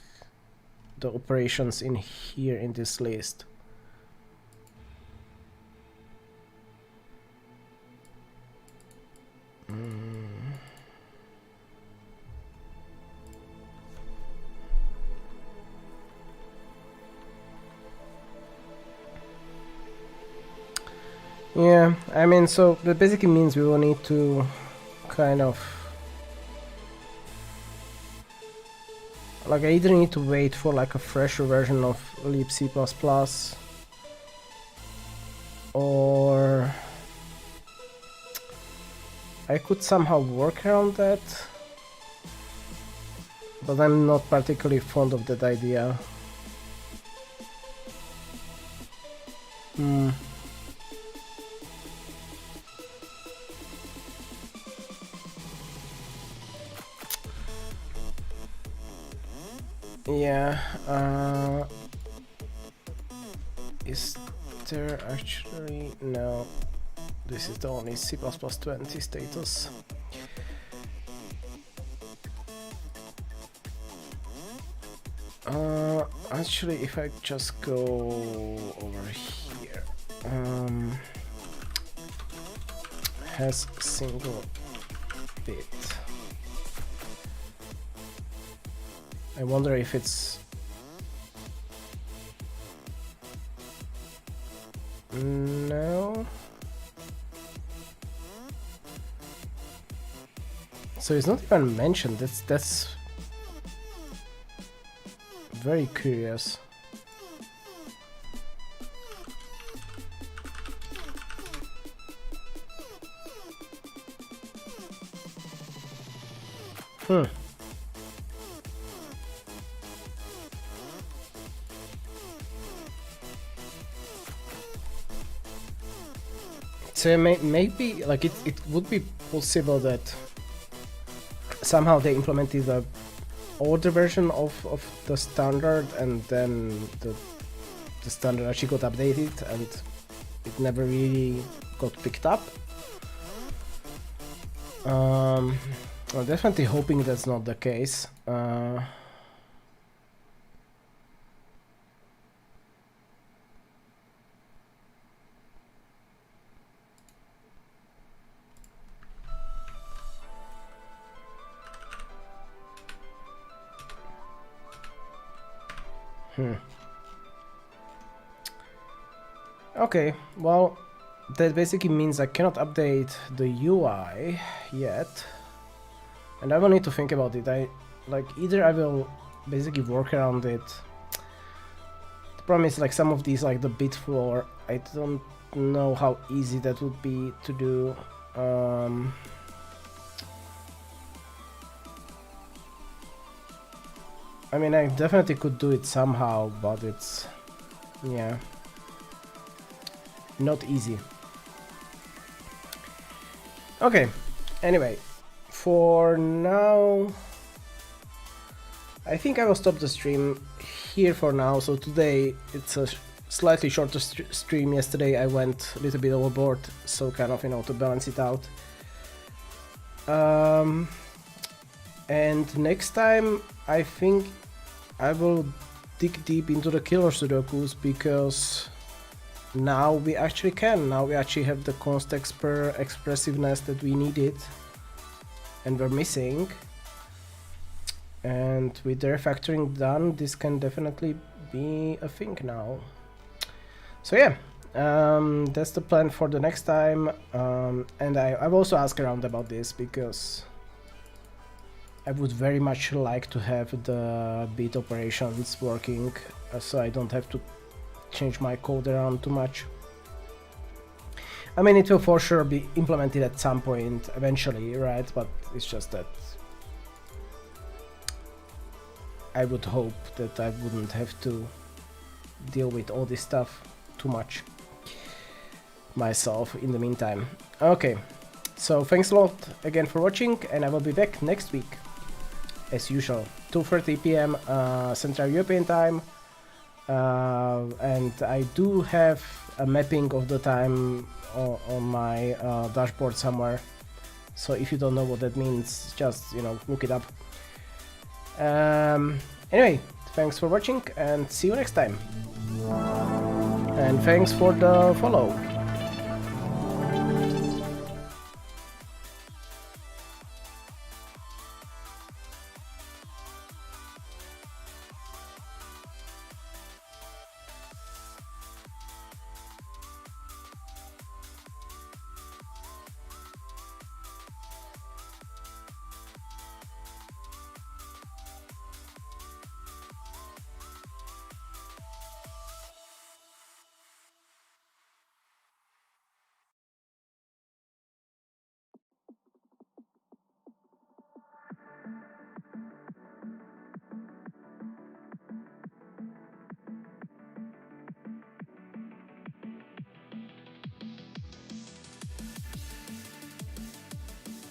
the operations in here in this list. Yeah, I mean, so that basically means we will need to kind of like I either need to wait for like a fresher version of libc++, or I could somehow work around that, but I'm not particularly fond of that idea. Yeah, is there actually... no, this is the only C++20 status. Actually, if I just go over here, has single bit. I wonder if it's... no. So it's not even mentioned. That's very curious. So maybe like it would be possible that somehow they implemented the older version of the standard, and then the standard actually got updated and it never really got picked up. I'm definitely hoping that's not the case. Okay, well, that basically means I cannot update the UI yet, and I will need to think about it. like either I will basically work around it. The problem is like some of these, like the bit floor, I don't know how easy that would be to do. I mean, I definitely could do it somehow, but it's, yeah, not easy. Okay, anyway, for now, I think I will stop the stream here for now. So today it's a slightly shorter stream. Yesterday I went a little bit overboard, so kind of, you know, to balance it out. And next time I think I will dig deep into the killer Sudokus, because now we actually can. Now we actually have the const expressiveness that we needed and we're missing. And with the refactoring done, this can definitely be a thing now. So yeah, that's the plan for the next time. And I've also asked around about this, because I would very much like to have the bit operations working, so I don't have to change my code around too much. I mean, it will for sure be implemented at some point eventually, right? But it's just that I would hope that I wouldn't have to deal with all this stuff too much myself in the meantime. Okay, so thanks a lot again for watching, and I will be back next week as usual, 2:30 p.m. Central European time, and I do have a mapping of the time on my dashboard somewhere, so if you don't know what that means, just, you know, look it up. Anyway, thanks for watching and see you next time, and thanks for the follow.